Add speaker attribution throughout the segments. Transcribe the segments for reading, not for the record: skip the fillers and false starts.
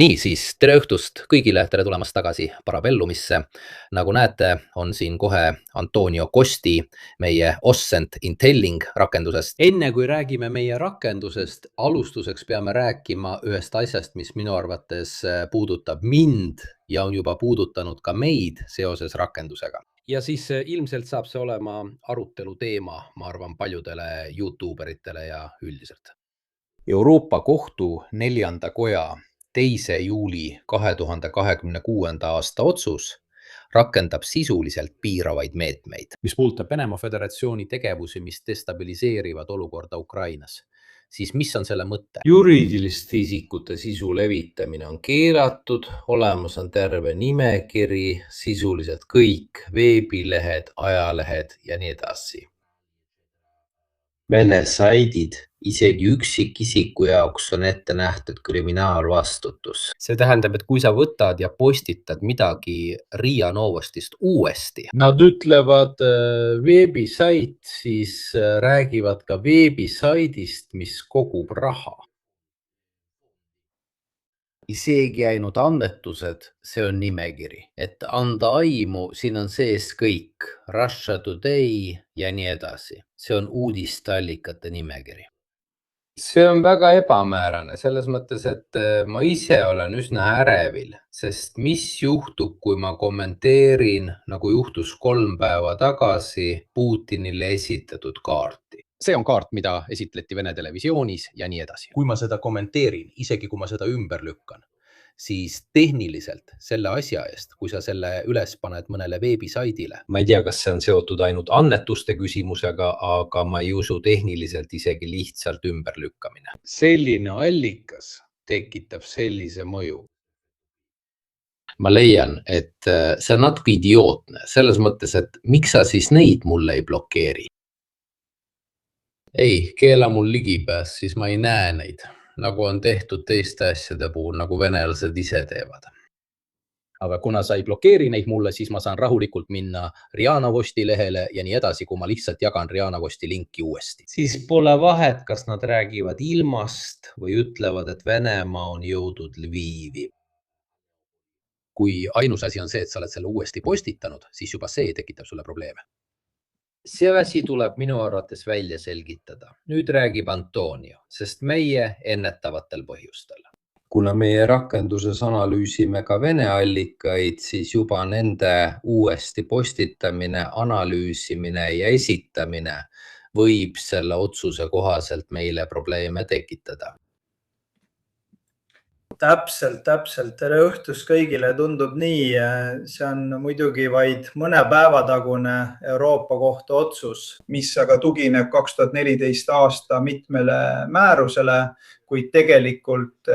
Speaker 1: Niisiis, tere õhtust kõigile, tere tulemast tagasi Parabellumisse. Nagu näete, on siin kohe Antonio Costi meie Oscent Intelling rakendusest. Enne kui räägime meie rakendusest, alustuseks peame rääkima ühest asjast, mis minu arvates puudutab mind ja on juba puudutanud ka meid seoses rakendusega. Ja siis ilmselt saab see olema arutelu teema, ma arvan, paljudele YouTuberitele ja üldiselt. Euroopa Kohtu 4. koja 2. juuli 2026. aasta otsus rakendab sisuliselt piiravaid meetmeid, mis puudutab Venemaa Föderatsiooni tegevusi, mis destabiliseerivad olukorda Ukrainas. Siis mis on selle mõte? Juriidiliste isikute sisu levitamine on keelatud, olemas on terve nimekiri, sisuliselt kõik veebilehed, ajalehed ja nii edasi. Vene saidid, isegi üksikisiku jaoks on ette nähtud kriminaalvastutus. See tähendab, et kui sa võtad ja postitad midagi Riia Novostist uuesti, nad ütlevad veebisait, siis räägivad ka veebisaidist, mis kogub raha. Isegi ainult annetused, see on nimekiri, et anda aimu, siin on sees kõik, Russia Today ja nii edasi. See on uudisteallikate nimekiri. See on väga ebamäärane, selles mõttes, et ma ise olen üsna ärevil, sest mis juhtub, kui ma kommenteerin, nagu juhtus 3 päeva tagasi, Putinile esitatud kaarti. See on kaart, mida esitleti Vene televisioonis ja nii edasi. Kui ma seda kommenteerin, isegi kui ma seda ümber lükkan, siis tehniliselt selle asja eest, kui sa selle üles paned mõnele veebisaidile, ma ei tea, kas see on seotud ainult annetuste küsimusega, aga ma ei usu tehniliselt isegi lihtsalt ümberlükkamine. Selline allikas tekitab sellise mõju. Ma leian, et see on natuke idiootne, selles mõttes, et miks sa siis neid mulle ei blokeeri? Ei, keela mul ligipääs, siis ma ei näe neid, nagu on tehtud teiste asjade puhul, nagu venelased ise teevad. Aga kuna sa ei blokeeri neid mulle, siis ma saan rahulikult minna Riia Novosti lehele ja nii edasi, kui ma lihtsalt jagan Riia Novosti linki uuesti. Siis pole vahet, kas nad räägivad ilmast või ütlevad, et Venemaa on jõudnud Lvivi. Kui ainus asi on see, et sa oled selle uuesti postitanud, siis juba see tekitab sulle probleeme. See asi tuleb minu arvates välja selgitada. Nüüd räägib Antonio, sest meie ennetavatel põhjustel. Kuna meie rakenduses analüüsime ka Vene allikaid, siis juba nende uuesti postitamine, analüüsimine ja esitamine võib selle otsuse kohaselt meile probleeme tekitada.
Speaker 2: Täpselt. Tere õhtust kõigile, tundub nii. See on muidugi vaid mõne päeva tagune Euroopa Kohtu otsus, mis aga tugineb 2014 aasta mitmele määrusele, kuid tegelikult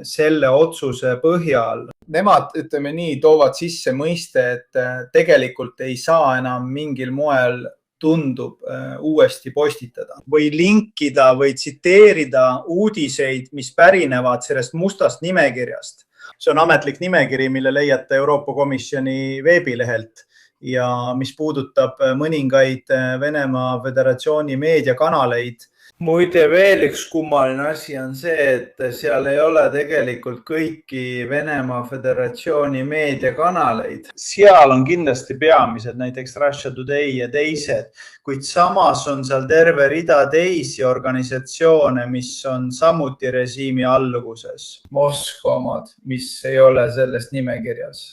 Speaker 2: selle otsuse põhjal. Nemad, ütleme nii, toovad sisse mõiste, et tegelikult ei saa enam mingil moel tundub uuesti postitada või linkida või tsiteerida uudiseid, mis pärinevad sellest mustast nimekirjast. See on ametlik nimekiri, mille leiate Euroopa Komisjoni veebilehelt ja mis puudutab mõningaid Venemaa Föderatsiooni meediakanaleid. Muide, veel üks kummaline asi on see, et seal ei ole tegelikult kõiki Venemaa Föderatsiooni meediakanaleid. Seal on kindlasti peamised, näiteks Russia Today ja teised, kuid samas on seal terve rida teisi organisatsioone, mis on samuti režiimi alluvuses. Moskva omad, mis ei ole selles nimekirjas.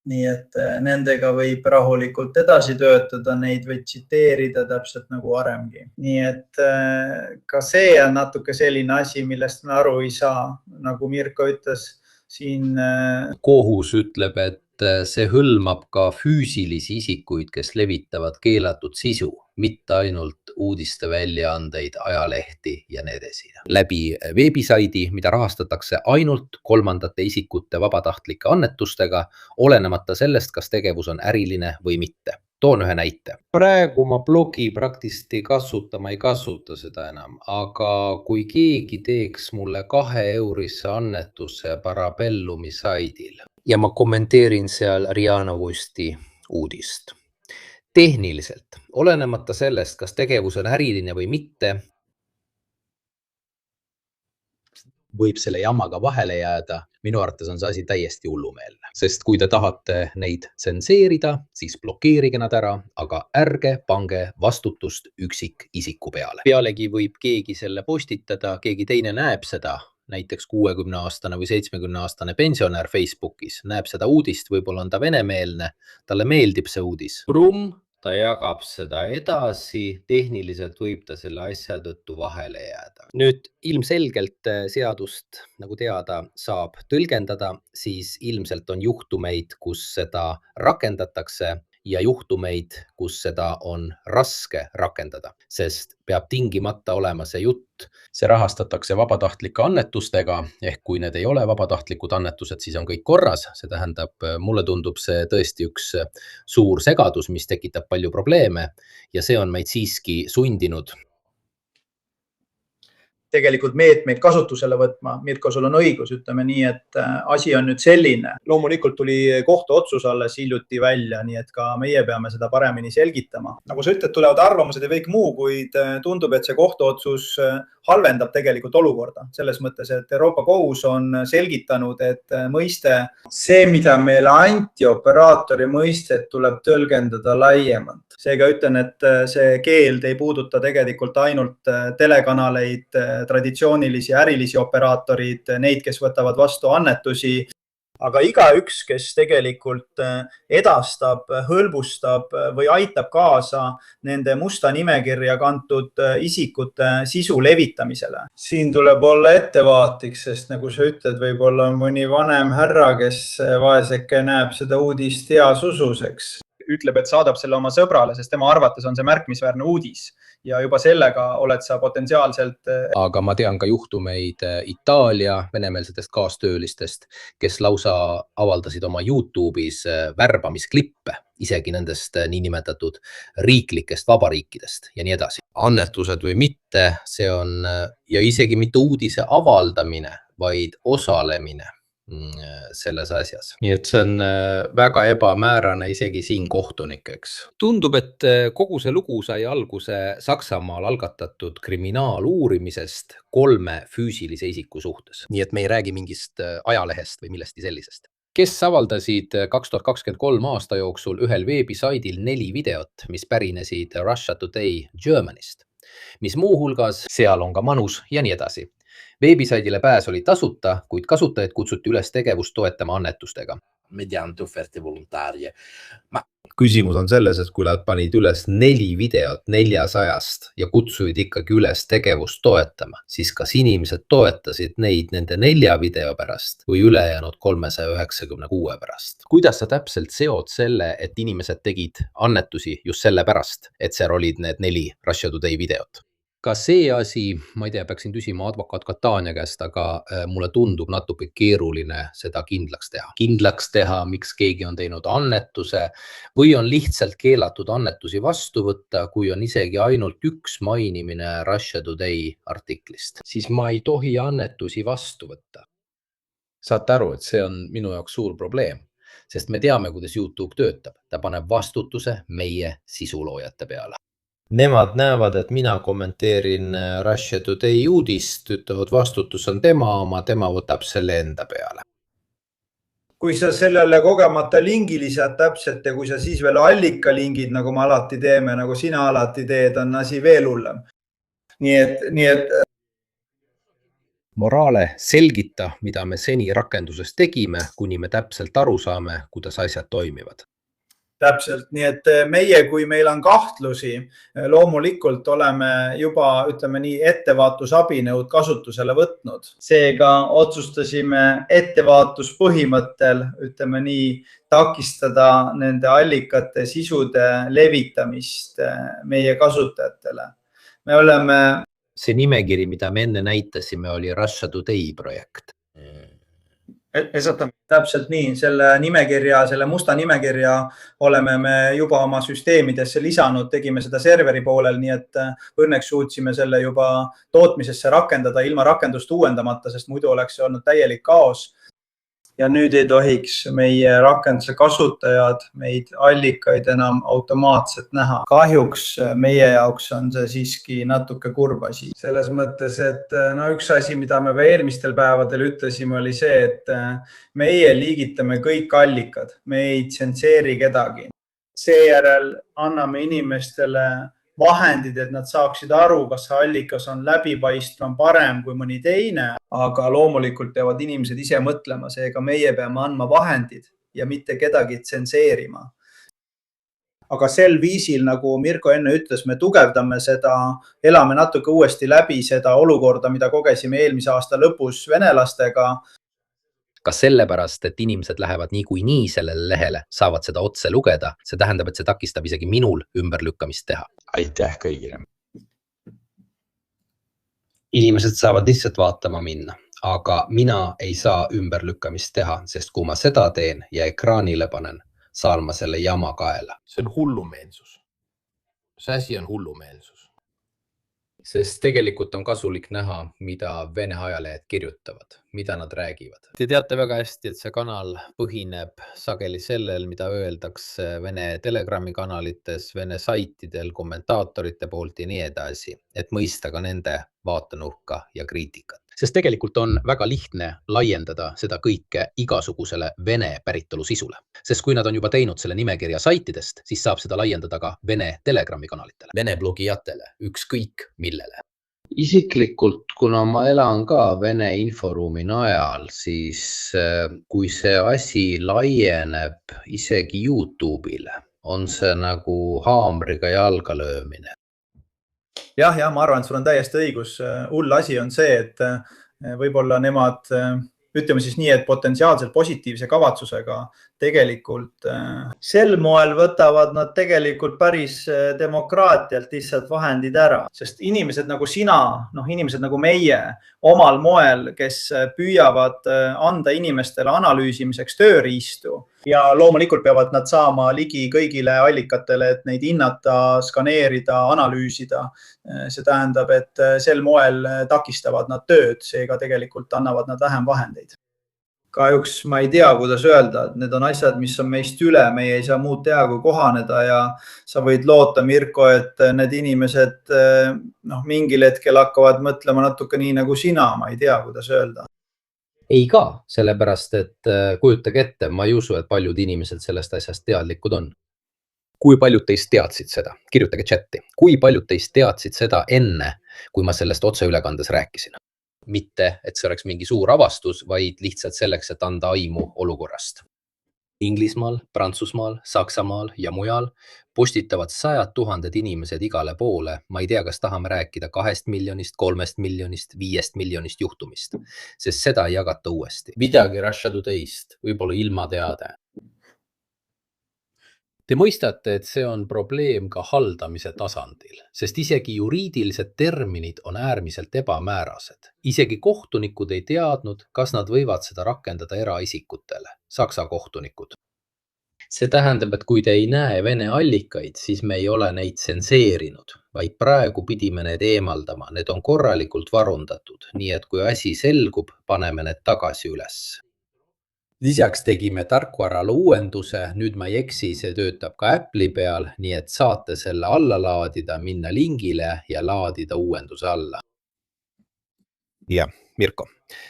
Speaker 2: Nii et nendega võib rahulikult edasi töötada, neid võib tsiteerida täpselt nagu varemgi. Nii et ka see on natuke selline asi, millest me aru ei saa. Nagu Mirko ütles, siin
Speaker 1: kohus ütleb, et see hõlmab ka füüsilisi isikuid, kes levitavad keelatud sisu, mitte ainult uudiste väljaandeid, ajalehti ja nii edasi. Läbi veebisaidi, mida rahastatakse ainult kolmandate isikute vabatahtlike annetustega, olenemata sellest, kas tegevus on äriline või mitte. Toon ühe näite. Praegu ma blogi praktiliselt ei kasuta, ma ei kasuta seda enam, aga kui keegi teeks mulle 2-eurisse annetuse Parabellumi saidil ja ma kommenteerin seal Riia Novosti uudist. Tehniliselt, olenemata sellest, kas tegevus on äriline või mitte,
Speaker 3: võib selle jamaga vahele jääda. Minu arvates on see asi täiesti hullumeelne, sest kui te tahate neid tsenseerida, siis blokeerige nad ära, aga ärge pange vastutust üksikisiku peale. Pealegi võib keegi selle postitada, keegi teine näeb seda, näiteks 60-aastane või 70-aastane pensionär Facebookis näeb seda uudist, võib-olla on ta venemeelne, talle meeldib see uudis. Ta jagab seda edasi, tehniliselt võib ta selle asja tõttu vahele jääda. Nüüd ilmselgelt seadust, nagu teada, saab tõlgendada, siis ilmselt on juhtumeid, kus seda rakendatakse ja juhtumeid, kus seda on raske rakendada, sest peab tingimata olema see jutt. See rahastatakse vabatahtlike annetustega, ehk kui need ei ole vabatahtlikud annetused, siis on kõik korras. See tähendab, mulle tundub see tõesti üks suur segadus, mis tekitab palju probleeme ja see on meid siiski sundinud
Speaker 2: tegelikult meetmeid kasutusele võtma. Mirko, sul on õigus, ütleme nii, et asi on nüüd selline. Loomulikult tuli kohtuotsus alles hiljuti välja, nii et ka meie peame seda paremini selgitama. Nagu sa ütled, tulevad arvamused ja kõik muu, kuid tundub, et see kohtuotsus halvendab tegelikult olukorda. Selles mõttes, et Euroopa Kohus on selgitanud, et mõiste see, mida meile anti operaatori mõistet, tuleb tõlgendada laiemalt. Seega ütlen, et see keeld ei puuduta tegelikult ainult telekanaleid, traditsioonilisi ärilisi operaatorid, neid, kes võtavad vastu annetusi, aga igaüks, kes tegelikult edastab, hõlbustab või aitab kaasa nende musta nimekirja kantud isikute sisu levitamisele. Siin tuleb olla ettevaatlik, sest nagu sa ütled, võib-olla mõni vanem härra, kes vaeseke näeb seda uudist heas ususeks. Ütleb, et saadab selle oma sõbrale, sest tema arvates on see märkimisväärne uudis ja juba sellega oled sa potentsiaalselt.
Speaker 3: Aga ma tean ka juhtumeid Itaalia venemeelsetest kaastöölistest, kes lausa avaldasid oma YouTube'is värbamisklippe, isegi nendest niinimetatud riiklikest vabariikidest ja nii edasi. Annetused või mitte, see on ja isegi mitte uudise avaldamine, vaid osalemine selles asjas. Nii et see on väga ebamäärane isegi siin kohtunikeks. Tundub, et kogu see lugu sai alguse Saksamaal algatatud kriminaaluurimisest 3 füüsilise isiku suhtes. Nii et me ei räägi mingist ajalehest või millestki sellisest. Kes avaldasid 2023 aasta jooksul ühel veebisaidil 4 videot, mis pärinesid Russia Today Germanist, mis muuhulgas seal on ka manus ja nii edasi. Veebisaidile pääs oli tasuta, kuid kasutajaid kutsuti üles tegevust toetama annetustega. Mediante offerte volontarie. Küsimus on selles, et kui nad panid üles 4 videot 400 ja kutsuid ikkagi üles tegevust toetama, siis kas inimesed toetasid neid nende 4 video pärast või ülejäänud 396 pärast? Kuidas sa täpselt seod selle, et inimesed tegid annetusi just selle pärast, et seal olid need 4 Russia Today videot? Ka see asi, ma ei tea, peaksin küsima advokaat Katania käest, aga mulle tundub natuke keeruline seda kindlaks teha, miks keegi on teinud annetuse või on lihtsalt keelatud annetusi vastu võtta, kui on isegi ainult üks mainimine Russia Today artiklist. Siis ma ei tohi annetusi vastu võtta. Saate aru, et see on minu jaoks suur probleem, sest me teame, kuidas YouTube töötab. Ta paneb vastutuse meie sisuloojate peale. Nemad näevad, et mina kommenteerin Russia Today uudist, ütlevad vastutus on tema oma, tema võtab selle enda peale.
Speaker 2: Kui sa sellele kogemata lingi lisad täpselt ja kui sa siis veel allika lingid, nagu me alati teeme, nagu sina alati teed, on asi veel hullem. Nii et
Speaker 3: moraale selgita, mida me seni rakenduses tegime, kuni me täpselt aru saame, kuidas asjad toimivad.
Speaker 2: Täpselt, nii et meie, kui meil on kahtlusi, loomulikult oleme juba, ütleme nii, ettevaatusabinõud kasutusele võtnud. Seega otsustasime ettevaatuspõhimõttel, ütleme nii, takistada nende allikate sisude levitamist meie kasutajatele. Me oleme...
Speaker 3: See nimekiri, mida me enne näitasime, oli Russia Today projekt.
Speaker 2: Täpselt nii, selle musta nimekirja oleme me juba oma süsteemidesse lisanud, tegime seda serveri poolel, nii et õnneks suutsime selle juba tootmisesse rakendada ilma rakendust uuendamata, sest muidu oleks see olnud täielik kaos. ja nüüd ei tohiks meie rakenduse kasutajad meid allikaid enam automaatselt näha. Kahjuks meie jaoks on see siiski natuke kurb asi. Selles mõttes, et üks asi, mida me eelmistel päevadel ütlesime, oli see, et meie liigitame kõik allikad, me ei tsenseeri kedagi. Seejärel anname inimestele vahendid, et nad saaksid aru, kas see allikas on läbipaistvam, parem kui mõni teine, aga loomulikult peavad inimesed ise mõtlema, seega meie peame andma vahendid ja mitte kedagi tsenseerima. Aga sel viisil, nagu Mirko enne ütles, me tugevdame seda, elame natuke uuesti läbi seda olukorda, mida kogesime eelmise aasta lõpus venelastega.
Speaker 3: Ka sellepärast, et inimesed lähevad niikuinii sellele lehele, saavad seda otse lugeda. See tähendab, et see takistab isegi minul ümberlükkamist teha.
Speaker 4: Aitäh kõigile.
Speaker 3: Inimesed saavad lihtsalt vaatama minna, aga mina ei saa ümberlükkamist teha, sest kui ma seda teen ja ekraanile panen, saan ma selle jama kaela.
Speaker 4: See on hullumeelsus. See asi on hullumeelsus.
Speaker 3: Sest tegelikult on kasulik näha, mida Vene ajalehed kirjutavad, mida nad räägivad.
Speaker 1: Te teate väga hästi, et see kanal põhineb sageli sellel, mida öeldakse Vene Telegrami kanalites, Vene saitidel, kommentaatorite poolt ja nii edasi, et mõista ka nende vaatenurka ja kriitikat. Sest tegelikult on väga lihtne laiendada seda kõike igasugusele Vene päritolu sisule. Sest kui nad on juba teinud selle nimekirja saitidest, siis saab seda laiendada ka Vene Telegrami kanalitele, Vene blogijatele, ükskõik millele. Isiklikult, kuna ma elan ka Vene inforuumi najal, siis kui see asi laieneb isegi YouTube'ile, on see nagu haamriga jalga löömine.
Speaker 2: Ja, ma arvan, et sul on täiesti õigus. Hull asi on see, et võib-olla nemad, ütleme siis nii, et potentsiaalselt positiivse kavatsusega tegelikult sel moel võtavad nad tegelikult päris demokraatialt lihtsalt vahendid ära, sest inimesed nagu sina, inimesed nagu meie omal moel, kes püüavad anda inimestele analüüsimiseks tööriistu ja loomulikult peavad nad saama ligi kõigile allikatele, et neid hinnata, skaneerida, analüüsida. See tähendab, et sel moel takistavad nad tööd, seega tegelikult annavad nad vähem vahendeid. Kahjuks ma ei tea, kuidas öelda, et need on asjad, mis on meist üle, meie ei saa muud teha kui kohaneda ja sa võid loota, Mirko, et need inimesed mingil hetkel hakkavad mõtlema natuke nii nagu sina, ma ei tea, kuidas öelda.
Speaker 3: Ei ka, sellepärast, et kujutage ette, ma ei usu, et paljud inimesed sellest asjast teadlikud on. Kui paljud teist teadsid seda? Kirjutage chatti. Kui paljud teist teadsid seda enne, kui ma sellest otseülekandes rääkisin? Mitte, et see oleks mingi suur avastus, vaid lihtsalt selleks, et anda aimu olukorrast. Inglismaal, Prantsusmaal, Saksamaal ja mujal postitavad 100 000 inimesed igale poole. Ma ei tea, kas tahame rääkida 2 miljonist, 3 miljonist, 5 miljonist juhtumist, sest seda ei jagata uuesti.
Speaker 1: Midagi Russia Today'st, võib-olla ilma teada. Te mõistate, et see on probleem ka haldamise tasandil, sest isegi juriidilised terminid on äärmiselt ebamäärased. Isegi kohtunikud ei teadnud, kas nad võivad seda rakendada eraisikutele, Saksa kohtunikud. See tähendab, et kui te ei näe Vene allikaid, siis me ei ole neid tsenseerinud, vaid praegu pidime need eemaldama. Need on korralikult varundatud, nii et kui asi selgub, paneme need tagasi üles. Lisaks tegime tarkvarale uuenduse, nüüd ma ei eksi, see töötab ka Apple'i peal, nii et saate selle alla laadida, minna lingile ja laadida uuenduse alla.
Speaker 3: Ja, Mirko,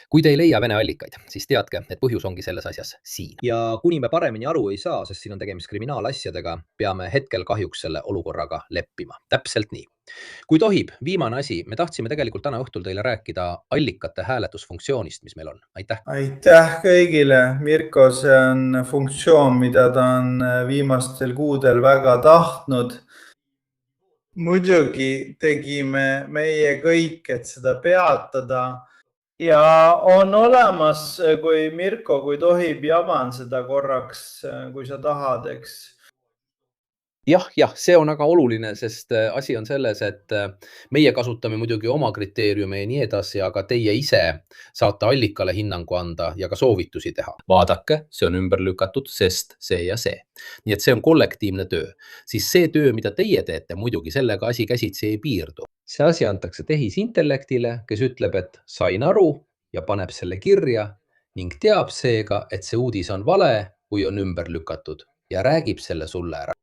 Speaker 3: kui te ei leia Vene allikaid, siis teadke, et põhjus ongi selles asjas siin. Ja kuni me paremini aru ei saa, sest siin on tegemist kriminaalasjadega, peame hetkel kahjuks selle olukorraga leppima. Täpselt nii. Kui tohib, viimane asi, me tahtsime tegelikult täna õhtul teile rääkida allikate hääletusfunktsioonist, mis meil on. Aitäh!
Speaker 2: Aitäh kõigile! Mirko, see on funktsioon, mida ta on viimastel kuudel väga tahtnud. Muidugi tegime meie kõik, et seda peatada. Ja on olemas, kui Mirko, kui tohib, javan seda korraks, kui sa tahad, eks.
Speaker 3: Jah, see on väga oluline, sest asi on selles, et meie kasutame muidugi oma kriteeriume ja nii edasi, aga teie ise saate allikale hinnangu anda ja ka soovitusi teha. Vaadake, see on ümber lükatud, sest see ja see. Nii et see on kollektiivne töö. Siis see töö, mida teie teete, muidugi sellega asi käsitsi ei piirdu. See asi antakse tehisintellektile, kes ütleb, et sain aru ja paneb selle kirja ning teab seega, et see uudis on vale, kui on ümber lükatud ja räägib selle sulle ära.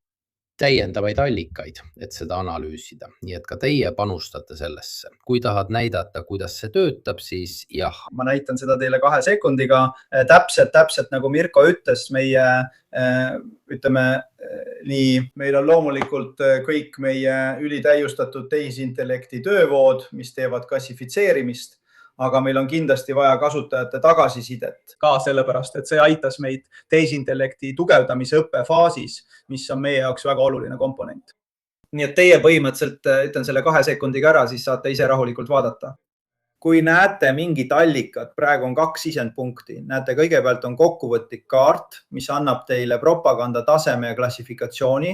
Speaker 4: Täiendavaid allikaid, et seda analüüsida, nii et ka teie panustate sellesse. Kui tahad näidata, kuidas see töötab, siis jah.
Speaker 2: Ma näitan seda teile 2 sekundiga. Täpselt nagu Mirko ütles, meie ütleme nii, meil on loomulikult kõik meie ülitäiustatud tehisintellekti töövood, mis teevad klassifitseerimist, aga meil on kindlasti vaja kasutajate tagasisidet ka sellepärast, et see aitas meid tehisintellekti tugevdamise õppefaasis, mis on meie jaoks väga oluline komponent. Nii et teie põhimõtteliselt ütlen selle 2 sekundiga ära, siis saate ise rahulikult vaadata. Kui näete mingit allikat, praegu on 2 sisendpunkti, näete kõigepealt on kokkuvõtlik kaart, mis annab teile propaganda taseme ja klassifikatsiooni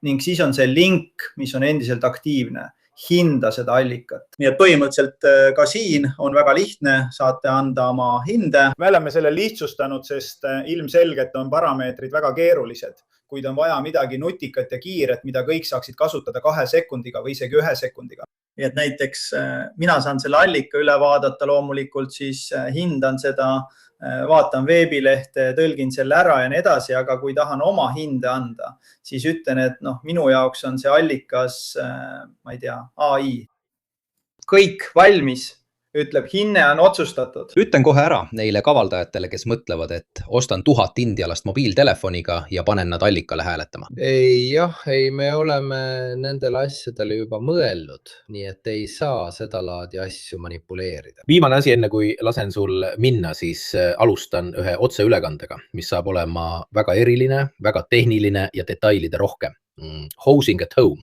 Speaker 2: ning siis on see link, mis on endiselt aktiivne. Hinda seda allikat. Nii et põhimõtteliselt ka siin on väga lihtne, saate anda oma hinde. Me oleme selle lihtsustanud, sest ilmselgelt on parameetrid väga keerulised, kuid on vaja midagi nutikat ja kiiret, mida kõik saaksid kasutada 2 sekundiga või isegi 1 sekundiga. Nii et näiteks mina saan selle allika üle vaadata loomulikult, siis hindan seda, vaatan veebilehte, tõlgin selle ära ja nii edasi, aga kui tahan oma hinde anda, siis ütlen, et minu jaoks on see allikas, ma ei tea, AI. Kõik valmis, ütleb, hinne on otsustatud.
Speaker 3: Ütlen kohe ära neile kavaldajatele, kes mõtlevad, et ostan 1000 indialast mobiiltelefoniga ja panen nad allikale hääletama.
Speaker 4: Ei, me oleme nendele asjadele juba mõelnud, nii et ei saa seda laadi asju manipuleerida. Viimane asi, enne kui lasen sul minna, siis alustan ühe otseülekandega, mis saab olema väga eriline, väga tehniline ja detailide rohkem. Housing at home.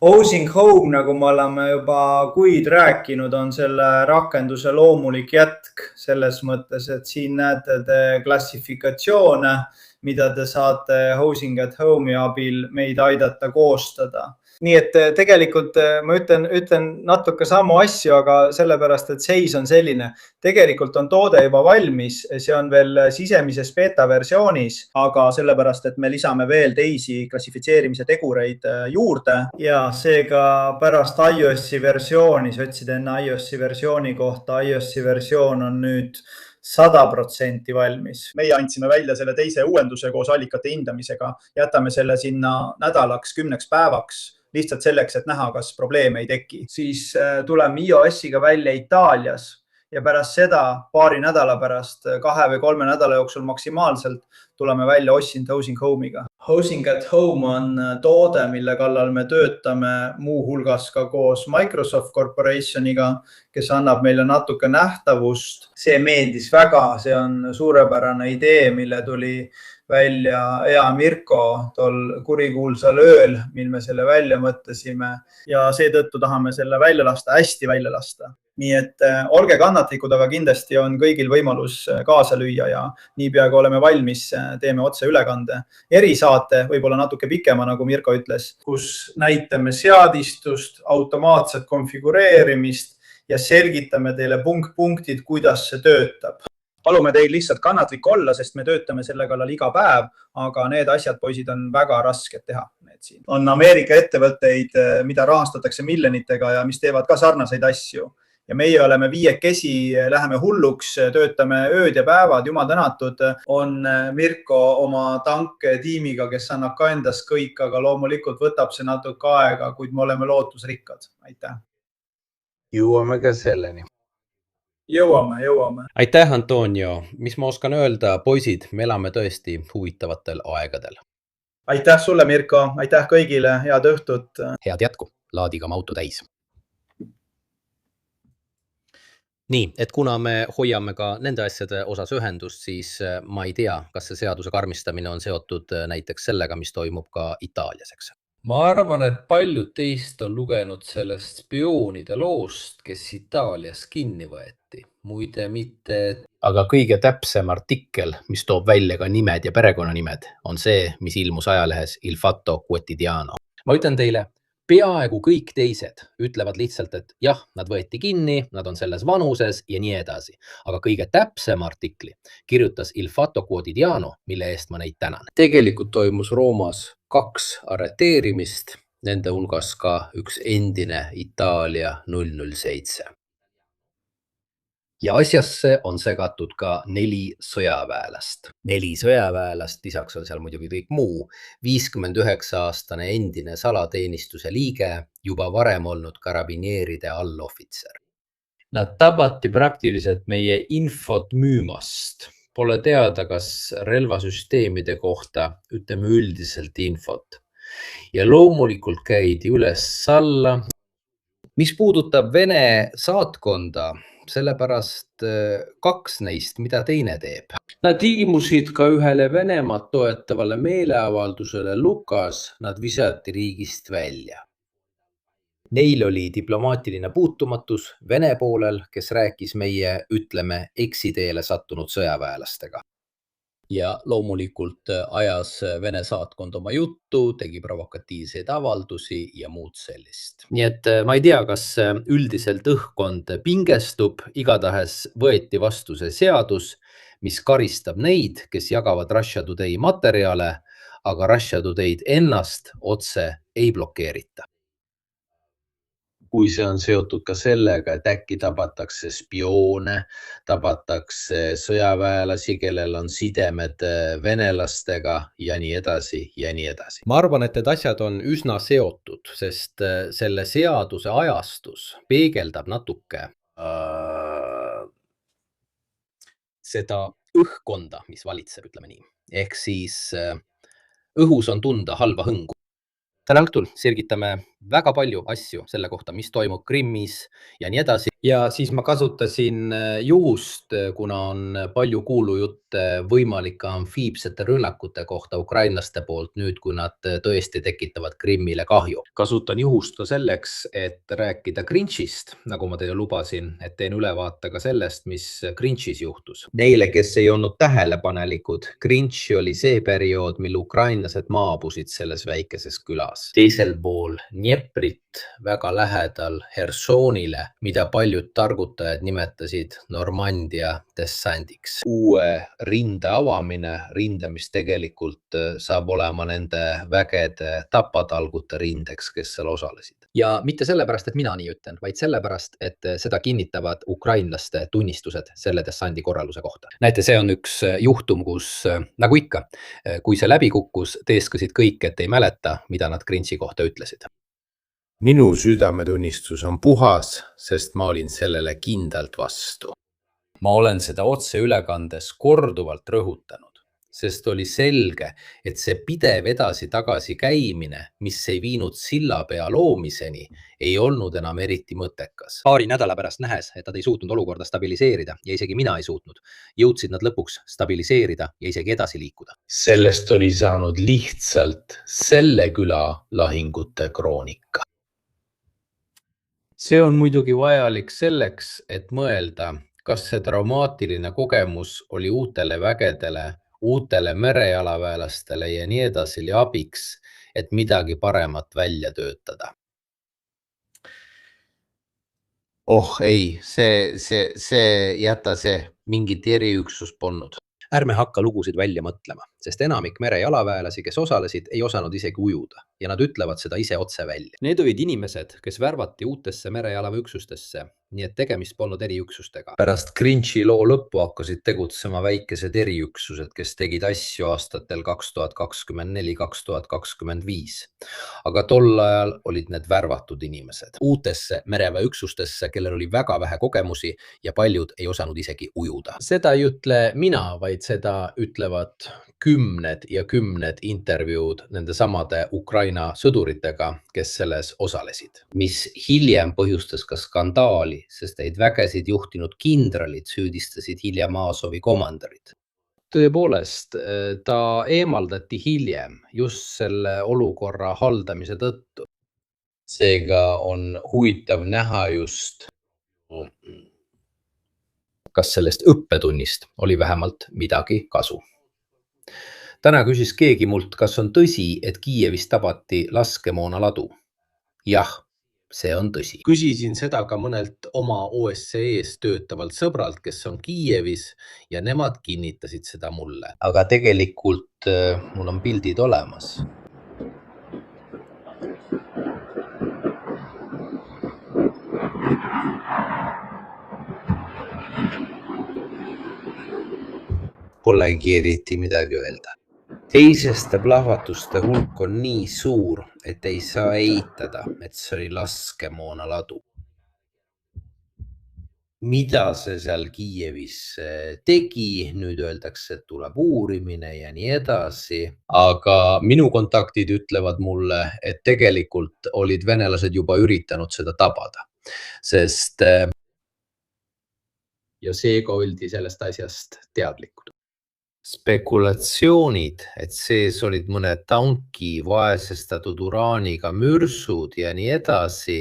Speaker 2: Housing Home, nagu me oleme juba kuid rääkinud, on selle rakenduse loomulik jätk selles mõttes, et siin näete te klassifikatsioone, mida te saate Housing at Home'i abil meid aidata koostada. Nii et tegelikult ma ütlen natuke samu asju, aga sellepärast, et seis on selline. Tegelikult on toode juba valmis, see on veel sisemises beta versioonis, aga sellepärast, et me lisame veel teisi klassifitseerimise tegureid juurde ja seega pärast iOS-i versiooni, sa ütlesid enne iOS-i versiooni kohta, iOS-i versioon on nüüd 100% valmis. Meie andsime välja selle teise uuenduse koos allikate hindamisega. Jätame selle sinna nädalaks, 10 päevaks, lihtsalt selleks, et näha, kas probleeme ei teki. Siis tuleme iOS-iga välja Itaalias ja pärast seda paari nädala pärast, 2 või 3 nädala jooksul maksimaalselt tuleme välja Osint Housing Home'iga. Housing at Home on toode, mille kallal me töötame muu hulgas ka koos Microsoft Corporationiga, kes annab meile natuke nähtavust. See meeldis väga, see on suurepärane idee, mille tuli välja hea Mirko tol kurikuulsal ööl, mil me selle välja mõtlesime ja seetõttu tahame selle välja lasta, hästi välja lasta. Nii et olge kannatlikud, aga kindlasti on kõigil võimalus kaasa lüüa ja niipea kui oleme valmis, teeme otse ülekande. Erisaate, võib-olla natuke pikema, nagu Mirko ütles, kus näitame seadistust, automaatset konfigureerimist ja selgitame teile punktid, kuidas see töötab. Palume teil lihtsalt kannatlik olla, sest me töötame selle kallal iga päev, aga need asjad, poisid, on väga rasked teha. On Ameerika ettevõtteid, mida rahastatakse miljonitega ja mis teevad ka sarnaseid asju. Ja meie oleme 5 läheme hulluks, töötame ööd ja päevad, jumal tänatud, on Mirko oma tanke tiimiga, kes annab ka endast kõik, aga loomulikult võtab see natuke aega, kuid me oleme lootusrikkad. Aitäh.
Speaker 4: Jõuame ka selleni.
Speaker 2: Jõuame.
Speaker 3: Aitäh, Antonio. Mis ma oskan öelda, poisid, me elame tõesti huvitavatel aegadel.
Speaker 2: Aitäh sulle, Mirko. Aitäh kõigile. Head õhtut.
Speaker 3: Head jätku. Laadiga oma auto täis. Nii, et kuna me hoiame ka nende asjade osas ühendust, siis ma ei tea, kas see seaduse karmistamine on seotud näiteks sellega, mis toimub ka Itaalias, eks?
Speaker 1: Ma arvan, et paljud teist on lugenud sellest spioonide loost, kes Itaalias kinni võeti. Muide mitte.
Speaker 3: Aga kõige täpsem artikkel, mis toob välja ka nimed ja perekonnanimed, on see, mis ilmus ajalehes Il Fatto Quotidiano. Ma ütlen teile, peaaegu kõik teised ütlevad lihtsalt, et jah, nad võeti kinni, nad on selles vanuses ja nii edasi. Aga kõige täpsem artikli kirjutas Il Fatto Quotidiano, mille eest ma neid tänan.
Speaker 1: Tegelikult toimus Roomas 2 arreteerimist, nende hulgas ka üks endine Itaalia 007.
Speaker 3: ja asjasse on segatud ka 4 sõjaväelast. 4 sõjaväelast, lisaks on seal muidugi kõik muu, 59-aastane endine salateenistuse liige, juba varem olnud karabineeride allohvitser.
Speaker 1: Nad tabati praktiliselt meie infot müümast. Pole teada, kas relvasüsteemide kohta, ütleme üldiselt infot. Ja loomulikult käidi üles-alla.
Speaker 3: Mis puudutab Vene saatkonda, sellepärast 2 neist, mida teine teeb.
Speaker 1: Nad ilmusid ka ühele Venemaad toetavale meeleavaldusele Lukas, nad visati riigist välja.
Speaker 3: Neil oli diplomaatiline puutumatus Vene poolel, kes rääkis meie, ütleme, eksiteele sattunud sõjaväelastega. Ja loomulikult ajas Vene saatkond oma juttu, tegi provokatiivseid avaldusi ja muud sellist. Nii et ma ei tea, kas üldiselt õhkkond pingestub, igatahes võeti vastu see seadus, mis karistab neid, kes jagavad Russia Today materjale, aga Russia Today'd ennast otse ei blokeerita. Kui see on seotud ka sellega, et äkki tabatakse spioone, tabatakse sõjaväelasi, kellel on sidemed venelastega ja nii edasi ja nii edasi.
Speaker 4: Ma arvan, et need asjad on üsna seotud, sest selle seaduse ajastus peegeldab natuke seda õhkkonda, mis valitseb, ütleme nii. Ehk siis õhus on tunda halba hõngu. Täna õhtul selgitame väga palju asju selle kohta, mis toimub Krimmis ja nii edasi. Ja siis ma kasutasin juhust, kuna on palju kuulujutte võimalike amfiibsete rünnakute kohta ukrainlaste poolt nüüd, kui nad tõesti tekitavad Krimmile kahju. Kasutan juhust ka selleks, et rääkida Grinchist, nagu ma teile lubasin, et teen ülevaate ka sellest, mis Grinchis juhtus. Neile, kes ei olnud tähelepanelikud, Grinch oli see periood, mil ukrainlased maabusid selles väikeses külas. Teisel pool Dnieprit, väga lähedal Hersonile, mida paljud targutajad nimetasid Normandia dessandiks. Uue rinde avamine, rinde, mis tegelikult saab olema nende vägede tapatalgute rindeks, kes seal osalesid. Ja mitte sellepärast, et mina nii ütlen, vaid sellepärast, et seda kinnitavad ukrainlaste tunnistused selle dessandi korralduse kohta. Näete, see on üks juhtum, kus, nagu ikka, kui see läbi kukkus, teeskasid kõik, et ei mäleta, mida nad Grinchi kohta ütlesid. Minu südametunnistus on puhas, sest ma olin sellele kindlalt vastu. Ma olen seda otseülekandes korduvalt rõhutanud, sest oli selge, et see pidev edasi-tagasi käimine, mis ei viinud sillapea loomiseni, ei olnud enam eriti mõttekas. Paari nädala pärast nähes, et nad ei suutnud olukorda stabiliseerida ja isegi mina ei suutnud, jõudsid nad lõpuks stabiliseerida ja isegi edasi liikuda. Sellest oli saanud lihtsalt selle küla lahingute kroonika. See on muidugi vajalik selleks, et mõelda, kas see traumaatiline kogemus oli uutele vägedele, uutele merejalaväelastele ja nii edasi abiks, et midagi paremat välja töötada. Oh ei, jäta see, mingit eriüksus polnud. Ärme hakka lugusid välja mõtlema, sest enamik merejalaväelasi, kes osalesid, ei osanud isegi ujuda ja nad ütlevad seda ise otse välja. Need olid inimesed, kes värvati uutesse merejalaväeüksustesse, nii et tegemist polnud eriüksustega. Pärast Grinchi loo lõppu hakkasid tegutsema väikesed eriüksused, kes tegid asju aastatel 2024-2025. Aga tol ajal olid need värvatud inimesed. Uutesse mereväeüksustesse, kellel oli väga vähe kogemusi ja paljud ei osanud isegi ujuda. Seda ei ütle mina, vaid seda ütlevad kümned ja kümned intervjuud nende samade Ukraina sõduritega, kes selles osalesid. Mis hiljem põhjustas ka skandaali, sest neid vägesid juhtinud kindralid süüdistasid hiljem Azovi komandarid. Tõepoolest, ta eemaldati hiljem just selle olukorra haldamise tõttu. Seega on huvitav näha just, kas sellest õppetunnist oli vähemalt midagi kasu. Täna küsis keegi mult, kas on tõsi, et Kiievis tabati laskemoonaladu. Jah, see on tõsi. Küsisin seda ka mõnelt oma OSCE-s töötavalt sõbralt, kes on Kiievis ja nemad kinnitasid seda mulle. Aga tegelikult mul on pildid olemas.
Speaker 1: Polegi eriti midagi öelda. Teiseste plahvatuste hulk on nii suur, et ei saa eitada, et see oli laskemoonaladu. Mida see seal Kiievis tegi, nüüd öeldakse, et tuleb uurimine ja nii edasi. Aga minu kontaktid ütlevad mulle, et tegelikult olid venelased juba üritanud seda tabada, sest
Speaker 4: ja seega oldi sellest asjast teadlikud.
Speaker 1: spekulatsioonid, et sees olid mõned tanki vaesestatud uraaniga mürsud ja nii edasi.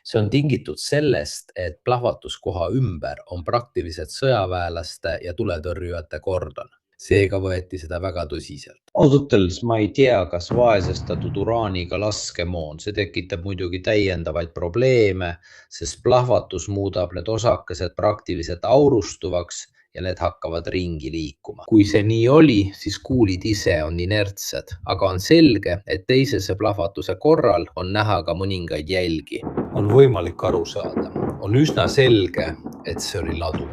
Speaker 1: See on tingitud sellest, et plahvatuskoha ümber on praktiliselt sõjaväelaste ja tuletõrjujate kordon. Seega võeti seda väga tõsiselt. Ausalt öeldes ma ei tea, kas vaesestatud uraaniga laskemoon, see tekitab muidugi täiendavaid probleeme, sest plahvatus muudab need osakesed praktiliselt aurustuvaks ja need hakkavad ringi liikuma. Kui see nii oli, siis kuulid ise on inertsed, aga on selge, et teisese plahvatuse korral on näha ka mõningaid jälgi. On võimalik aru saada. On üsna selge, et see oli ladu.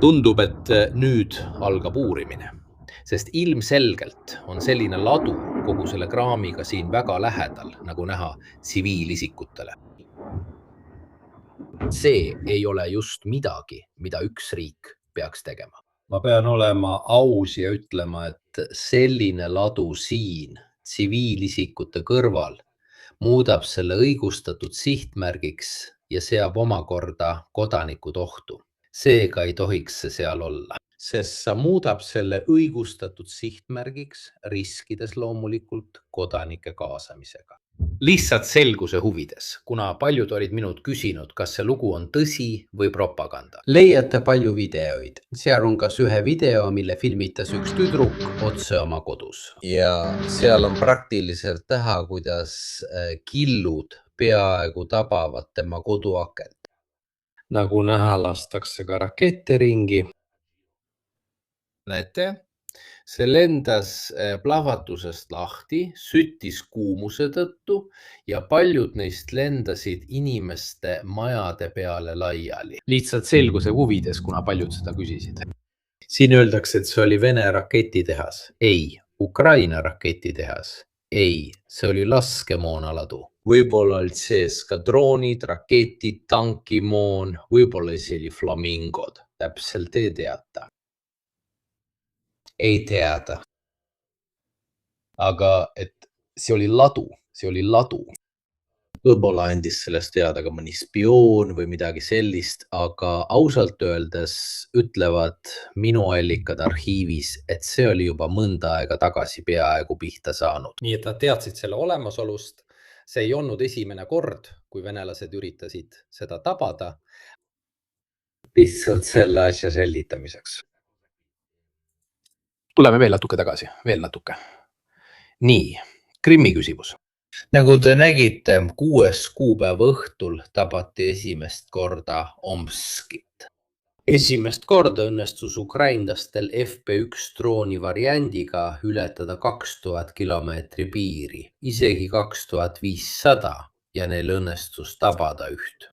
Speaker 1: Tundub, et nüüd algab uurimine, sest ilmselgelt on selline ladu kogu selle kraamiga siin väga lähedal, nagu näha tsiviilisikutele. See ei ole just midagi, mida üks riik peaks tegema. Ma pean olema aus ja ütlema, et selline ladu siin tsiviilisikute kõrval muudab selle õigustatud sihtmärgiks ja seab omakorda kodanikud ohtu. Seega ei tohiks see seal olla, sest sa muudab selle õigustatud sihtmärgiks, riskides loomulikult kodanike kaasamisega. Lihtsalt selguse huvides, kuna paljud olid minult küsinud, kas see lugu on tõsi või propaganda. Leiate palju videoid, seal on kas ühe video, mille filmitas üks tüdruk otse oma kodus. Ja seal on praktiliselt näha, kuidas killud peaaegu tabavad tema koduakent. Nagu näha, lastakse ka rakette ringi. Näete? See lendas plahvatusest lahti, süttis kuumuse tõttu ja paljud neist lendasid inimeste majade peale laiali. Lihtsalt selguse huvides, kuna paljud seda küsisid. Siin öeldakse, et see oli Vene raketitehas. Ei, Ukraina raketitehas. Ei, see oli laskemoonaladu. Võib-olla olid sees ka droonid, raketid, tankimoon, võib-olla oli flamingod. Täpselt ei teata. Ei teada. Aga et see oli ladu. Võib-olla andis sellest teada ka mõni spioon või midagi sellist, aga ausalt öeldes ütlevad minu allikad arhiivis, et see oli juba mõnda aega tagasi peaaegu pihta saanud. Nii et nad teadsid selle olemasolust. See ei olnud esimene kord, kui venelased üritasid seda tabada. Lihtsalt selle asja selgitamiseks. Tuleme veel natuke tagasi, veel natuke. Nii, Krimmi küsimus. Nagu te nägite, 6. kuupäeva õhtul tabati esimest korda Omskit. Esimest korda õnnestus ukrainlastel FP1 drooni variandiga ületada 2000 kilomeetri piiri, isegi 2500 ja neil õnnestus tabada üht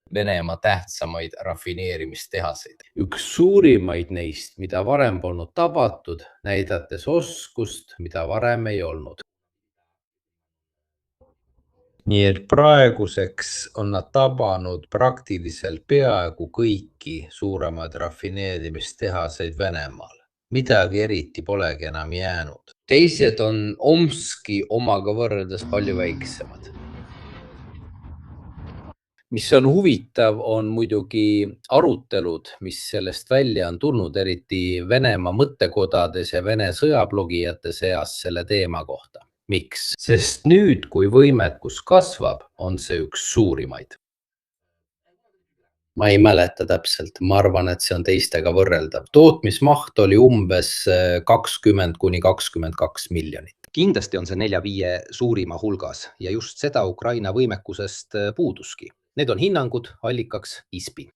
Speaker 1: Venemaa tähtsamaid rafineerimistehaseid. Üks suurimaid neist, mida varem polnud tabatud, näidates oskust, mida varem ei olnud. Nii et praeguseks on nad tabanud praktiliselt peaaegu kõiki suuremaid rafineerimistehaseid Venemaal. Midagi eriti polegi enam jäänud. Teised on Omski omaga võrreldes palju väiksemad. Mis on huvitav, on muidugi arutelud, mis sellest välja on tulnud, eriti Venemaa mõttekodades ja Vene sõjablogijate seas selle teema kohta. Miks? Sest nüüd, kui võimekus kasvab, on see üks suurimaid. Ma ei mäleta täpselt, ma arvan, et see on teistega võrreldav. Tootmismaht oli umbes 20–22 miljonit.
Speaker 3: Kindlasti on see 4-5 suurima hulgas ja just seda Ukraina võimekusest puuduski. Need on hinnangud, allikaks ISPI.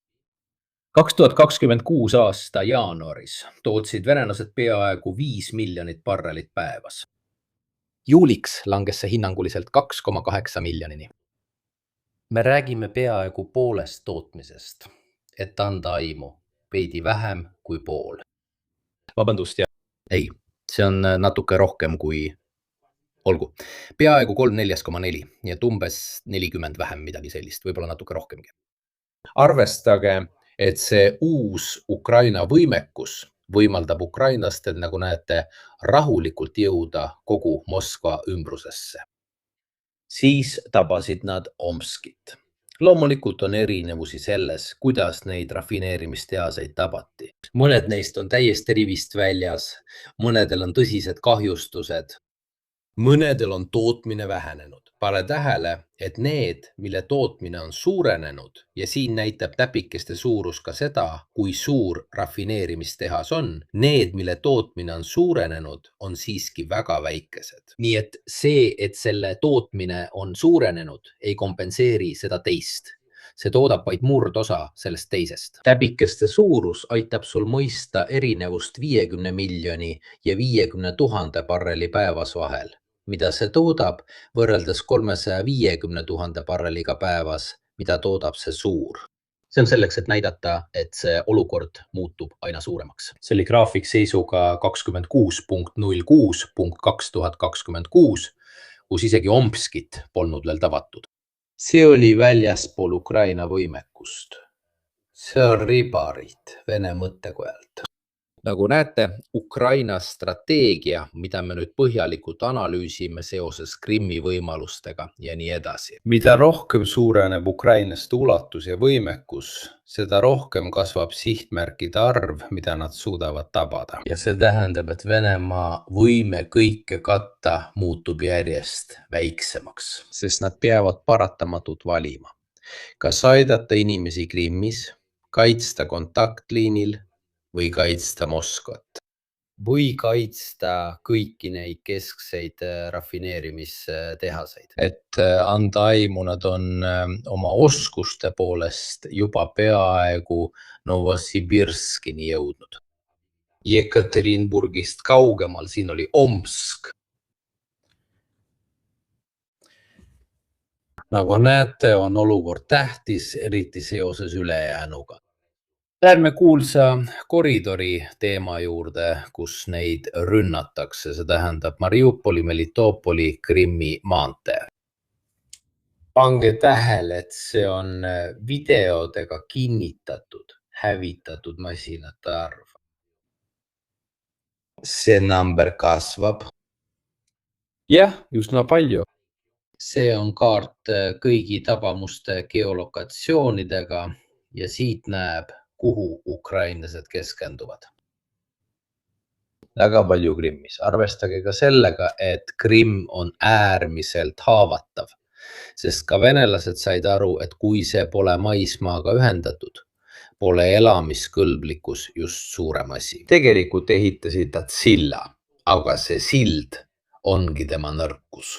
Speaker 3: 2026 aasta jaanuaris tootsid venelased peaaegu 5 miljonit barrelit päevas. Juuliks langes see hinnanguliselt 2,8 miljonini. Me räägime peaaegu poolest tootmisest.
Speaker 1: et anda aimu, veidi vähem kui pool.
Speaker 3: Vabandust, ja
Speaker 1: Ei, see on natuke rohkem kui, olgu, peaaegu 3/4, nii et umbes 40 vähem midagi sellist, võib-olla natuke rohkemgi.
Speaker 3: arvestage, et see uus Ukraina võimekus võimaldab ukrainlastel, nagu näete, rahulikult jõuda kogu Moskva ümbrusesse.
Speaker 1: Siis tabasid nad Omskit. Loomulikult on erinevusi selles, kuidas neid rafineerimistehaseid tabati. Mõned neist on täiesti rivist väljas, mõnedel on tõsised kahjustused, mõnedel on tootmine vähenenud. Pane tähele, et need, mille tootmine on suurenenud ja siin näitab täpikeste suurus ka seda, kui suur rafineerimistehas on, need, mille tootmine on suurenenud, on siiski väga väikesed. Nii et see, et selle tootmine on suurenenud, ei kompenseeri seda teist. See toodab vaid murdosa sellest teisest. Täpikeste suurus aitab sul mõista erinevust 50 miljoni ja 50 000 barreli päevas vahel. Mida see toodab võrreldes 350 000 barreliga päevas, mida toodab see suur. See on selleks, et näidata, et see olukord muutub aina suuremaks.
Speaker 3: See oli graafik seisuga 26.06.2026,
Speaker 1: kus isegi Omskit polnud veel tabatud. See oli väljaspool Ukraina võimekust. See on ribarit Vene mõttekojalt. Nagu näete, Ukraina strateegia, mida me nüüd põhjalikult analüüsime seoses Krimmi võimalustega ja nii edasi. Mida rohkem suureneb ukrainlaste ulatus ja võimekus, seda rohkem kasvab sihtmärkide arv, mida nad suudavad tabada. Ja see tähendab, et Venemaa võime kõike katta muutub järjest väiksemaks, sest nad peavad paratamatult valima. Kas aidata inimesi Krimmis, kaitsta kontaktliinil või kaitsta Moskvat. Või kaitsta kõiki neid keskseid rafineerimistehaseid. Et anda aimu, nad on oma oskuste poolest juba peaaegu Novosibirskini jõudnud. Jekaterinburgist kaugemal, siin oli Omsk. Nagu näete, on olukord tähtis, eriti seoses ülejäänuga. Lähme kuulsa koridori teema juurde, kus neid rünnatakse. See tähendab Mariupoli, Melitopoli, Krimmi maantee. Pange tähele, et see on videodega kinnitatud, hävitatud masinate arv. See number kasvab.
Speaker 3: Jah, üsna palju.
Speaker 1: See on kaart kõigi tabamuste geolokatsioonidega ja siit näeb, kuhu ukrainlased keskenduvad. Väga palju Krimmis. Arvestage ka sellega, et Krimm on äärmiselt haavatav, sest ka venelased said aru, et kui see pole maismaaga ühendatud, pole elamiskõlblikkus just suurem asi. Tegelikult ehitasid nad silla, aga see sild ongi tema nõrkus.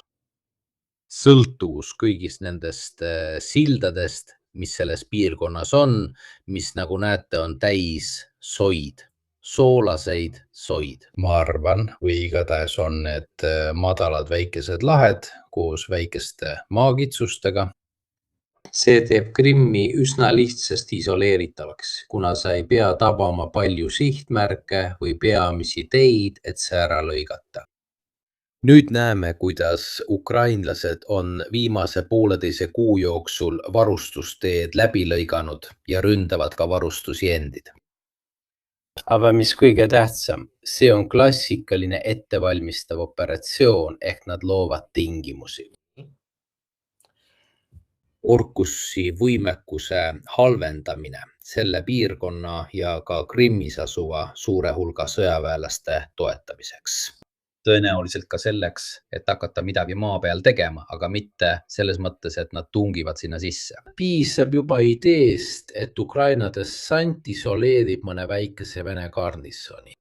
Speaker 1: Sõltuvus kõigist nendest sildadest, mis selles piirkonnas on, mis nagu näete on täis soid, soolaseid soid. Ma arvan, või igatahes on need madalad väikesed lahed koos väikeste maakitsustega. See teeb Krimmi üsna lihtsasti isoleeritavaks, kuna sa ei pea tabama palju sihtmärke või peamisi teid, et see ära lõigata. Nüüd näeme, kuidas ukrainlased on viimase 1,5 kuu jooksul varustusteed läbi lõiganud ja ründavad ka varustusi endid. Aga mis kõige tähtsam, see on klassikaline ettevalmistav operatsioon ehk nad loovad tingimusi. Orkusi võimekuse halvendamine selle piirkonna ja ka Krimmis asuva suure hulga sõjaväelaste toetamiseks. Tõenäoliselt ka selleks, et hakata midagi maa peal tegema, aga mitte selles mõttes, et nad tungivad sinna sisse. Piisab juba ideest, et Ukraina dessant isoleerib mõne väikese Vene garnisoni.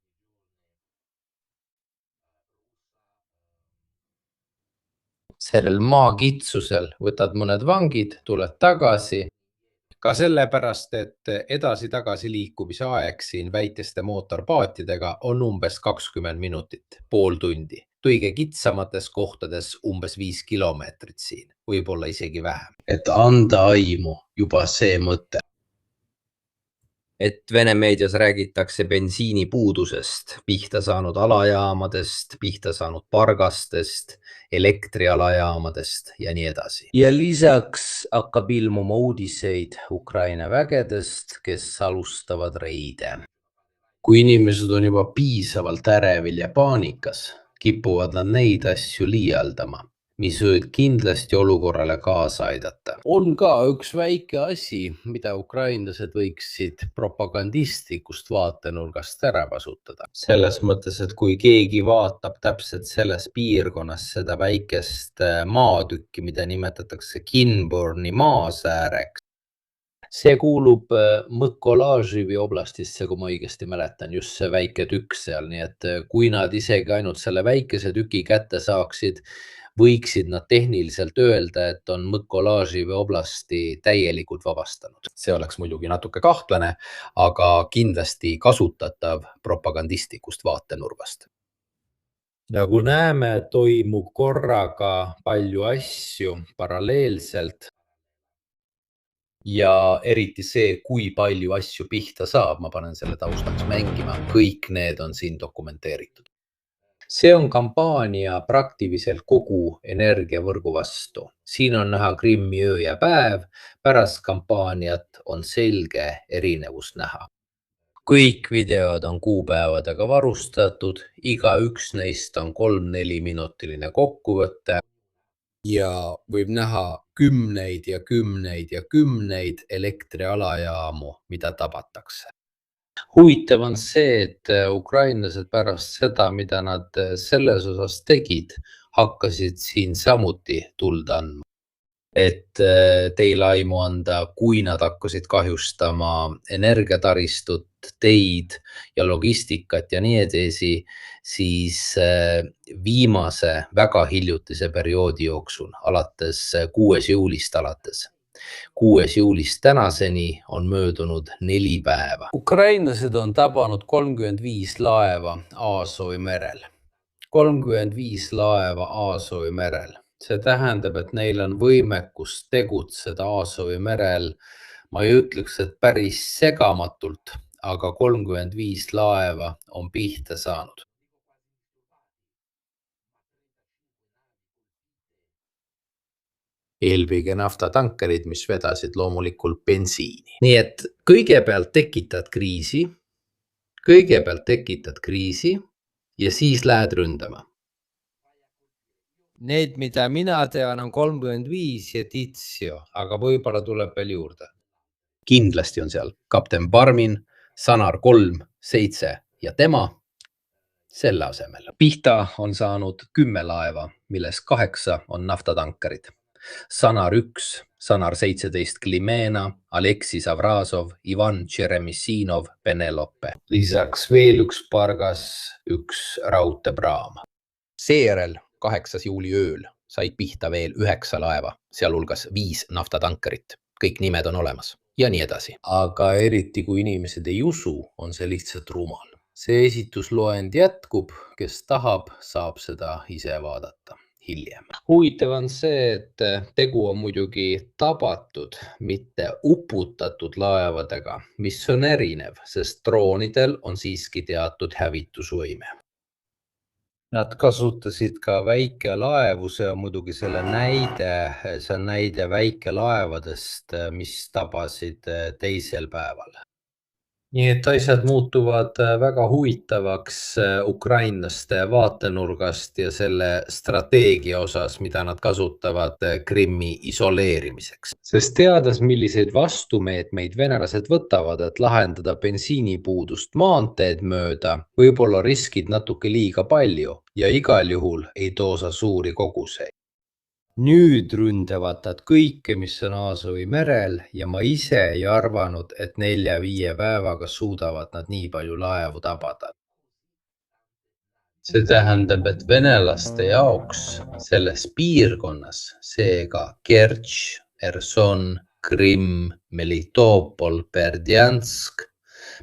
Speaker 1: Sellel maakitsusel võtad mõned vangid, tuled tagasi. Ka sellepärast, et edasi-tagasi liikumise aeg siin väikeste mootorpaatidega on umbes 20 minutit, pool tundi. Kõige kitsamates kohtades umbes 5 kilomeetrit siin, võib-olla isegi vähem. Et anda aimu juba see mõte.
Speaker 5: et Vene meedias räägitakse bensiinipuudusest, pihta saanud alajaamadest, pihta saanud pargastest, elektrialajaamadest ja nii edasi. Ja lisaks hakkab ilmuma uudiseid Ukraina vägedest, kes alustavad reide. Kui inimesed on juba piisavalt ärevil ja paanikas, kipuvad nad neid asju liialdama, mis võib kindlasti olukorrale kaasa aidata. On ka üks väike asi, mida ukrainlased võiksid propagandistlikust vaatenurgast ära kasutada. Selles mõttes, et kui keegi vaatab täpselt selles piirkonnas seda väikest maatükki, mida nimetatakse Kinburni maasääreks, see kuulub Mõkolāživi oblastisse, kui ma õigesti mäletan, just see väike tükk seal, nii et kui nad isegi ainult selle väikese tüki kätte saaksid, võiksid nad tehniliselt öelda, et on Mõkolāživi oblasti täielikult vabastanud. See oleks muidugi natuke kahtlane, aga kindlasti kasutatav propagandistikust vaatenurgast. Nagu näeme, toimub korraga palju asju paralleelselt. Ja eriti see, kui palju asju pihta saab, ma panen selle taustaks mängima, kõik need on siin dokumenteeritud. See on kampaania praktiliselt kogu energiavõrgu vastu. Siin on näha Krimmi öö ja päev, pärast kampaaniat on selge erinevus näha. Kõik videod on kuupäevadega varustatud, iga üks neist on 3-4 minutiline kokkuvõte. Ja võib näha kümneid ja kümneid ja kümneid elektrialajaamu, mida tabatakse. Huvitav on see, et ukrainlased pärast seda, mida nad selles osas tegid, hakkasid siin samuti tuld andma. Et teile aimu anda, kui nad hakkasid kahjustama energiataristut, teid ja logistikat ja nii edasi, siis viimase väga hiljutise perioodi jooksul, alates 6. juulist alates. 6. juulist tänaseni on möödunud 4 päeva. Ukrainlased on tabanud 35 laeva Aasovi merel. 35 laeva Aasovi merel. See tähendab, et neil on võimekus tegutseda Aasovi merel, ma ei ütleks, et päris segamatult, aga 35 laeva on pihta saanud. Eelkõige naftatankerid, mis vedasid loomulikult bensiini. Nii et kõigepealt tekitad kriisi ja siis lähed ründama. Need, mida mina tean, on 35 ja Titsio, aga võib-olla tuleb veel juurde. Kindlasti on seal kapten Barmin, Sanar 3, 7 ja tema selle asemel. Pihta on saanud 10 laeva, millest 8 on naftatankerid. Sanar 1, Sanar 17 Klimena, Aleksis Avrasov, Ivan Tšeremissinov, Penelope. Lisaks veel üks pargas, üks raudteepraam. Seejärel 8. juuli ööl said pihta veel 9 laeva, sealhulgas 5 naftatankerit. Kõik nimed on olemas ja nii edasi. Aga eriti kui inimesed ei usu, on see lihtsalt rumal. See esitusloend jätkub, kes tahab, saab seda ise vaadata hiljem. Huvitav on see, et tegu on muidugi tabatud, mitte uputatud laevadega, mis on erinev, sest droonidel on siiski teatud hävitusvõime. Nad kasutasid ka väikelaevu, see on muidugi selle näide, see on näide väikelaevadest, mis tabasid teisel päeval. Nii et asjad muutuvad väga huvitavaks ukrainlaste vaatenurgast ja selle strateegia osas, mida nad kasutavad Krimmi isoleerimiseks. Sest teades, milliseid vastumeetmeid venelased võtavad, et lahendada bensiinipuudust maanteed mööda, võib-olla riskid natuke liiga palju ja igal juhul ei toosa suuri koguseid. Nüüd ründavad nad kõike, mis on Aasovi merel ja ma ise ei arvanud, et 4-5 päevaga suudavad nad nii palju laevu tabada. See tähendab, et venelaste jaoks selles piirkonnas, seega Kertš, Herson, Krimm, Melitopol, Berdjansk,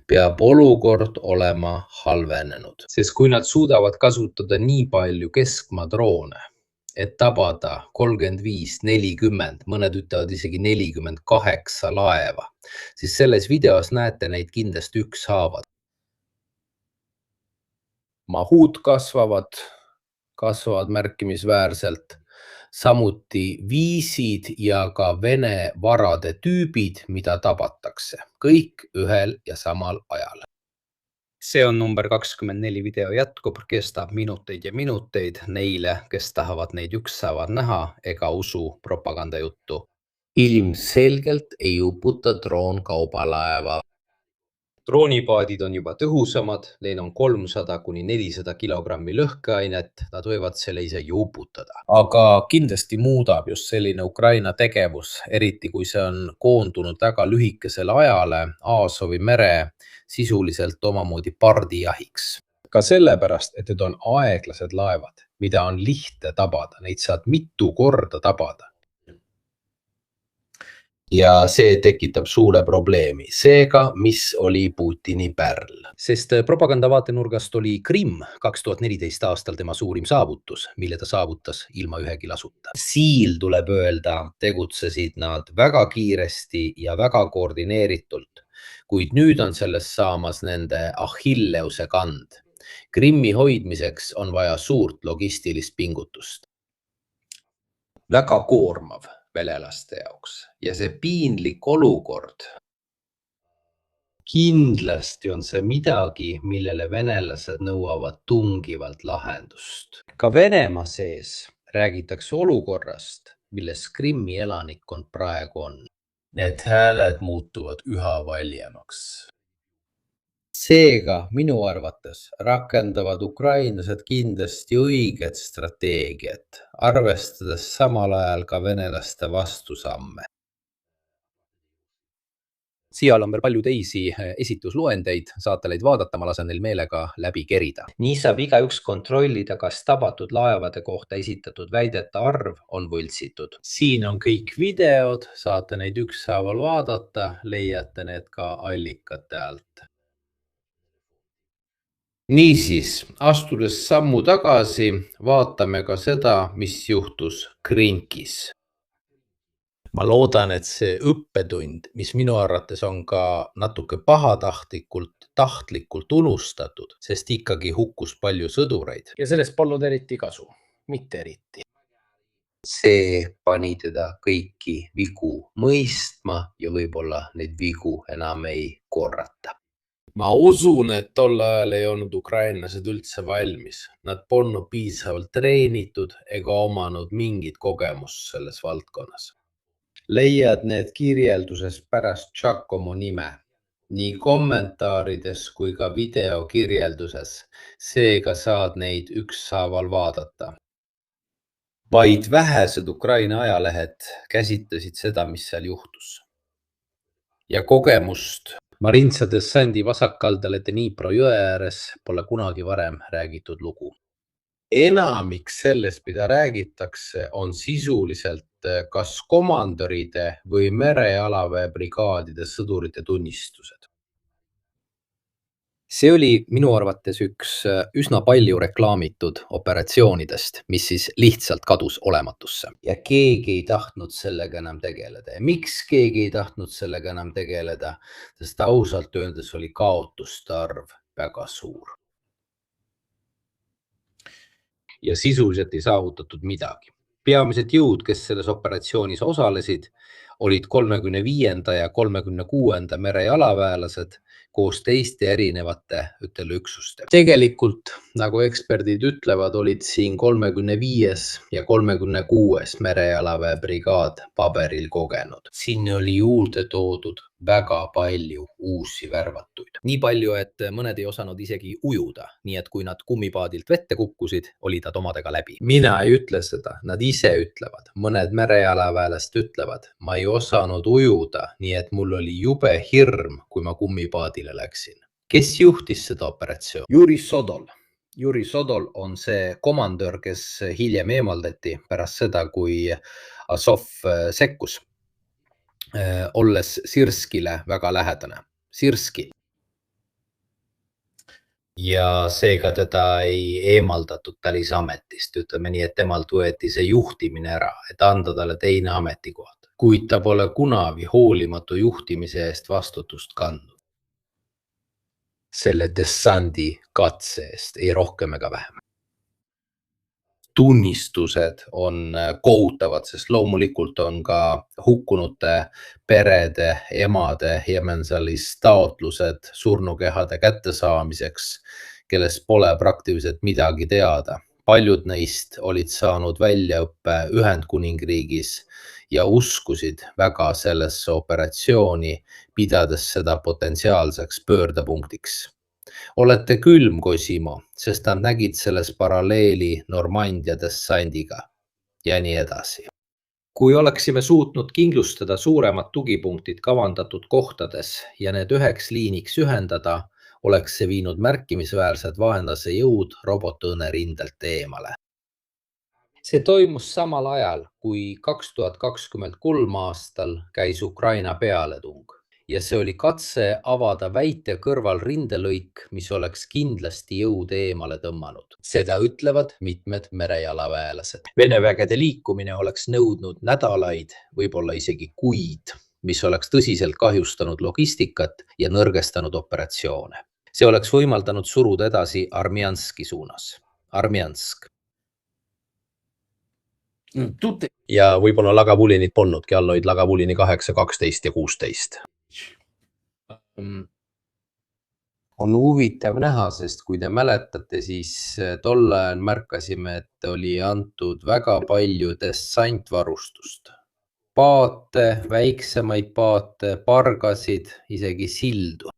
Speaker 5: peab olukord olema halvenenud. Sest kui nad suudavad kasutada nii palju keskmaadroone, et tabada 35, 40, mõned ütlevad isegi 48 laeva, siis selles videos näete neid kindlasti ükshaaval. Mahud kasvavad märkimisväärselt, samuti viisid ja ka Vene varade tüübid, mida tabatakse, kõik ühel ja samal ajal.
Speaker 6: See on number 24 video jätkub, kestab minuteid ja minuteid neile, kes tahavad neid ükshaaval näha ega usu propagandajuttu.
Speaker 5: Ilmselgelt ei uputa droon kaubalaeva.
Speaker 6: Droonipaadid on juba tõhusamad, neil on 300 kuni 400 kilogrammi lõhkeainet, nad võivad selle isegi uputada.
Speaker 4: Aga kindlasti muudab just selline Ukraina tegevus, eriti kui see on koondunud väga lühikesele ajale Aasovi mere sisuliselt omamoodi pardijahiks. Ka sellepärast, et need on aeglased laevad, mida on lihtne tabada, neid saad mitu korda tabada. Ja see tekitab suure probleemi. Seega, mis oli Putini pärl?
Speaker 5: Sest propaganda vaatenurgast oli Krimm 2014 aastal tema suurim saavutus, mille ta saavutas ilma ühegi lasuta. Siil tuleb öelda, tegutsesid nad väga kiiresti ja väga koordineeritult, kuid nüüd on sellest saamas nende Achilleuse kand. Krimmi hoidmiseks on vaja suurt logistilist pingutust. Väga koormav venelaste jaoks ja see piinlik olukord. Kindlasti on see midagi, millele venelased nõuavad tungivalt lahendust. Ka Venemaa sees räägitakse olukorrast, milles Krimmi elanikkond praegu on. Need hääled muutuvad üha valjemaks. Seega minu arvates rakendavad ukrainlased kindlasti õiget strateegiat, arvestades samal ajal ka venelaste vastusamme.
Speaker 6: Seal on veel palju teisi esitusloendeid, saate neid vaadata, ma lasen neil meelega läbi kerida.
Speaker 5: Nii saab igaüks kontrollida, kas tabatud laevade kohta esitatud väidete arv on võltsitud. Siin on kõik videod, saate neid ükshaaval vaadata, leiate need ka allikate alt. Niisiis, astudes sammu tagasi, vaatame ka seda, mis juhtus Krinkis. Ma loodan, et see õppetund, mis minu arvates on ka natuke tahtlikult unustatud, sest ikkagi hukkus palju sõdureid.
Speaker 4: Ja sellest polnud eriti kasu, mitte eriti.
Speaker 5: See pani teda kõiki vigu mõistma ja võib-olla neid vigu enam ei korrata. Ma usun, et tol ajal ei olnud ukrainlased üldse valmis. Nad polnud piisavalt treenitud ega omanud mingit kogemust selles valdkonnas. Leiad need kirjelduses pärast Giacomo nime, nii kommentaarides kui ka video kirjelduses, seega saad neid ükshaaval vaadata. Vaid vähesed Ukraina ajalehed käsitlesid seda, mis seal juhtus. Ja kogemust marintsades Sandi vasakkaldale Dnipro jõe ääres pole kunagi varem räägitud lugu. Enamik sellest, mida räägitakse, on sisuliselt kas komandöride või merejalaväebrigaadide sõdurite tunnistused.
Speaker 6: See oli minu arvates üks üsna palju reklaamitud operatsioonidest, mis siis lihtsalt kadus olematusse.
Speaker 5: Ja keegi ei tahtnud sellega enam tegeleda. Ja miks keegi ei tahtnud sellega enam tegeleda? Sest ausalt öeldes oli kaotuste arv väga suur. Ja sisuliselt ei saavutatud midagi. Peamised jõud, kes selles operatsioonis osalesid, olid 35. ja 36. merejalaväelased koos teiste erinevate üksuste. Tegelikult, nagu eksperdid ütlevad, olid siin 35. ja 36. merejalaväebrigaad paberil kogenud. Siin oli juurde toodud väga palju uusi värvatuid.
Speaker 6: Nii palju, et mõned ei osanud isegi ujuda, nii et kui nad kummipaadilt vette kukkusid, olid nad omadega läbi.
Speaker 5: Mina ei ütle seda, nad ise ütlevad. Mõned merejalaväelast ütlevad, ma ei osanud ujuda, nii et mul oli jube hirm, kui ma kummipaadile läksin. Kes juhtis seda operatsioon?
Speaker 6: Juri Sodol. Juri Sodol on see komandör, kes hiljem eemaldati pärast seda, kui Azov sekkus, olles Sirskile väga lähedane. Sirski. ja seega teda ei eemaldatud talisametist. Ütleme nii, et temalt võeti see juhtimine ära, et anda talle teine ametikoht. Kuid ta pole kunagi hoolimatu juhtimise eest vastutust kandnud. Selle dessandi katse eest, ei rohkem ega vähem. Tunnistused on kohutavad, sest loomulikult on ka hukkunute perede, emade Jemensalis taotlused surnukehade kättesaamiseks, kellest pole praktiliselt midagi teada. Paljud neist olid saanud väljaõppe Ühendkuningriigis ja uskusid väga sellesse operatsiooni, pidades seda potentsiaalseks pöördepunktiks. Olete külm, Cosimo, sest nad nägid selles paralleeli Normandia dessandiga ja nii edasi. Kui oleksime suutnud kindlustada suuremad tugipunktid kavandatud kohtades ja need üheks liiniks ühendada, oleks see viinud märkimisväärsed vaenlase jõud robotõne rindelt eemale. See toimus samal ajal, kui 2023 aastal käis Ukraina pealetung. Ja see oli katse avada väite kõrval rindelõik, mis oleks kindlasti jõud eemale tõmmanud. Seda ütlevad mitmed merejalaväelased. Vene vägede liikumine oleks nõudnud nädalaid, võib-olla isegi kuid, mis oleks tõsiselt kahjustanud logistikat ja nõrgestanud operatsioone. See oleks võimaldanud suruda edasi Armjanski suunas. Armjansk. Ja võib-olla Lagavulinit polnudki, all olid Lagavulini 8, 12 ja 16. On huvitav näha, sest kui te mäletate, siis tol ajal märkasime, et oli antud väga palju dessantvarustust. Paate, väiksemaid paate, pargasid, isegi sildu.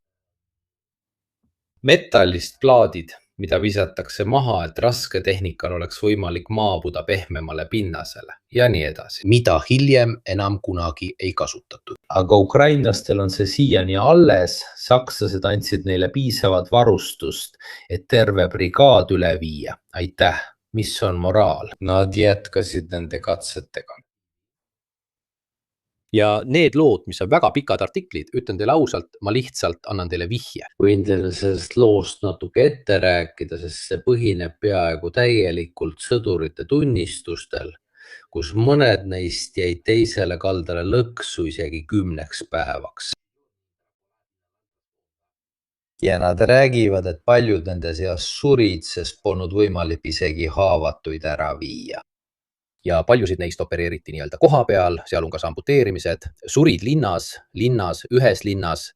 Speaker 6: Metallist plaadid, mida visatakse maha, et raske tehnikal oleks võimalik maabuda pehmemale pinnasele ja nii edasi. Mida hiljem enam kunagi ei kasutatud. Aga ukrainlastel on see siiani alles. Sakslased andsid neile piisavat varustust, et terve brigaad üle viia. Aitäh, mis on moraal? Nad jätkasid nende katsetega.
Speaker 3: Ja need lood, mis on väga pikad artiklid, ütlen teile ausalt, ma lihtsalt annan teile vihje.
Speaker 1: Võin teile sellest loost natuke ette rääkida, sest see põhineb peaaegu täielikult sõdurite tunnistustel, kus mõned neist jäid teisele kaldale lõksu isegi 10 päevaks. Ja nad räägivad, et paljud nende seas surid, sest polnud võimalik isegi haavatuid ära viia. Ja paljusid neist opereeriti nii-öelda koha peal, sealhulgas amputeerimised, surid linnas, ühes linnas.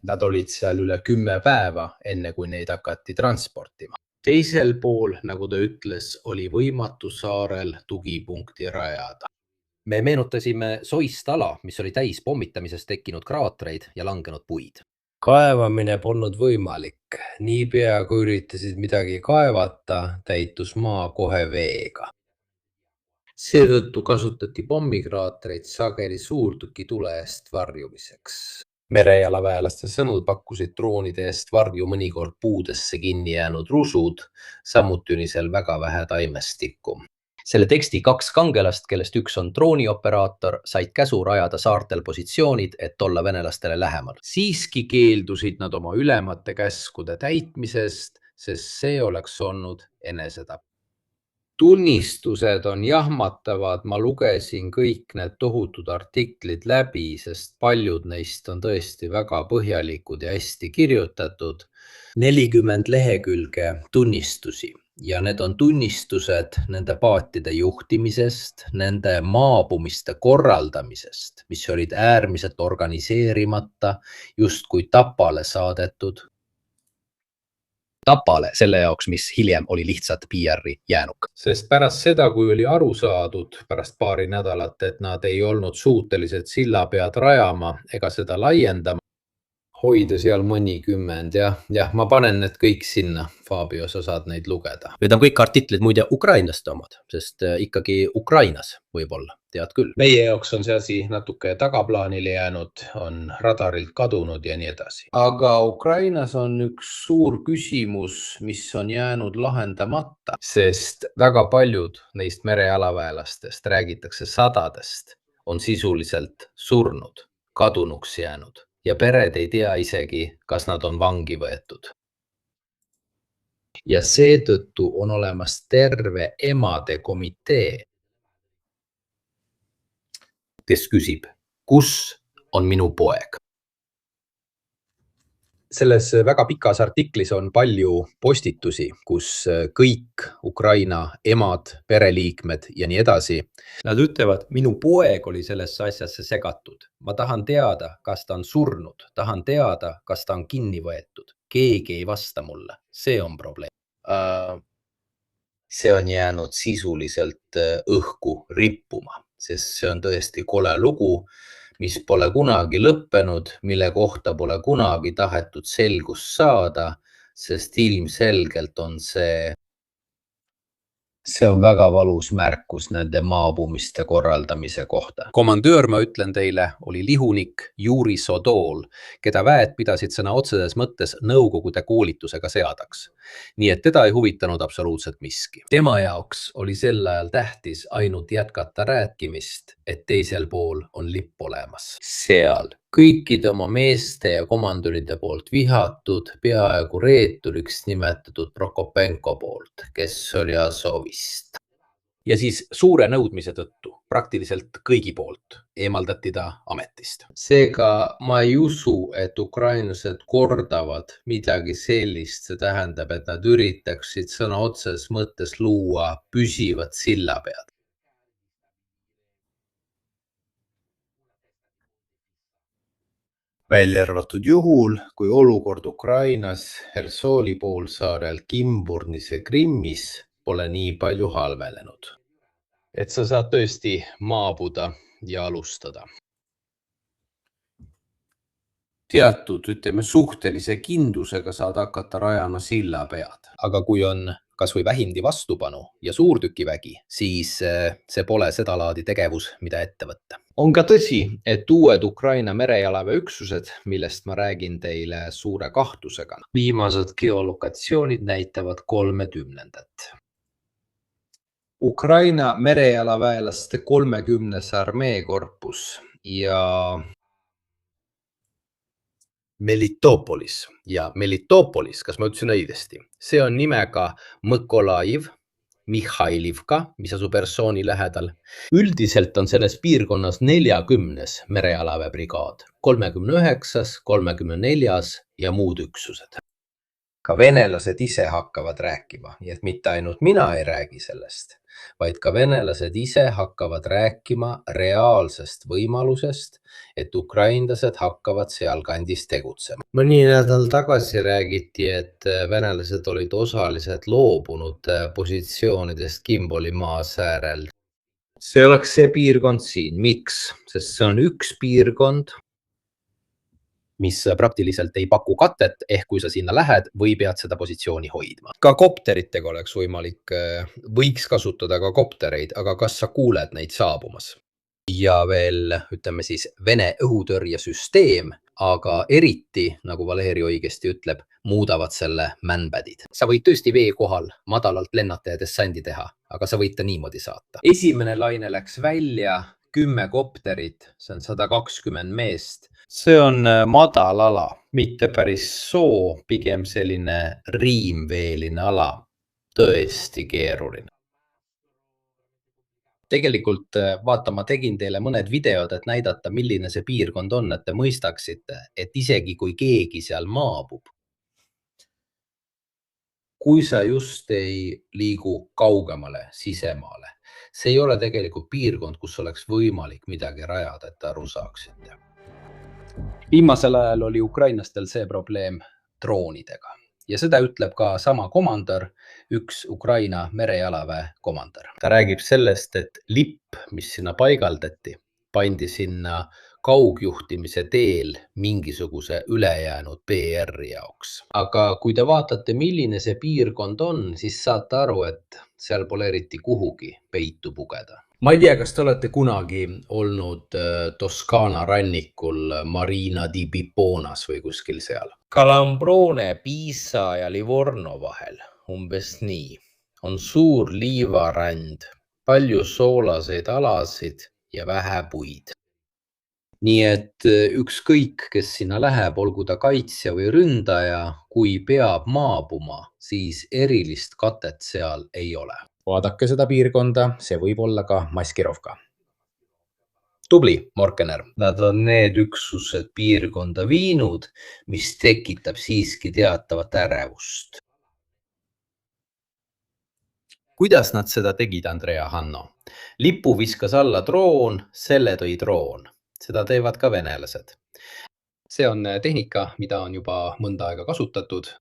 Speaker 5: Nad olid seal üle 10 päeva, enne kui neid hakati transportima.
Speaker 6: Teisel pool, nagu ta ütles, oli võimatu saarel tugipunkti rajada.
Speaker 3: Me meenutasime soist ala, mis oli täis pommitamisest tekkinud kraatreid ja langenud puid.
Speaker 1: Kaevamine polnud võimalik. Niipea kui üritasid midagi kaevata, täitus maa kohe veega. Seetõttu kasutati pommikraatreid sageli suurtükitule eest varjumiseks. Merejalaväelaste sõnul pakkusid droonide eest varju mõnikord puudesse kinni jäänud rusud, samuti oli seal väga vähe taimestikku.
Speaker 3: Selle teksti 2 kangelast, kellest üks on droonioperaator, said käsu rajada saartel positsioonid, et olla venelastele lähemal.
Speaker 5: Siiski keeldusid nad oma ülemate käskude täitmisest, sest see oleks olnud enesetapp. Tunnistused on jahmatavad, ma lugesin kõik need tohutud artiklid läbi, sest paljud neist on tõesti väga põhjalikud ja hästi kirjutatud.
Speaker 1: 40 lehekülge tunnistusi ja need on tunnistused nende paatide juhtimisest, nende maabumiste korraldamisest, mis olid äärmiselt organiseerimata, justkui Tapale saadetud.
Speaker 3: Tapale selle jaoks, mis hiljem oli lihtsalt PR-i jäänuk.
Speaker 5: Sest pärast seda, kui oli aru saadud pärast paari nädalat, et nad ei olnud suutelised silla pead rajama ega seda laiendama, hoida seal mõnikümmend, jah, ma panen need kõik sinna. Fabio, sa saad neid lugeda.
Speaker 3: Need on kõik artiklid muide ukrainlaste omad, sest ikkagi Ukrainas võib-olla, tead küll.
Speaker 5: Meie jaoks on see asi natuke tagaplaanile jäänud, on radarilt kadunud ja nii edasi. Aga Ukrainas on üks suur küsimus, mis on jäänud lahendamata, sest väga paljud neist merejalaväelastest, räägitakse sadadest, on sisuliselt surnud, kadunuks jäänud. ja pered ei tea isegi, kas nad on vangi võetud. Ja seetõttu on olemas terve emade komitee, kes küsib, kus on minu poeg. Selles väga pikas artiklis on palju postitusi, kus kõik Ukraina emad, pereliikmed ja nii edasi. Nad ütlevad, minu poeg oli sellesse asjasse segatud. Ma tahan teada, kas ta on surnud. Tahan teada, kas ta on kinni võetud. Keegi ei vasta mulle. See on probleem. See on jäänud sisuliselt õhku rippuma, sest see on tõesti kole lugu, mis pole kunagi lõppenud, mille kohta pole kunagi tahetud selgust saada, sest ilmselgelt on see on väga valus märkus nende maabumiste korraldamise kohta. Komandöör, ma ütlen teile, oli lihunik Juri Sodol, keda väed pidasid sõna otseses mõttes nõukogude koolitusega seadaks. Nii et teda ei huvitanud absoluutselt miski. Tema jaoks oli sel ajal tähtis ainult jätkata rääkimist, et teisel pool on lipp olemas. Seal kõikide oma meeste ja komandöride poolt vihatud, peaaegu reeturiks nimetatud Prokopenko poolt, kes oli Azovist. Ja siis suure nõudmise tõttu, praktiliselt kõigi poolt, eemaldati ta ametist. Seega ma ei usu, et ukrainlased kordavad midagi sellist, see tähendab, et nad üritaksid sõna otseses mõttes luua püsivat sillapead. Välja arvatud juhul, kui olukord Ukrainas, Hersoni poolsaarel, Kimburnis ja Krimmis pole nii palju halvenenud. Et sa saad tõesti maabuda ja alustada. Teatud, ütleme, suhtelise kindlusega saad hakata rajama sillapead. Aga kui on kas või vähimgi vastupanu ja suurtükivägi, siis see pole seda laadi tegevus, mida ette võtta. On ka tõsi, et uued Ukraina merejalaväeüksused, millest ma räägin teile suure kahtlusega. Viimased geolokatsioonid näitavad 30. Ukraina merejalaväelaste 30. armeekorpus ja Melitopolis. Ja Melitopolis, kas ma ütlesin õigesti? See on nimega Mõkolaiv, Mihhailivka, mis asub Hersoni lähedal. Üldiselt on selles piirkonnas 40. merejalaväebrigaad, 39., 34. ja muud üksused. Ka venelased ise hakkavad rääkima, nii et mitte ainult mina ei räägi sellest, vaid ka venelased ise hakkavad rääkima reaalsest võimalusest, et ukrainlased hakkavad sealkandis tegutsema. Mõni nädal tagasi räägiti, et venelased olid osaliselt loobunud positsioonidest Kimboli maasäärel. See oleks see piirkond siin. Miks? Sest see on üks piirkond, mis praktiliselt ei paku katet, ehk kui sa sinna lähed või pead seda positsiooni hoidma. Ka kopteritega oleks võimalik, võiks kasutada ka koptereid, aga kas sa kuuled neid saabumas? Ja veel, ütleme siis, Vene õhutõrjesüsteem, aga eriti, nagu Valeri õigesti ütleb, muudavad selle man-padid. Sa võid tõesti vee kohal madalalt lennata ja dessandi teha, aga sa võid ta niimoodi saata. Esimene laine läks välja, 10 kopterit, see on 120 meest. See on madal ala, mitte päris soo, pigem selline riimveeline ala, tõesti keeruline. Tegelikult vaata, ma tegin teile mõned videod, et näidata, milline see piirkond on, et te mõistaksite, et isegi kui keegi seal maabub, kui sa just ei liigu kaugemale, sisemaale, see ei ole tegelikult piirkond, kus oleks võimalik midagi rajada, et aru saaksite. Viimasel ajal oli ukrainlastel see probleem droonidega ja seda ütleb ka sama komandör, üks Ukraina merejalaväe komandör. Ta räägib sellest, et lipp, mis sinna paigaldati, pandi sinna kaugjuhtimise teel mingisuguse ülejäänud PR-i jaoks. Aga kui te vaatate, milline see piirkond on, siis saate aru, et seal pole eriti kuhugi peitu pugeda. Ma ei tea, kas te olete kunagi olnud Toskaana rannikul Marina di Biponas või kuskil seal? Calambrone, Pisa ja Livorno vahel, umbes nii, on suur liivarand, palju soolaseid alasid ja vähe puid. nii et ükskõik, kes sinna läheb, olgu ta kaitsja või ründaja, kui peab maabuma, siis erilist katet seal ei ole.
Speaker 3: Vaadake seda piirkonda, see võib olla ka Maskirovka. Tubli, Morkener.
Speaker 5: Nad on need üksused piirkonda viinud, mis tekitab siiski teatavat ärevust.
Speaker 6: Kuidas nad seda tegid, Andrea Hanno? Lipu viskas alla droon, selle tõi droon. Seda teevad ka venelased.
Speaker 3: See on tehnika, mida on juba mõnda aega kasutatud.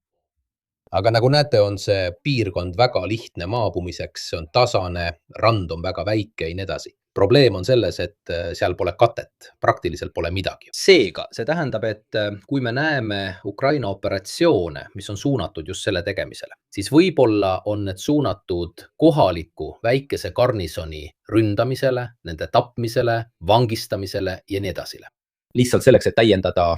Speaker 3: Aga nagu näete, on see piirkond väga lihtne maabumiseks, see on tasane, rand on väga väike ja nii edasi. Probleem on selles, et seal pole katet, praktiliselt pole midagi. Seega, see tähendab, et kui me näeme Ukraina operatsioone, mis on suunatud just selle tegemisele, siis võib-olla on need suunatud kohaliku väikese garnisoni ründamisele, nende tapmisele, vangistamisele ja nii edasi. Lihtsalt selleks, et täiendada,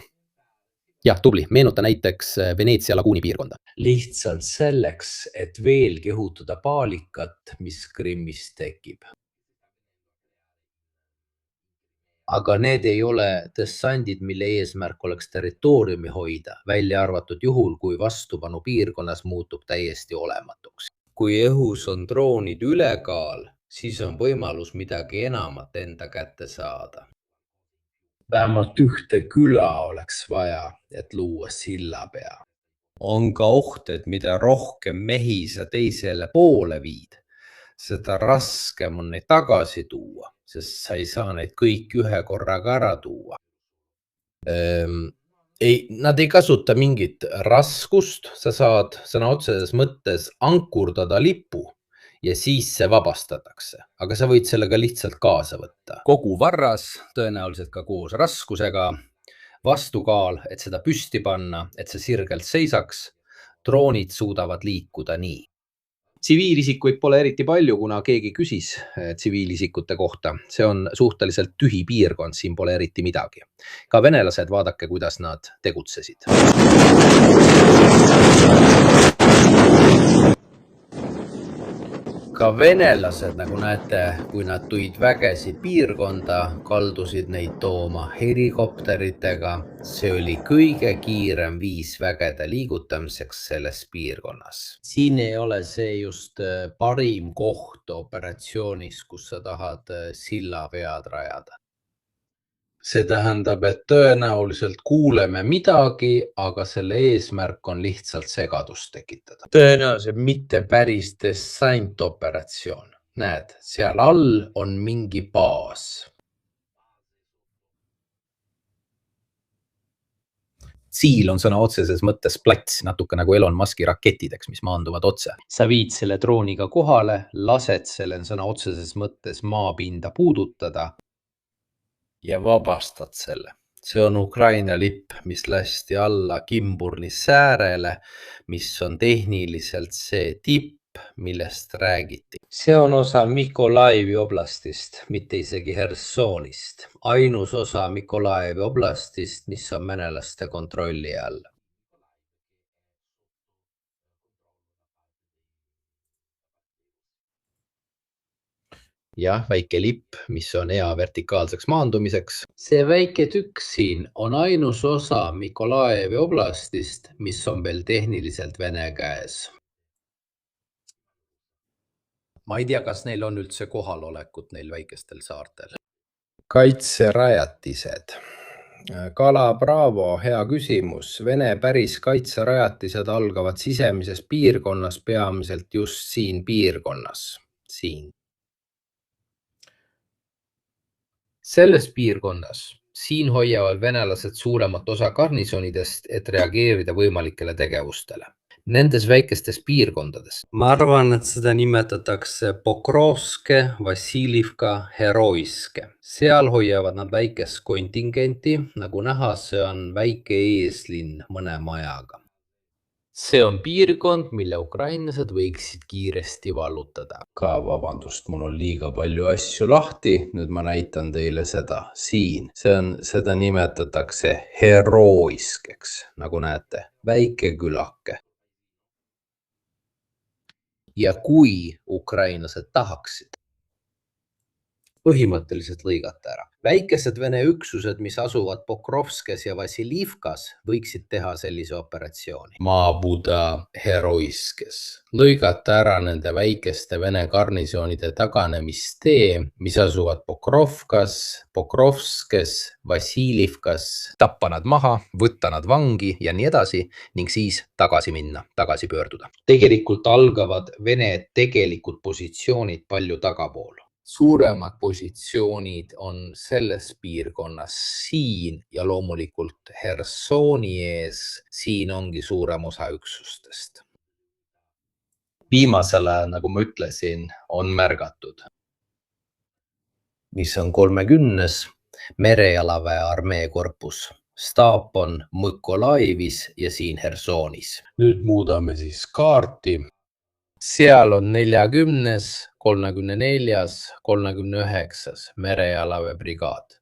Speaker 3: jah, tubli, meenuta näiteks Veneetsia laguuni piirkonda.
Speaker 5: Lihtsalt selleks, et veelgi õhutada paalikat, mis Krimmis tekib. Aga need ei ole dessandid, mille eesmärk oleks territooriumi hoida, välja arvatud juhul, kui vastupanu piirkonnas muutub täiesti olematuks. Kui õhus on droonid ülekaal, siis on võimalus midagi enamat enda kätte saada. Vähemalt ühte küla oleks vaja, et luua silla pea. On ka oht, et mida rohkem mehi sa teisele poole viid, seda raskem on neid tagasi tuua, sest sa ei saa neid kõik ühe korraga ära tuua. Nad ei kasuta mingit raskust, sa saad sõna otseses mõttes ankurdada lipu ja siis see vabastatakse, aga sa võid sellega lihtsalt kaasa võtta. Kogu varras, tõenäoliselt ka koos raskusega, vastukaal, et seda püsti panna, et see sirgelt seisaks, droonid suudavad liikuda nii. Tsiviilisikuid pole eriti palju, kuna keegi küsis tsiviilisikute kohta. See on suhteliselt tühi piirkond, siin pole eriti midagi. Ka venelased, vaadake, kuidas nad tegutsesid. Ka venelased, nagu näete, kui nad tulid vägesi piirkonda, kaldusid neid tooma helikopteritega. See oli kõige kiirem viis vägede liigutamiseks selles piirkonnas. Siin ei ole see just parim koht operatsioonis, kus sa tahad sillavead rajada. See tähendab, et tõenäoliselt kuuleme midagi, aga selle eesmärk on lihtsalt segadust tekitada. Tõenäoliselt mitte päris dessantoperatsioon. Näed, seal all on mingi baas.
Speaker 3: Siil on sõna otseses mõttes plats, natuke nagu Elon Muski raketideks, mis maanduvad otse.
Speaker 5: Sa viid selle drooniga kohale, lased selle sõna otseses mõttes maapinda puudutada ja vabastad selle. See on Ukraina lipp, mis lasti alla Kimburni säärele, mis on tehniliselt see tipp, millest räägiti. See on osa Mikolaivi oblastist, mitte isegi Hersonist. Ainus osa Mikolaivi oblastist, mis on venelaste kontrolli all.
Speaker 3: Jah, väike lipp, mis on hea vertikaalseks maandumiseks.
Speaker 5: See väike tükk siin on ainus osa Mikolaivi oblastist, mis on veel tehniliselt Vene käes.
Speaker 3: Ma ei tea, kas neil on üldse kohalolekut neil väikestel saartel.
Speaker 6: Kaitserajatised. Kala Bravo, hea küsimus. Vene päris kaitserajatised algavad sisemises piirkonnas, peamiselt just siin piirkonnas. Siin.
Speaker 3: Selles piirkonnas, siin hoiavad venelased suuremat osa garnisonidest, et reageerida võimalikele tegevustele. Nendes väikestes piirkondades.
Speaker 5: Ma arvan, et seda nimetatakse Pokrovske, Vassilivka, Heroiske. Seal hoiavad nad väikest kontingenti, nagu näha, see on väike eeslinn mõne majaga. See on piirkond, mille ukrainlased võiksid kiiresti vallutada. Ka vabandust, mul on liiga palju asju lahti, nüüd ma näitan teile seda siin. Seda nimetatakse Heroiskeks, nagu näete, väike külake. Ja kui ukrainlased tahaksid põhimõtteliselt lõigata ära Väikesed Vene üksused, mis asuvad Pokrovskes ja Vassilivkas, võiksid teha sellise operatsiooni.
Speaker 6: Maabuda Heroiskes. Lõigata ära nende väikeste Vene garnisoonide taganemistee, mis asuvad Pokrovkas, Pokrovskes, Vassilivkas.
Speaker 4: Tappa nad maha, võtta nad vangi ja nii edasi ning siis tagasi minna, tagasi pöörduda.
Speaker 5: Tegelikult algavad Vene tegelikud positsioonid palju tagapool. Suuremad positsioonid on selles piirkonnas siin ja loomulikult Hersoni ees. Siin ongi suurem osa üksustest.
Speaker 6: Viimasel ajal, nagu ma ütlesin, on märgatud, mis on 30. merejalaväe armeekorpus. Staap on Mõkolaivis ja siin Hersonis. Nüüd muudame siis kaarti.
Speaker 5: Seal on 40., 34., 39. merejalaväebrigaad.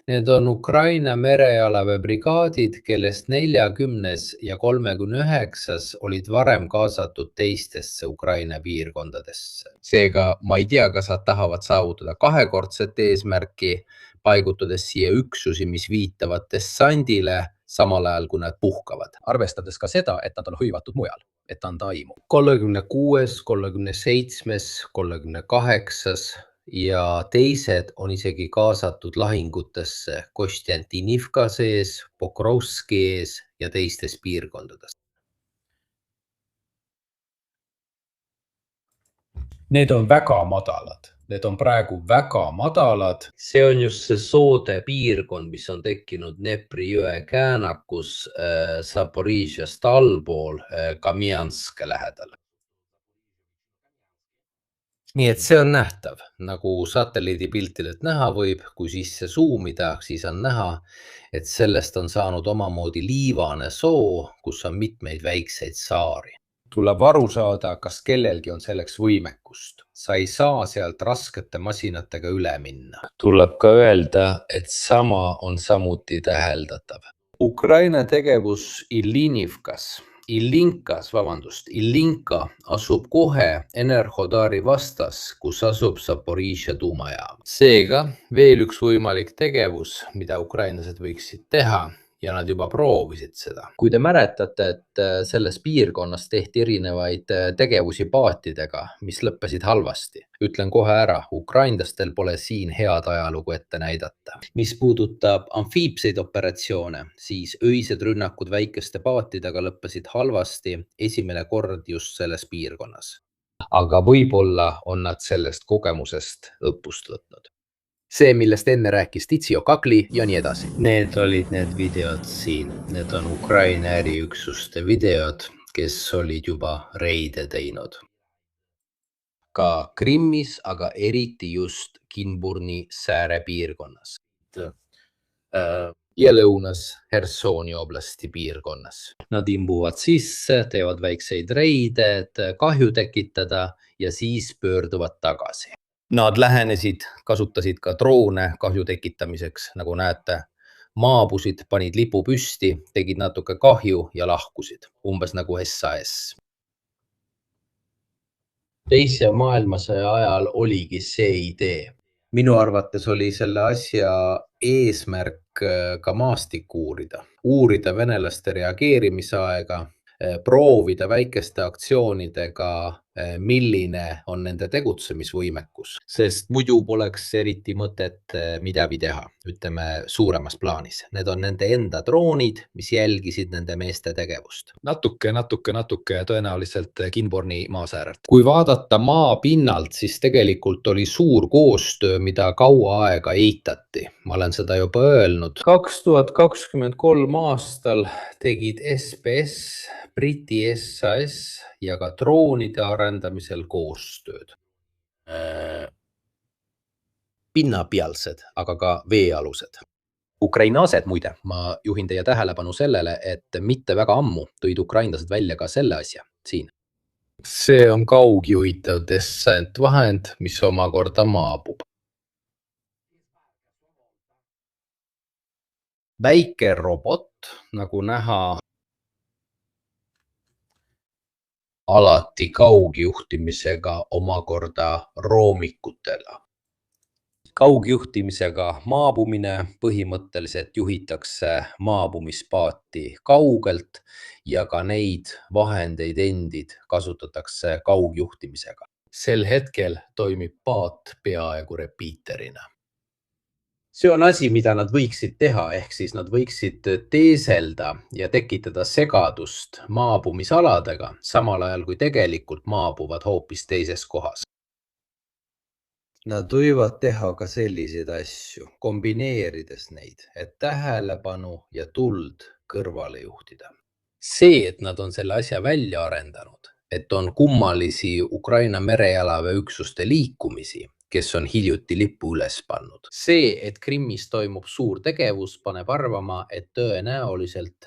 Speaker 5: Need on Ukraina merejalaväebrigaadid, kellest 40. ja 39. olid varem kaasatud teistesse Ukraina piirkondadesse.
Speaker 3: Seega ma ei tea, kas nad tahavad saavutada kahekordset eesmärki, paigutades siia üksusi, mis viitavad dessandile, samal ajal kui nad puhkavad. Arvestades ka seda, et nad on hõivatud mujal, et anda aimu.
Speaker 5: 36., 37., 38. ja teised on isegi kaasatud lahingutesse Kostjantinivka sees, Pokrovski ees ja teistes piirkondades.
Speaker 1: Need on väga madalad. Need on praegu väga madalad.
Speaker 5: See on just see soode piirkond, mis on tekkinud Dnepri jõe käänakus Zaporižjast allpool Kamjanske lähedal. Nii et see on nähtav, nagu satelliidipiltidelt näha võib, kui sisse zoomida, siis on näha, et sellest on saanud omamoodi liivane soo, kus on mitmeid väikseid saari.
Speaker 4: Tuleb aru saada, kas kellelgi on selleks võimekust. Sa ei saa sealt raskete masinatega üle minna.
Speaker 5: Tuleb ka öelda, et sama on samuti täheldatav. Ukraina tegevus Illinka asub kohe Enerhodari vastas, kus asub Zaporižja tuumajaam. Seega veel üks võimalik tegevus, mida ukrainlased võiksid teha ja nad juba proovisid seda.
Speaker 3: Kui te mäletate, et selles piirkonnas tehti erinevaid tegevusi paatidega, mis lõppesid halvasti. Ütlen kohe ära, ukrainlastel pole siin head ajalugu ette näidata.
Speaker 5: Mis puudutab amfiibseid operatsioone, siis öised rünnakud väikeste paatidega lõppesid halvasti esimene kord just selles piirkonnas. Aga võib-olla on nad sellest kogemusest õppust võtnud. See, millest enne rääkis Titsio Kakli ja nii edasi. Need olid need videod siin. Need on Ukraina eriüksuste videod, kes olid juba reide teinud. Ka Krimmis, aga eriti just Kinburni sääre piirkonnas. Ja lõunas Hersoni oblasti piirkonnas. Nad imbuvad sisse, teevad väikseid reide, et kahju tekitada ja siis pöörduvad tagasi. Nad lähenesid, kasutasid ka droone kahju tekitamiseks, nagu näete. Maabusid, panid lipu püsti, tegid natuke kahju ja lahkusid, umbes nagu SAS. Teise maailmasõja ajal oligi see idee. Minu arvates oli selle asja eesmärk ka maastikku uurida venelaste reageerimisaega, proovida väikeste aktsioonidega, milline on nende tegutsemisvõimekus, sest muidu poleks eriti mõtet midagi teha, ütleme suuremas plaanis. Need on nende enda droonid, mis jälgisid nende meeste tegevust.
Speaker 4: Natuke tõenäoliselt Kinburni maasäärelt. Kui vaadata maa pinnalt, siis tegelikult oli suur koostöö, mida kaua aega eitati. Ma olen seda juba öelnud. 2023 aastal tegid SPS, Briti SAS ja ka droonide arendamisel koostööd. Pinnapealsed, aga ka veealused.
Speaker 3: Ukrainased muide, ma juhin teie tähelepanu sellele, et mitte väga ammu tõid ukrainlased välja ka selle asja siin.
Speaker 5: See on kaugjuhitav dessantvahend, mis omakorda maabub. Väike robot, nagu näha, alati kaugjuhtimisega omakorda roomikutega. Kaugjuhtimisega maabumine põhimõtteliselt juhitakse maabumispaati kaugelt ja ka neid vahendeid endid kasutatakse kaugjuhtimisega. Sel hetkel toimib paat peaaegu repiiterina. See on asi, mida nad võiksid teha, ehk siis nad võiksid teeselda ja tekitada segadust maabumisaladega, samal ajal kui tegelikult maabuvad hoopis teises kohas. Nad võivad teha ka selliseid asju, kombineerides neid, et tähelepanu ja tuld kõrvale juhtida. See, et nad on selle asja välja arendanud, et on kummalisi Ukraina merejalaväeüksuste liikumisi, kes on hiljuti lipu üles pannud. See, et Krimmis toimub suur tegevus, paneb arvama, et tõenäoliselt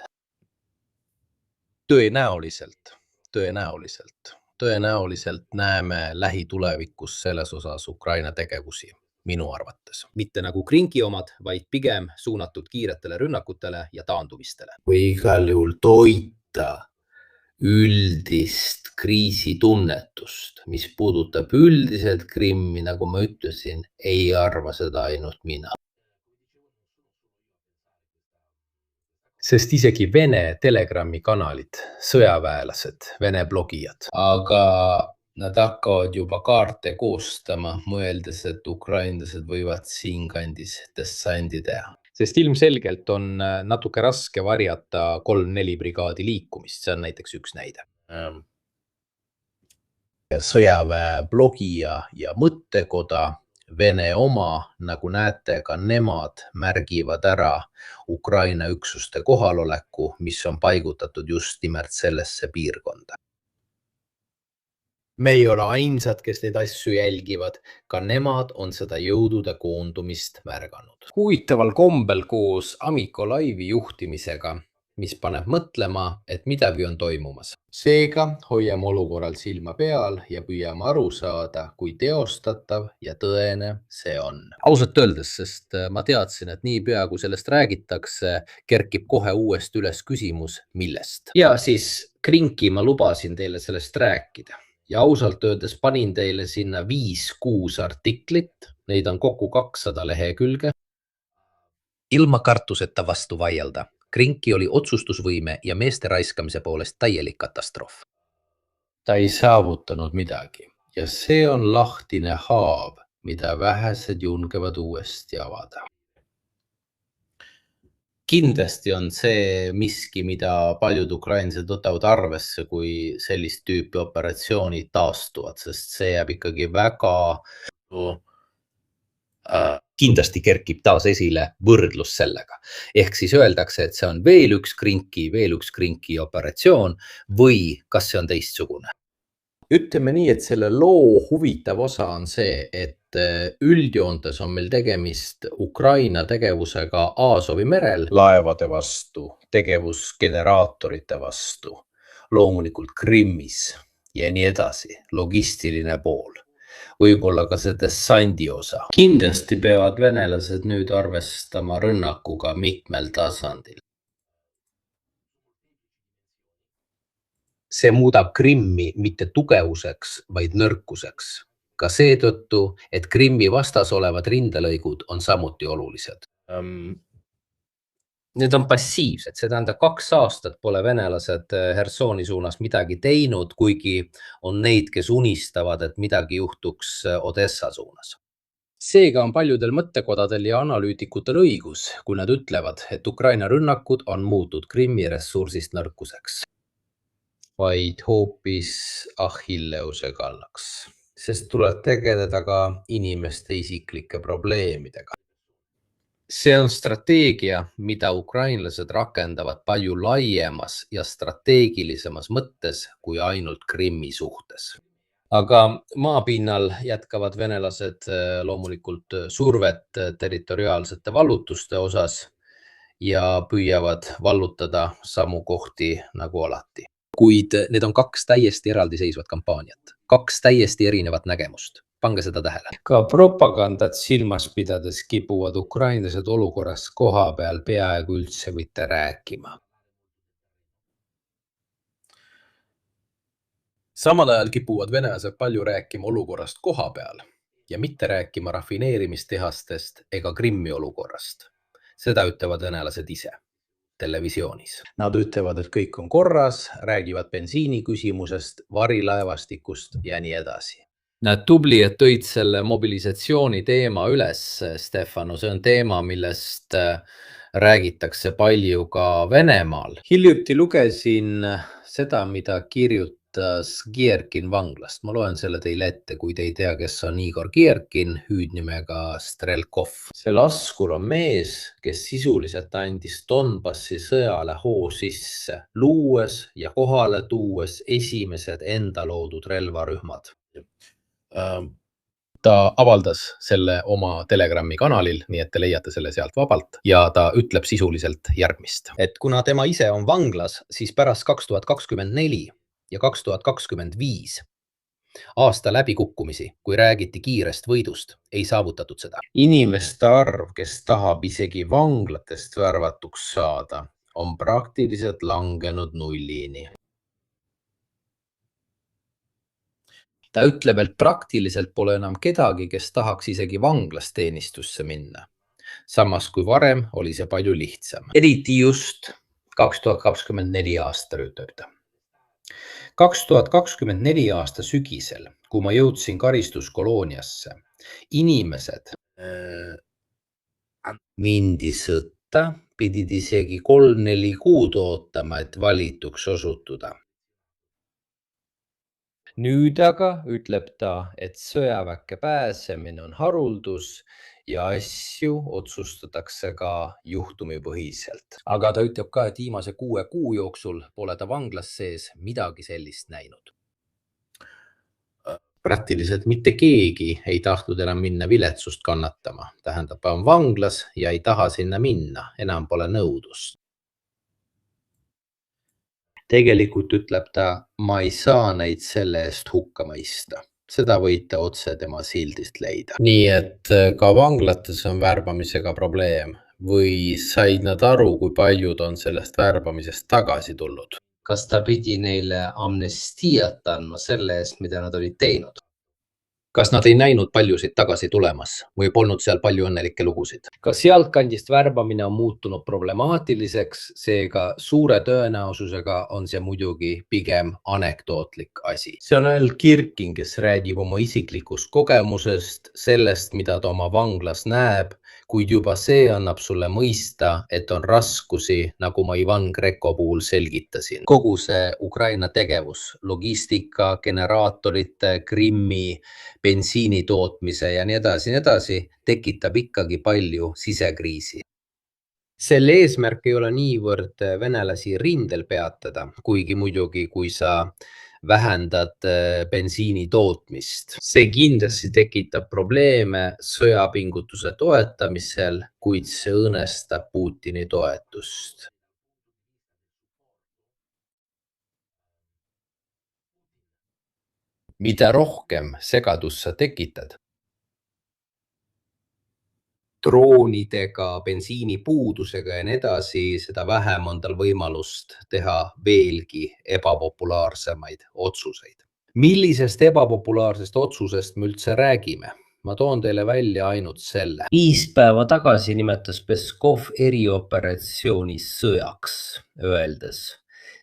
Speaker 5: näeme lähitulevikus selles osas Ukraina tegevusi, minu arvates. Mitte nagu Krinki omad, vaid pigem suunatud kiiretele rünnakutele ja taandumistele. Või igal juhul toita üldist kriisitunnetust, mis puudutab üldiselt Krimmi, nagu ma ütlesin, ei arva seda ainult mina. Sest isegi Vene Telegrami kanalid, sõjaväelased, Vene blogijad, aga nad hakkavad juba kaarte koostama, mõeldes, et ukrainlased võivad siinkandis dessandi teha. Sest ilmselgelt on natuke raske varjata 3-4 brigaadi liikumist, see on näiteks üks näide. Sõjaväe blogija ja mõttekoda, Vene oma, nagu näete, ka nemad märgivad ära Ukraina üksuste kohaloleku, mis on paigutatud just nimelt sellesse piirkonda. Me ei ole ainsad, kes neid asju jälgivad, ka nemad on seda jõudude koondumist märganud. Huvitaval kombel koos Mykolaivi juhtimisega, mis paneb mõtlema, et midagi on toimumas. Seega hoiame olukorral silma peal ja püüame aru saada, kui teostatav ja tõene see on. Ausalt öeldes, sest ma teadsin, et niipea kui sellest räägitakse, kerkib kohe uuesti üles küsimus, millest. Ja siis Krinki ma lubasin teile sellest rääkida. Ja ausalt öeldes panin teile sinna 5-6 artiklit, neid on kokku 200 lehekülge. Ilma kartuseta vastu vaielda. Krinki oli otsustusvõime ja meeste raiskamise poolest täielik katastroof. Ta ei saavutanud midagi ja see on lahtine haav, mida vähesed julgevad uuesti avada. Kindlasti on see miski, mida paljud ukrainlased võtavad arvesse, kui sellist tüüpi operatsioonid taastuvad, sest see jääb ikkagi väga... Kindlasti kerkib taas esile võrdlus sellega. Ehk siis öeldakse, et see on veel üks Krinki operatsioon või kas see on teistsugune. Ütleme nii, et selle loo huvitav osa on see, et üldjoontes on meil tegemist Ukraina tegevusega Aasovi merel, laevade vastu, tegevusgeneraatorite vastu, loomulikult Krimmis ja nii edasi, logistiline pool. Võib-olla ka see dessandi osa. Kindlasti peavad venelased nüüd arvestama rünnakuga mitmel tasandil. See muudab Krimmi mitte tugevuseks, vaid nõrkuseks. Ka seetõttu, et Krimmi vastas olevad rindelõigud on samuti olulised. Need on passiivsed, see tähendab 2 aastat pole venelased Hersoni suunas midagi teinud, kuigi on neid, kes unistavad, et midagi juhtuks Odessa suunas. Seega on paljudel mõttekodadel ja analüütikutel õigus, kui nad ütlevad, et Ukraina rünnakud on muutud Krimmi ressursist nõrkuseks. Vaid hoopis Achilleuse kallaks, sest tuleb tegeleda ka inimeste isiklike probleemidega. See on strateegia, mida ukrainlased rakendavad palju laiemas ja strateegilisemas mõttes kui ainult Krimmi suhtes. Aga maapinnal jätkavad venelased loomulikult survet territoriaalsete vallutuste osas ja püüavad vallutada samu kohti nagu alati. Kuid need on 2 täiesti eraldiseisvat kampaaniat, 2 täiesti erinevat nägemust. Pange seda tähele. Ka propagandat silmas pidades kipuvad ukrainlased olukorras koha peal peaaegu üldse mitte rääkima. Samal ajal kipuvad venelased palju rääkima olukorrast koha peal, ja mitte rääkima rafineerimistehastest ega Krimmi olukorrast. Seda ütlevad venelased ise televisioonis. Nad ütlevad, et kõik on korras, räägivad bensiini küsimusest, varilaevastikust ja nii edasi. Näed, tubli, et tõid selle mobilisatsiooni teema üles, Stefano. See on teema, millest räägitakse palju ka Venemaal. Hiljuti lugesin seda, mida kirjutas Girkin vanglast. Ma loen selle teile ette, kui te ei tea, kes on Igor Girkin, hüüdnimega Strelkov. See laskur on mees, kes sisuliselt andis Donbassi sõjale hoo sisse, luues ja kohale tuues esimesed enda loodud relvarühmad. Ta avaldas selle oma Telegrami kanalil, nii et te leiate selle sealt vabalt ja ta ütleb sisuliselt järgmist. Et kuna tema ise on vanglas, siis pärast 2024 ja 2025 aasta läbikukkumisi, kui räägiti kiirest võidust, ei saavutatud seda. Inimeste arv, kes tahab isegi vanglatest värvatuks saada, on praktiliselt langenud nullini. Ta ütleb, et praktiliselt pole enam kedagi, kes tahaks isegi vanglas teenistusse minna. Samas kui varem oli see palju lihtsam. Eriti just 2024 aasta ütleb ta. 2024 aasta sügisel, kui ma jõudsin karistuskolooniasse, inimesed mindi sõtta, pidid isegi 3-4 kuud ootama, et valituks osutuda. Nüüd aga ütleb ta, et sõjaväkke pääsemine on haruldus ja asju otsustatakse ka juhtumipõhiselt. Aga ta ütleb ka, et viimase 6 kuu jooksul pole ta vanglas sees midagi sellist näinud. Praktiliselt mitte keegi ei tahtnud enam minna viletsust kannatama. Tähendab, on vanglas ja ei taha sinna minna, enam pole nõudust. Tegelikult ütleb ta, ma ei saa neid selle eest hukka mõista. Seda võite otse tema sildist leida. Nii et ka vanglates on värbamisega probleem või said nad aru, kui paljud on sellest värbamisest tagasi tulnud? Kas ta pidi neile amnestiat andma selle eest, mida nad olid teinud? Kas nad ei näinud paljusid tagasi tulemas või polnud seal palju õnnelikke lugusid? Ka sealtkandist värbamine on muutunud problemaatiliseks, seega suure tõenäosusega on see muidugi pigem anekdootlik asi. See on ainult Girkin, kes räägib oma isiklikust kogemusest, sellest, mida ta oma vanglas näeb, kuid juba see annab sulle mõista, et on raskusi, nagu ma Ivan Greco puhul selgitasin. Kogu see Ukraina tegevus, logistika, generaatorite, Krimmi, bensiini tootmise ja nii edasi, tekitab ikkagi palju sisekriisi. Selle eesmärk ei ole niivõrd venelasi rindel peatada, kuigi muidugi, kui sa vähendad bensiini tootmist. See kindlasti tekitab probleeme sõjapingutuse toetamisel, kuid see õõnestab Putini toetust. Mida rohkem segadust sa tekitad, droonidega, bensiinipuudusega ja nii edasi, seda vähem on tal võimalust teha veelgi ebapopulaarsemaid otsuseid. Millisest ebapopulaarsest otsusest me üldse räägime? Ma toon teile välja ainult selle. 5 päeva tagasi nimetas Peskov erioperatsiooni sõjaks, öeldes,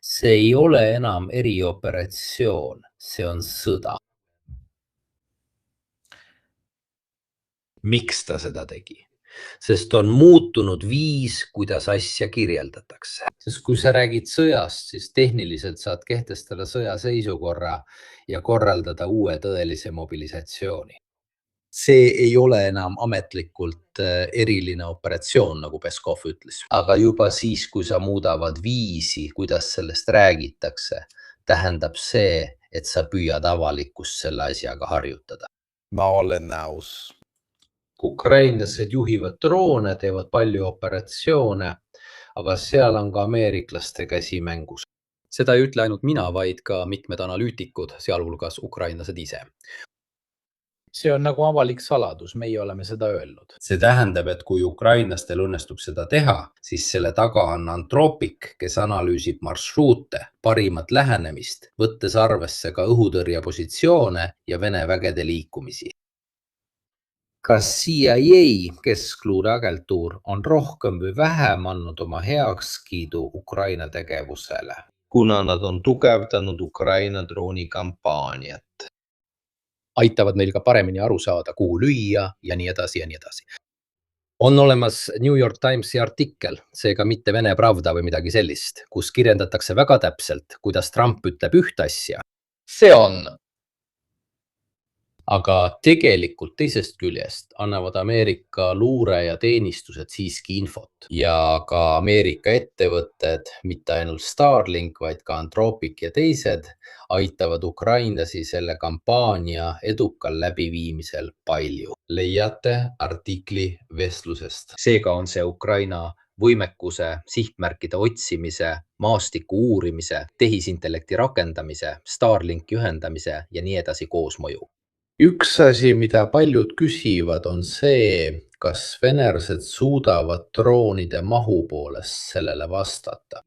Speaker 5: see ei ole enam erioperatsioon, see on sõda. Miks ta seda tegi? Sest on muutunud viis, kuidas asja kirjeldatakse. Sest kui sa räägid sõjast, siis tehniliselt saad kehtestada sõjaseisukorra ja korraldada uue tõelise mobilisatsiooni. See ei ole enam ametlikult eriline operatsioon, nagu Peskov ütles. Aga juba siis, kui sa muudavad viisi, kuidas sellest räägitakse, tähendab see, et sa püüad avalikkust selle asjaga harjutada.
Speaker 7: Ma olen nõus.
Speaker 5: Ukrainlased juhivad droone, teevad palju operatsioone, aga seal on ka ameeriklaste käsi mängus. Seda ei ütle ainult mina, vaid ka mitmed analüütikud, sealhulgas ukrainlased ise. See on nagu avalik saladus, meie oleme seda öelnud. See tähendab, et kui ukrainlastel õnnestub seda teha, siis selle taga on Anthropic, kes analüüsib marsruute, parimat lähenemist, võttes arvesse ka õhutõrjepositsioone ja Vene vägede liikumisi. Kas CIA keskluureagentuur on rohkem või vähem andnud oma heakskiidu Ukraina tegevusele?
Speaker 6: Kuna nad on tugevdanud Ukraina droonikampaaniat.
Speaker 3: Aitavad meil ka paremini aru saada, kuhu lüüa ja nii edasi ja nii edasi. On olemas New York Timesi artikkel, seega mitte Vene Pravda või midagi sellist, kus kirjeldatakse väga täpselt, kuidas Trump ütleb üht asja. See on. Aga tegelikult teisest küljest annavad Ameerika luure ja teenistused siiski infot ja ka Ameerika ettevõtted, mitte ainult Starlink, vaid ka Anthropic ja teised, aitavad ukrainlasi selle kampaania edukal läbiviimisel palju. Leiate artikli vestlusest. Seega on see Ukraina võimekuse, sihtmärkide otsimise, maastiku uurimise, tehisintellekti rakendamise, Starlinki ühendamise ja nii edasi koosmõju. Üks asi, mida paljud küsivad, on see, kas venelased suudavad droonide mahu poolest sellele vastata.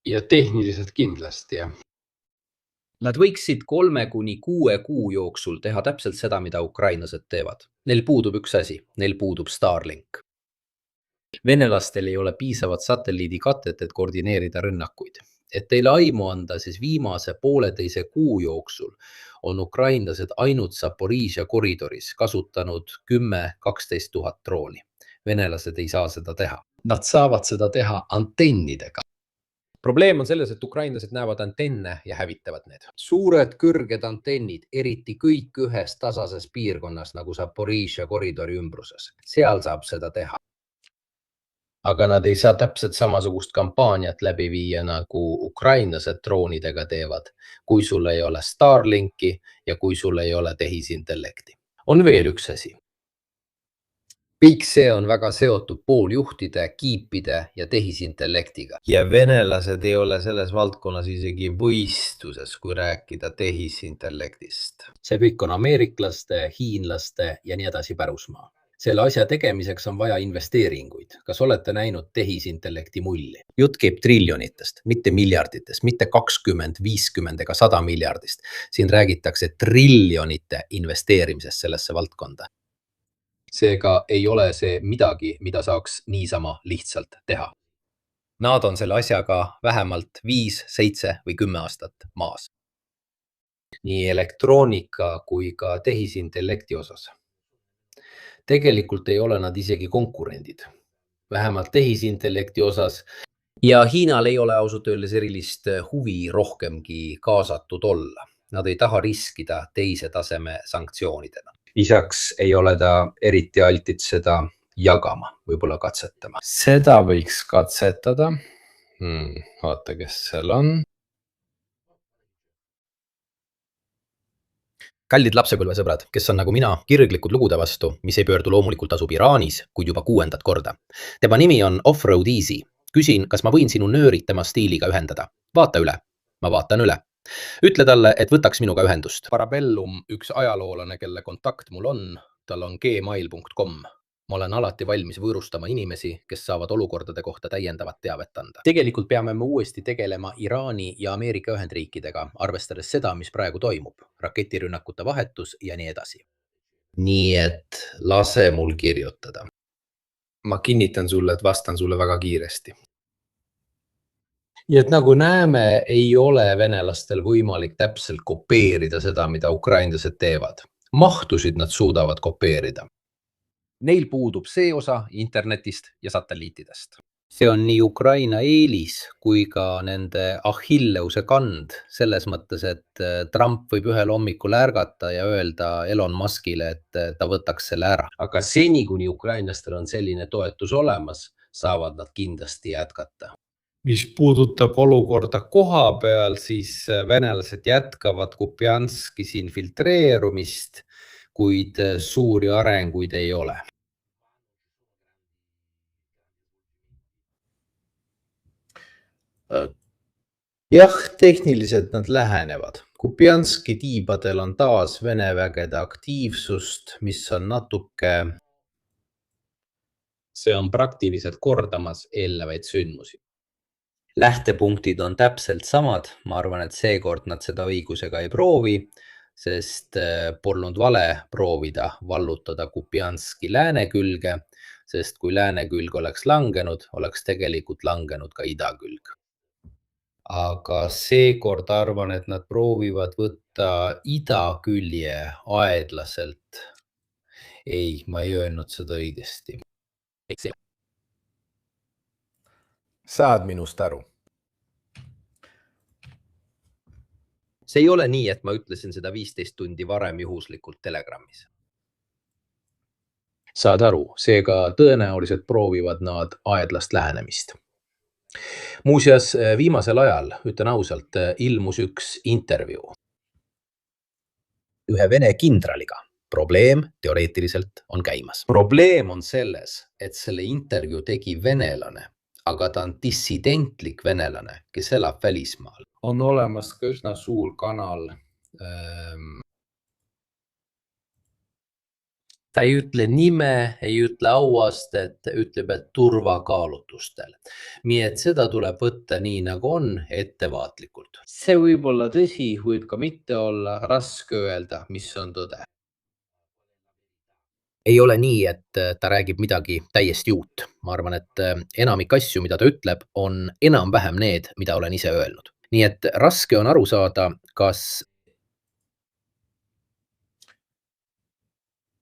Speaker 3: Ja tehniliselt kindlasti, jah. Nad võiksid 3–6 kuu jooksul teha täpselt seda, mida ukrainlased teevad. Neil puudub üks asi, neil puudub Starlink. Venelastel ei ole piisavat satelliidikatet, et koordineerida rünnakuid. Et teile aimu anda, siis viimase 1,5 kuu jooksul on ukrainlased ainult Zaporižžja koridoris kasutanud 10–12 000 drooni. Venelased ei saa seda teha. Nad saavad seda teha antennidega.
Speaker 4: Probleem on selles, et ukrainlased näevad antenne ja hävitavad need.
Speaker 3: Suured kõrged antennid, eriti kõik ühes tasases piirkonnas, nagu Zaporižžja koridori ümbruses. Seal saab seda teha. Aga nad ei saa täpselt samasugust kampaaniat läbi viia, nagu ukrainlased droonidega teevad, kui sul ei ole Starlinki ja kui sul ei ole tehisintellekti. On veel üks asi. Kõik see on väga seotud pooljuhtide, kiipide ja tehisintellektiga.
Speaker 6: Ja venelased ei ole selles valdkonnas isegi võistluses, kui rääkida tehisintellektist.
Speaker 3: See kõik on ameeriklaste, hiinlaste ja nii edasi pärusmaa. Selle asja tegemiseks on vaja investeeringuid. Kas olete näinud tehisintellekti mulli? Jutt käib triljonitest, mitte miljarditest, mitte 20, 50 ega 100 miljardist. Siin räägitakse triljonite investeerimisest sellesse valdkonda. Seega ei ole see midagi, mida saaks niisama lihtsalt teha. Nad on selle asjaga vähemalt 5, 7 või 10 aastat maas. Nii elektroonika kui ka tehisintellekti osas. Tegelikult ei ole nad isegi konkurendid, vähemalt tehisintellekti osas. Ja Hiinal ei ole ausalt öeldes erilist huvi rohkemgi kaasatud olla. Nad ei taha riskida teise taseme sanktsioonidena. Lisaks ei ole ta eriti altid seda jagama, võib-olla katsetama. Seda võiks katsetada. Vaata, kes seal on. Kallid lapsepõlvesõbrad, kes on nagu mina kirglikud lugude vastu, mis ei pöördu loomulikult asub Iraanis, kuid juba 6. korda. Tema nimi on Offroad Easy. Küsin, kas ma võin sinu nöörid tema stiiliga ühendada. Vaata üle. Ma vaatan üle. Ütle talle, et võtaks minuga ühendust. Parabellum, üks ajaloolane, kelle kontakt mul on, tal on gmail.com. Ma olen alati valmis võõrustama inimesi, kes saavad olukordade kohta täiendavat teavet anda. Tegelikult peame me uuesti tegelema Iraani ja Ameerika Ühendriikidega, arvestades seda, mis praegu toimub, raketirünnakute vahetus ja nii edasi. Nii et lase mul kirjutada. Ma kinnitan sulle, et vastan sulle väga kiiresti. Ja et nagu näeme, ei ole venelastel võimalik täpselt kopeerida seda, mida ukrainlased teevad. Mahtusid nad suudavad kopeerida. Neil puudub see osa internetist ja satelliitidest. See on nii Ukraina eelis kui ka nende Achilleuse kand selles mõttes, et Trump võib ühel hommikul ärgata ja öelda Elon Muskile, et ta võtaks selle ära. Aga seni, kuni ukrainlastel on selline toetus olemas, saavad nad kindlasti jätkata. Mis puudutab olukorda koha peal, siis venelased jätkavad Kupianskis infiltreerumist, kuid suuri arenguid ei ole. Jah, tehniliselt nad lähenevad. Kupianski tiibadel on taas Vene vägede aktiivsust, mis on natuke... See on praktiliselt kordamas eelnevaid sündmusi. Lähtepunktid on täpselt samad. Ma arvan, et seekord nad seda õigusega ei proovi.
Speaker 5: sest polnud vale proovida vallutada Kupianski lääne külge, sest kui lääne külg oleks langenud, oleks tegelikult langenud ka ida külg. Aga seekord arvan, et nad proovivad võtta ida külje aeglaselt. Ei, ma ei öelnud seda õigesti.
Speaker 6: Saad minust aru.
Speaker 5: See ei ole nii, et ma ütlesin seda 15 tundi varem juhuslikult Telegrammis.
Speaker 3: Saad aru, seega tõenäoliselt proovivad nad aedlast lähenemist. Muuseas, viimasel ajal, ütlen ausalt, ilmus üks intervjuu ühe Vene kindraliga. Probleem teoreetiliselt on käimas.
Speaker 5: Probleem on selles, et selle intervjuu tegi venelane, aga ta on dissidentlik venelane, kes elab välismaal. On olemas ka üsna suur kanal. Ta ei ütle nime, ei ütle auastet, ütleb, et turvakaalutustel. Nii et seda tuleb võtta nii nagu on, ettevaatlikult. See võib olla tõsi, võib ka mitte olla, raske öelda, mis on tõde.
Speaker 3: Ei ole nii, et ta räägib midagi täiesti uut. Ma arvan, et enamik asju, mida ta ütleb, on enam-vähem need, mida olen ise öelnud. Nii et raske on aru saada, kas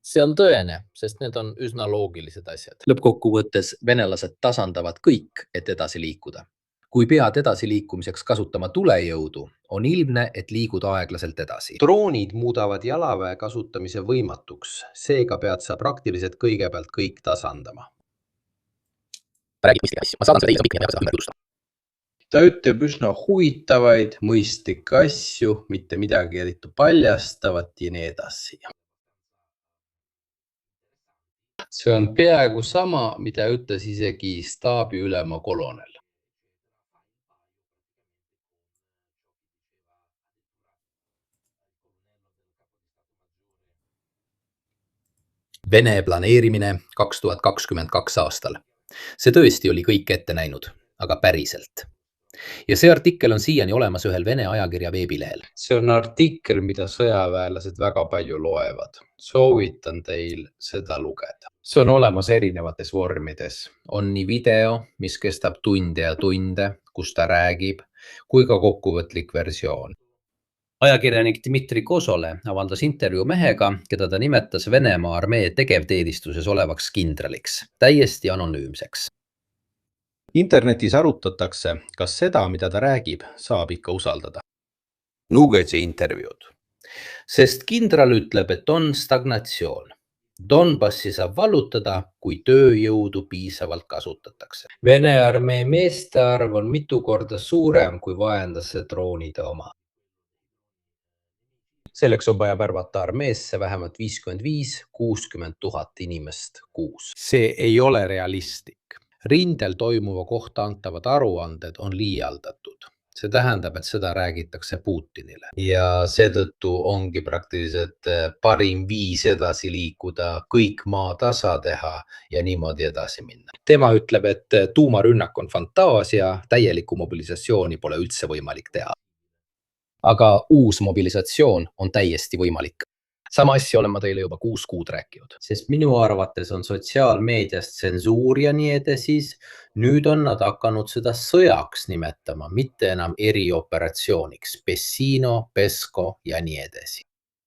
Speaker 5: See on tõene, sest need on üsna loogilised asjad.
Speaker 3: lõppkokkuvõttes venelased tasandavad kõik, et edasi liikuda. Kui pead edasiliikumiseks kasutama tulejõudu, on ilmne, et liigud aeglaselt edasi. Droonid muudavad jalaväe kasutamise võimatuks, seega pead sa praktiliselt kõigepealt kõik tasandama. Räägib mõistlik asju. Ma saadan seda hiljem pikemini, aga seda
Speaker 5: Ta ütleb üsna huvitavaid, mõistlikke asju, mitte midagi eriti paljastavat ja nii edasi. See on peaaegu sama, mida ütles isegi staabiülema kolonel.
Speaker 3: Vene planeerimine 2022 aastal. See tõesti oli kõik ette näinud, aga päriselt. Ja see artikkel on siiani olemas ühel Vene ajakirja veebilehel.
Speaker 5: See on artikkel, mida sõjaväelased väga palju loevad. Soovitan teil seda lugeda. See on olemas erinevates vormides. On nii video, mis kestab tunde ja tunde, kus ta räägib, kui ka kokkuvõtlik versioon.
Speaker 3: Ajakirjanik Dmitri Kozole avaldas intervjuu mehega, keda ta nimetas Venemaa armee tegevteenistuses olevaks kindraliks, täiesti anonüümseks. Internetis arutatakse, kas seda, mida ta räägib, saab ikka usaldada.
Speaker 5: Lugege intervjuud. Sest kindral ütleb, et on stagnatsioon. Donbassi saab vallutada, kui tööjõudu piisavalt kasutatakse. Vene armee meeste arv on mitu korda suurem kui vaenlase droonide oma.
Speaker 3: Selleks on vaja värvata armeesse vähemalt 55-60 000 inimest kuus.
Speaker 5: See ei ole realistlik. Rindel toimuva kohta antavad aruanded on liialdatud. See tähendab, et seda räägitakse Putinile. Ja seetõttu ongi praktiliselt parim viis edasi liikuda, kõik maa tasa teha ja niimoodi edasi minna.
Speaker 3: Tema ütleb, et tuumarünnak on fantaasia, täielikku mobilisatsiooni pole üldse võimalik teha. Aga uus mobilisatsioon on täiesti võimalik. Sama asja olen ma teile juba 6 kuud rääkinud.
Speaker 5: Sest minu arvates on sotsiaalmeedias tsensuur ja nii edesis. Nüüd on nad hakanud seda sõjaks nimetama, mitte enam erioperatsiooniks. Pessino, Pesko ja nii edasi.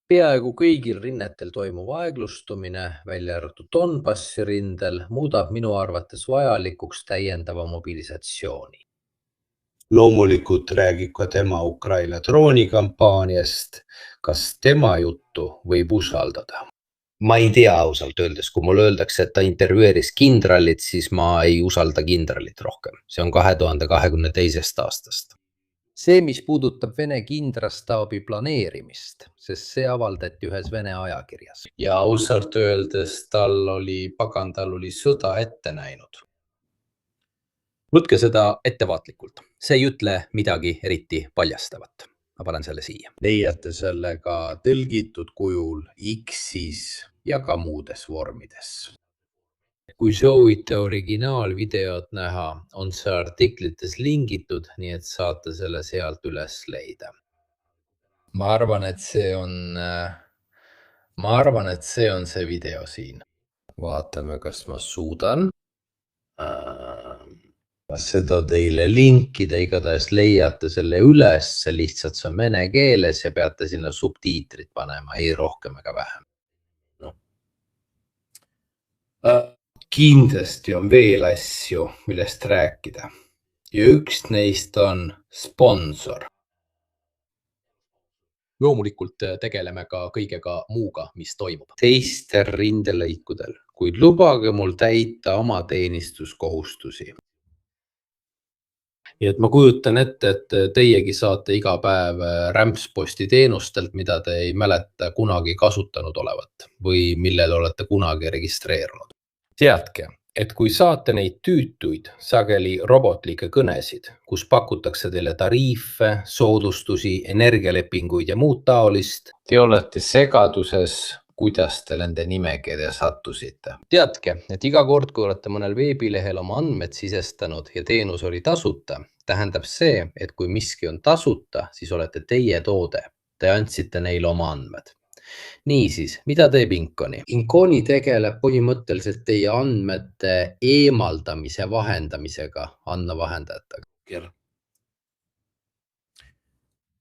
Speaker 5: Peaaegu kõigil rinnetel toimuv aeglustumine, välja arvatud Donbassi rindel, muudab minu arvates vajalikuks täiendava mobilisatsiooni. Loomulikult räägib ka tema Ukraina droonikampaaniast. Kas tema juttu võib usaldada? Ma ei tea ausalt öeldes, kui mulle öeldakse, et ta intervjueeris kindralit, siis ma ei usalda kindralit rohkem. See on 2022. aastast. See, mis puudutab Vene kindrastaabi planeerimist, sest see avaldati ühes Vene ajakirjas. Ja ausalt öeldes tal oli sõda ette näinud.
Speaker 3: Võtke seda ettevaatlikult. See ei ütle midagi eriti paljastavat. Ma panen selle siia.
Speaker 5: Leiate selle ka tõlgitud kujul X-is ja ka muudes vormides. Kui soovite originaalvideot näha, on see artiklites lingitud, nii et saate selle sealt üles leida. ma arvan, et see on see video siin. Vaatame, kas ma suudan seda teile linkida, igatahes leiate selle üles, lihtsalt see on vene keeles ja peate sinna subtiitrid panema, ei rohkem ega vähem. No. Kindlasti on veel asju, millest rääkida. Ja üks neist on sponsor.
Speaker 3: Loomulikult tegeleme ka kõigega muuga, mis toimub.
Speaker 5: Teistel rindelõikudel, kuid lubage mul täita oma teenistuskohustusi. Nii et ma kujutan ette, et teiegi saate iga päev rämpsposti teenustelt, mida te ei mäleta kunagi kasutanud olevat või millele olete kunagi registreerunud. Teadke, et kui saate neid tüütuid, sageli robotlikke kõnesid, kus pakutakse teile tariife, soodustusi, energialepinguid ja muud taolist, te olete segaduses, kuidas te nende nimekirja sattusite. Teadke, et iga kord, kui olete mõnel veebilehel oma andmed sisestanud ja teenus oli tasuta, tähendab see, et kui miski on tasuta, siis olete teie toode. Te andsite neile oma andmed. Niisiis, mida teeb Inconi? Inconi tegeleb põhimõtteliselt teie andmete eemaldamise vahendamisega andmevahendajatega.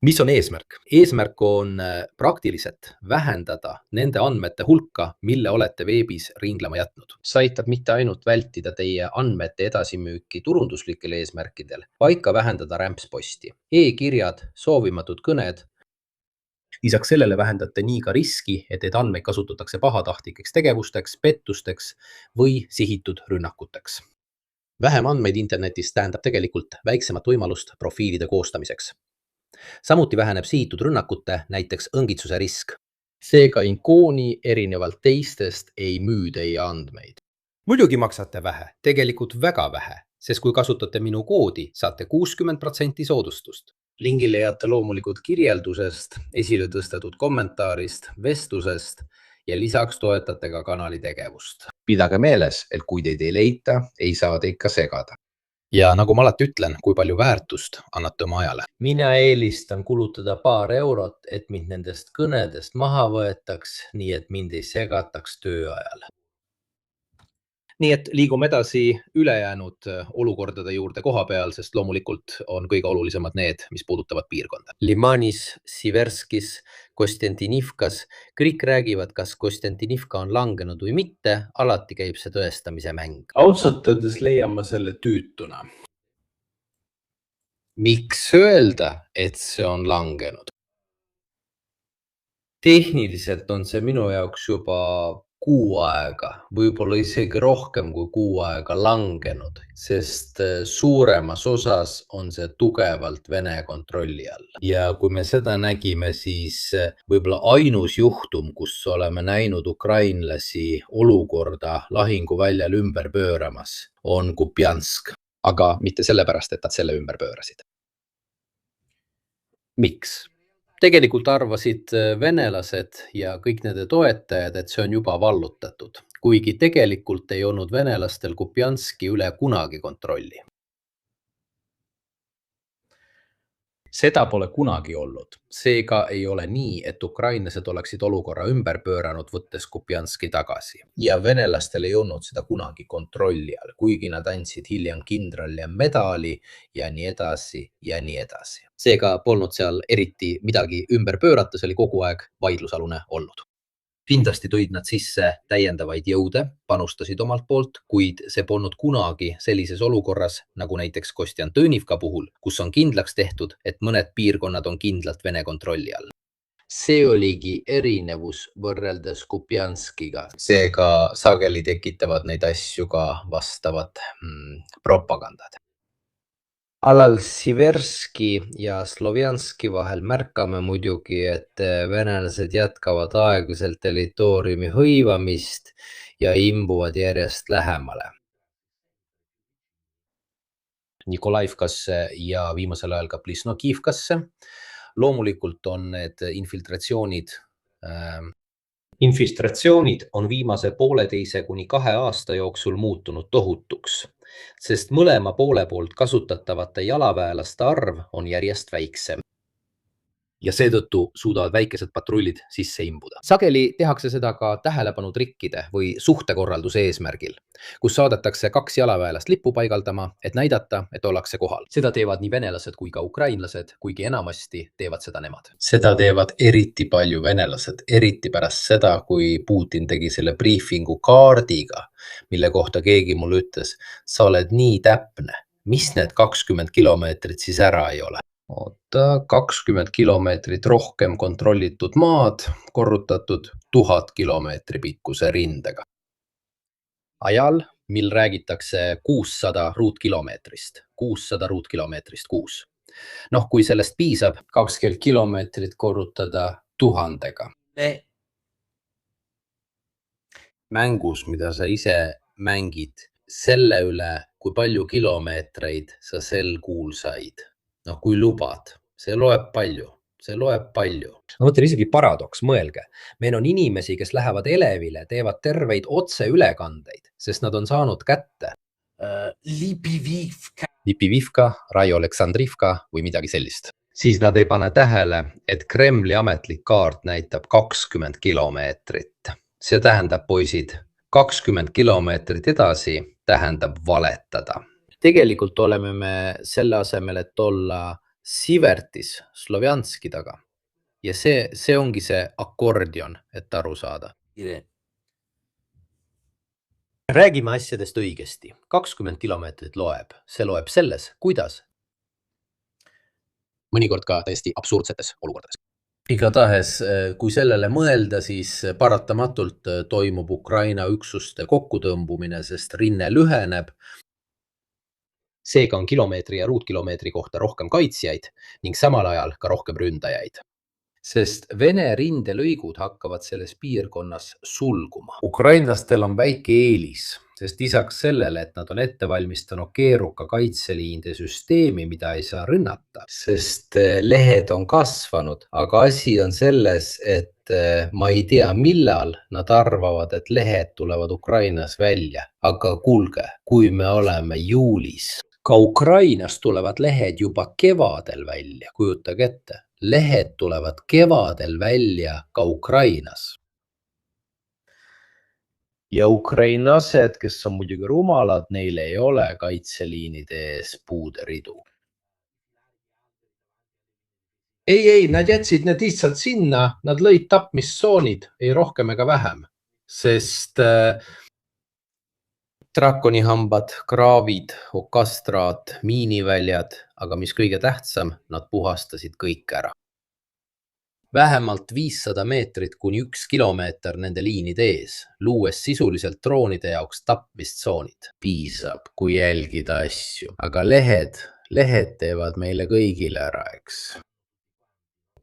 Speaker 3: Mis on eesmärk? Eesmärk on praktiliselt vähendada nende andmete hulka, mille olete veebis ringlema jätnud.
Speaker 5: See aitab mitte ainult vältida teie andmete edasimüüki turunduslikel eesmärkidel, vaid ka vähendada rämpsposti, e-kirjad, soovimatud kõned.
Speaker 3: Lisaks sellele vähendate nii ka riski, et need andmeid kasutatakse pahatahtlikeks tegevusteks, pettusteks või sihitud rünnakuteks. Vähem andmeid internetis tähendab tegelikult väiksemat võimalust profiilide koostamiseks. Samuti väheneb sihitud rünnakute, näiteks õngitsuse risk.
Speaker 5: Seega Inconi erinevalt teistest ei müü teie andmeid.
Speaker 3: Muidugi maksate vähe, tegelikult väga vähe, sest kui kasutate minu koodi, saate 60% soodustust.
Speaker 5: Lingi leiate loomulikult kirjeldusest, esile tõstetud kommentaarist, vestlusest ja lisaks toetate ka kanali tegevust.
Speaker 3: Pidage meeles, et kui teid ei leita, ei saa teid ka segada. Ja nagu ma alati ütlen, kui palju väärtust annate oma ajale.
Speaker 5: Mina eelistan kulutada paar eurot, et mind nendest kõnedest maha võetaks, nii et mind ei segataks tööajal.
Speaker 3: Nii et liigume edasi ülejäänud olukordade juurde koha peal, sest loomulikult on kõige olulisemad need, mis puudutavad piirkonda.
Speaker 5: Limanis, Siverskis, Kostentinivkas, kõik räägivad, kas Kostentinivka on langenud või mitte, alati käib see tõestamise mäng. Ausalt öeldes leian ma selle tüütuna. Miks öelda, et see on langenud? Tehniliselt on see minu jaoks juba 6 aega, võib-olla isegi rohkem kui 6 aega langenud, sest suuremas osas on see tugevalt Vene kontrolli all. Ja kui me seda nägime, siis võib-olla ainus juhtum, kus oleme näinud ukrainlasi olukorda lahinguväljal ümber pööramas, on Kupjansk.
Speaker 3: Aga mitte sellepärast, et nad selle ümber pöörasid.
Speaker 5: Miks? Tegelikult arvasid venelased ja kõik nende toetajad, et see on juba vallutatud, kuigi tegelikult ei olnud venelastel Kupjanski üle kunagi kontrolli.
Speaker 3: Seda pole kunagi olnud. Seega ei ole nii, et ukrainlased oleksid olukorra ümber pööranud, võttes Kupjanski tagasi.
Speaker 5: Ja venelastel ei olnud seda kunagi kontrolli all, kuigi nad andsid hiljem kindralile medali ja nii edasi ja nii edasi.
Speaker 3: Seega polnud seal eriti midagi ümber pöörata, see oli kogu aeg vaidlusalune olnud. Kindlasti tõid nad sisse täiendavaid jõude, panustasid omalt poolt, kuid see polnud kunagi sellises olukorras, nagu näiteks Kostentinivka puhul, kus on kindlaks tehtud, et mõned piirkonnad on kindlalt Vene kontrolli all. See oligi erinevus võrreldes Kupjanskiga. Seega sageli tekitavad neid asju ka vastavad propagandad.
Speaker 5: Alal Siverski ja Slovjanski vahel märkame muidugi, et venelased jätkavad aeglaselt territooriumi hõivamist ja imbuvad järjest lähemale.
Speaker 3: Nikolaivkasse ja viimasel ajal ka Plisnokivkasse. Loomulikult on need infiltratsioonid on viimase 1,5 kuni 2 aasta jooksul muutunud tohutuks, sest mõlema poole poolt kasutatavate jalaväelaste arv on järjest väiksem.
Speaker 5: ja seetõttu suudavad väikesed patrullid sisse imbuda.
Speaker 3: Sageli tehakse seda ka tähelepanu trikkide või suhtekorralduse eesmärgil, kus saadetakse 2 jalaväelast lippu paigaldama, et näidata, et ollakse kohal. Seda teevad nii venelased kui ka ukrainlased, kuigi enamasti teevad seda nemad.
Speaker 6: Seda teevad eriti palju venelased, eriti pärast seda, kui Putin tegi selle briefingu kaardiga, mille kohta keegi mulle ütles, sa oled nii täpne, mis need 20 kilomeetrit siis ära ei ole? Oota, 20 kilomeetrit rohkem kontrollitud maad korrutatud 1000 kilomeetri pikkuse rindega.
Speaker 3: Ajal, mil räägitakse 600 ruutkilomeetrist, 600 ruutkilomeetrist kuus. Kui sellest piisab,
Speaker 1: 20 kilomeetrit korrutada 1000-ga. Mängus, mida sa ise mängid, selle üle, kui palju kilomeetreid sa sel kuul said. Kui lubad, see loeb palju.
Speaker 3: Mõtlen isegi paradoks, mõelge. Meil on inimesi, kes lähevad elevile, teevad terveid otseülekandeid, sest nad on saanud kätte Lipivivka, Raio Aleksandrivka või midagi sellist. Siis nad ei pane tähele, et Kremli ametlik kaart näitab 20 kilomeetrit. See tähendab, poisid, 20 kilomeetrit edasi tähendab valetada. Tegelikult oleme me selle asemel, et olla Sivertis, Slovjanski taga. Ja see ongi see akordion, et aru saada. Räägime asjadest õigesti. 20 kilomeetrit loeb. See loeb selles, kuidas. Mõnikord ka täiesti absurdsetes olukordades.
Speaker 6: Igatahes, kui sellele mõelda, siis paratamatult toimub Ukraina üksuste kokkutõmbumine, sest rinne lüheneb.
Speaker 3: Seega on kilomeetri ja ruutkilomeetri kohta rohkem kaitsjaid ning samal ajal ka rohkem ründajaid.
Speaker 1: Sest Vene rindelõigud hakkavad selles piirkonnas sulguma.
Speaker 5: Ukrainlastel on väike eelis, sest lisaks sellele, et nad on ette valmistanud keeruka kaitseliinde süsteemi, mida ei saa rünnata.
Speaker 1: Sest lehed on kasvanud, aga asi on selles, et ma ei tea, millal nad arvavad, et lehed tulevad Ukrainas välja. Aga kuulge, kui me oleme juulis, ka Ukrainas tulevad lehed juba kevadel välja, kujutage ette. Lehed tulevad kevadel välja ka Ukrainas. Ja ukrainlased, kes on muidugi rumalad, neil ei ole kaitseliinide ees puuderidu. Ei, nad jätsid need lihtsalt sinna, nad lõid tapmistsoonid, ei rohkem ega vähem. Sest drakonihambad, kraavid, okastraat, miiniväljad, aga mis kõige tähtsam, nad puhastasid kõik ära. Vähemalt 500 meetrit kuni 1 kilomeeter nende liinide ees, luues sisuliselt droonide jaoks tapmistsoonid. Piisab, kui jälgida asju, aga lehed teevad meile kõigile ära, eks.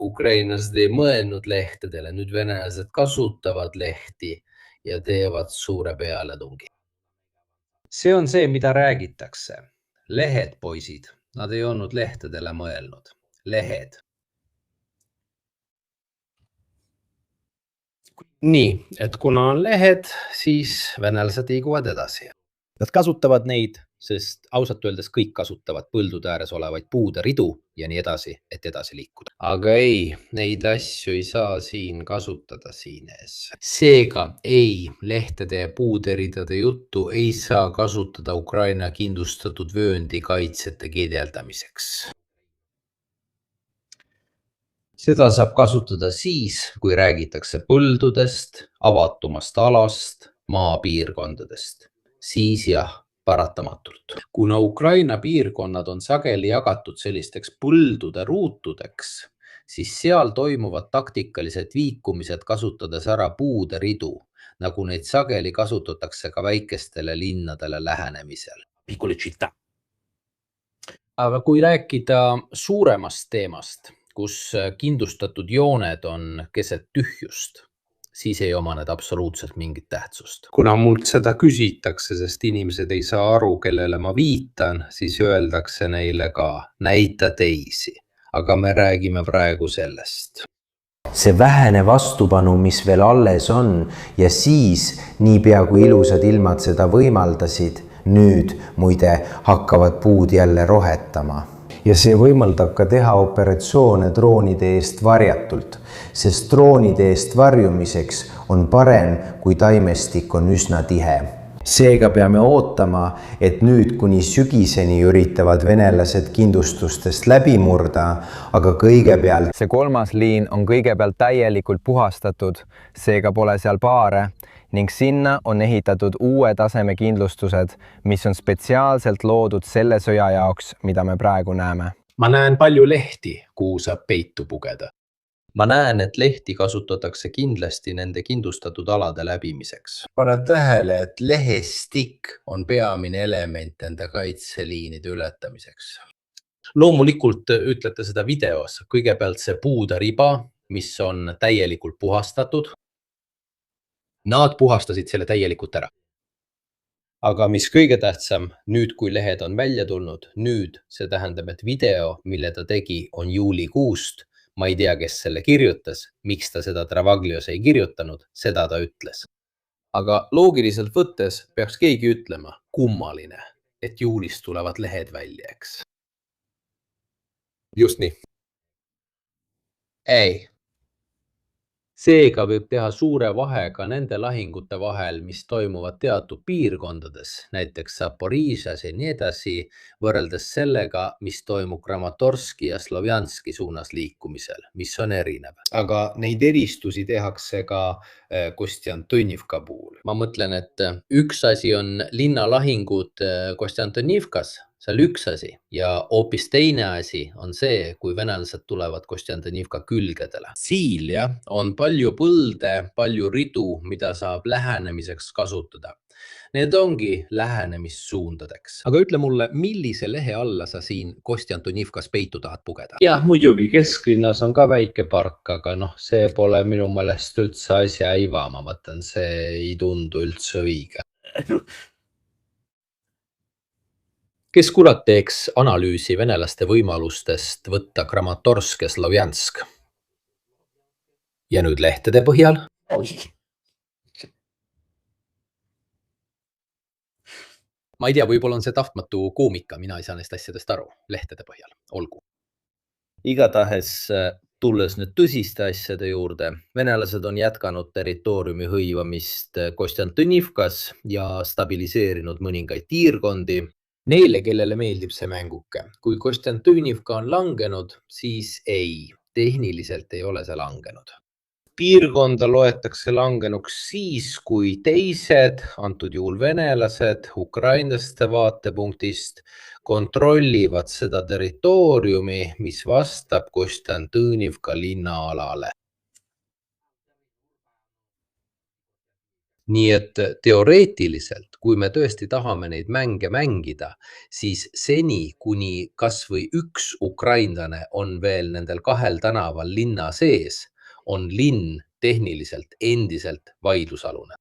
Speaker 1: Ukrainlased ei mõelnud lehtedele, nüüd venelased kasutavad lehti ja teevad suure pealetungi. See on see, mida räägitakse. Lehed, poisid, nad ei olnud lehtedele mõelnud. Lehed. Nii, et kuna on lehed, siis venelased liiguvad edasi. Nad kasutavad neid, sest ausalt öeldes kõik kasutavad põldude ääres olevaid puude ridu ja nii edasi, et edasi liikuda. Aga ei, neid asju ei saa siin kasutada siin ees. Seega ei, lehtede ja puuderidade juttu ei saa kasutada Ukraina kindlustatud vööndi kaitsete kirjeldamiseks. Seda saab kasutada siis, kui räägitakse põldudest, avatumast alast, maapiirkondadest. Siis jah, paratamatult. Kuna Ukraina piirkonnad on sageli jagatud sellisteks põldude ruutudeks, siis seal toimuvad taktikalised liikumised kasutades ära puude ridu, nagu neid sageli kasutatakse ka väikestele linnadele lähenemisel. Aga kui rääkida suuremast teemast, kus kindlustatud jooned on keset tühjust, siis ei oma need absoluutselt mingit tähtsust. Kuna mult seda küsitakse, sest inimesed ei saa aru, kellele ma viitan, siis öeldakse neile ka näita teisi. Aga me räägime praegu sellest.
Speaker 8: See vähene vastupanu, mis veel alles on ja siis, niipea kui ilusad ilmad seda võimaldasid, nüüd muide hakkavad puud jälle rohetama. ja see võimaldab ka teha operatsioone droonide eest varjatult, sest droonide eest varjumiseks on parem, kui taimestik on üsna tihe. Seega peame ootama, et nüüd kuni sügiseni üritavad venelased kindlustustest läbi murda, aga kõigepealt
Speaker 9: see 3. liin on kõigepealt täielikult puhastatud, seega pole seal paare ning sinna on ehitatud uue taseme kindlustused, mis on spetsiaalselt loodud selle sõja jaoks, mida me praegu näeme.
Speaker 6: Ma näen palju lehti, kuhu saab peitu pugeda.
Speaker 3: Ma näen, et lehti kasutatakse kindlasti nende kindlustatud alade läbimiseks.
Speaker 1: Pane tähele, et lehestik on peamine element enda kaitseliinide ületamiseks.
Speaker 3: Loomulikult ütlete seda videos. Kõigepealt see puudariba, mis on täielikult puhastatud. Nad puhastasid selle täielikult ära. Aga mis kõige tähtsam, nüüd kui lehed on välja tulnud, nüüd see tähendab, et video, mille ta tegi, on juulikuust. Ma ei tea, kes selle kirjutas, miks ta seda Travaglios ei kirjutanud, seda ta ütles. Aga loogiliselt võttes peaks keegi ütlema, kummaline, et juulis tulevad lehed välja, eks. Just nii. Ei. Seega võib teha suure vahe ka nende lahingute vahel, mis toimuvad teatud piirkondades, näiteks Zaporižas ja nii edasi, võrreldes sellega, mis toimub Kramatorski ja Slovjanski suunas liikumisel, mis on erinev. Aga neid eristusi tehakse ka Kostjantinivka puhul. Ma mõtlen, et üks asi on linnalahingud Kostjantinivkas, see on üks asi ja hoopis teine asi on see, kui venelased tulevad Kostjantinivka külgedele. Siil on palju põlde, palju ridu, mida saab lähenemiseks kasutada. Need ongi lähenemissuundadeks. Aga ütle mulle, millise lehe alla sa siin Kostjantinivkas peitu tahad pugeda? Jah, muidugi kesklinnas on ka väike park, aga see pole minu meelest üldse asja iva. Ma mõtlen, see ei tundu üldse õige. Kes kurat teeks analüüsi venelaste võimalustest võtta Kramatorsk ja Slovjansk? Ja nüüd lehtede põhjal? Ma ei tea, võib-olla on see tahtmatu koomika, mina ei saa neist asjadest aru, lehtede põhjal, olgu. Igatahes tulles nüüd tõsiste asjade juurde, venelased on jätkanud territooriumi hõivamist Kostjantinivkas ja stabiliseerinud mõningaid piirkondi. Neile, kellele meeldib see mänguke, kui Kostjantinivka on langenud, siis ei, tehniliselt ei ole see langenud. Piirkonda loetakse langenuks siis, kui teised, antud juhul venelased, ukrainlaste vaatepunktist, kontrollivad seda territooriumi, mis vastab Kostjantinivka linnaalale. Nii et teoreetiliselt, kui me tõesti tahame neid mänge mängida, siis seni, kuni kas või üks ukrainlane on veel nendel 2 tänaval linna sees, on linn tehniliselt endiselt vaidlusalune.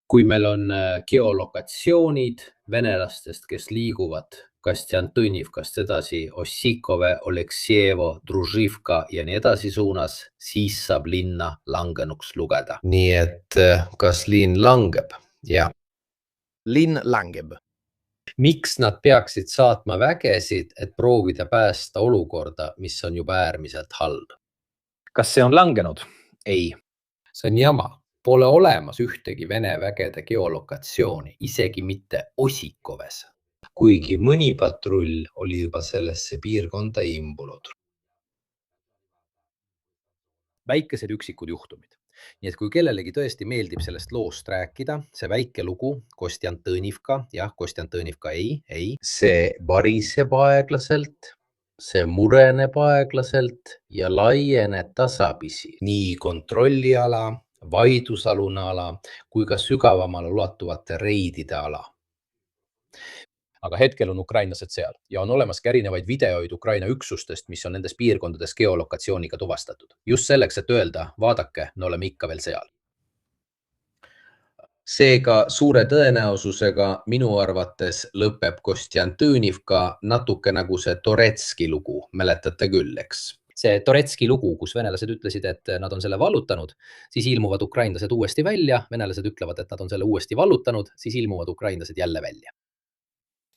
Speaker 3: Kui meil on geolokatsioonid venelastest, kes liiguvad Kostjantinivkast edasi Ossikove, Oleksievo, Druživka ja nii edasi suunas, siis saab linna langenuks lugeda. Nii et kas linn langeb? Ja. Linn langeb. Miks nad peaksid saatma vägesid, et proovida päästa olukorda, mis on juba äärmiselt halb?
Speaker 9: Kas see on langenud?
Speaker 3: Ei. See on jama. Pole olemas ühtegi Vene vägede geolokatsiooni, isegi mitte Ossikoves. Kuigi mõni patrull oli juba sellesse piirkonda imbunud. Väikesed üksikud juhtumid. Nii et kui kellelegi tõesti meeldib sellest loost rääkida, see väike lugu, Kostjantinivka, jah, Kostjantinivka ei, see variseb aeglaselt, see mureneb aeglaselt ja laieneb tasapisi. Nii kontrolliala, vaidlusalune ala kui ka sügavamale ulatuvate reidide ala. Aga hetkel on ukrainlased seal ja on olemas ka erinevaid videoid Ukraina üksustest, mis on nendes piirkondades geolokatsiooniga tuvastatud. Just selleks, et öelda, vaadake, me oleme ikka veel seal. Seega suure tõenäosusega minu arvates lõpeb Kostjantinivka natuke nagu see Toretski lugu, mäletate küll, eks? See Toretski lugu, kus venelased ütlesid, et nad on selle vallutanud, siis ilmuvad ukrainlased uuesti välja, venelased ütlevad, et nad on selle uuesti vallutanud, siis ilmuvad ukrainlased jälle välja.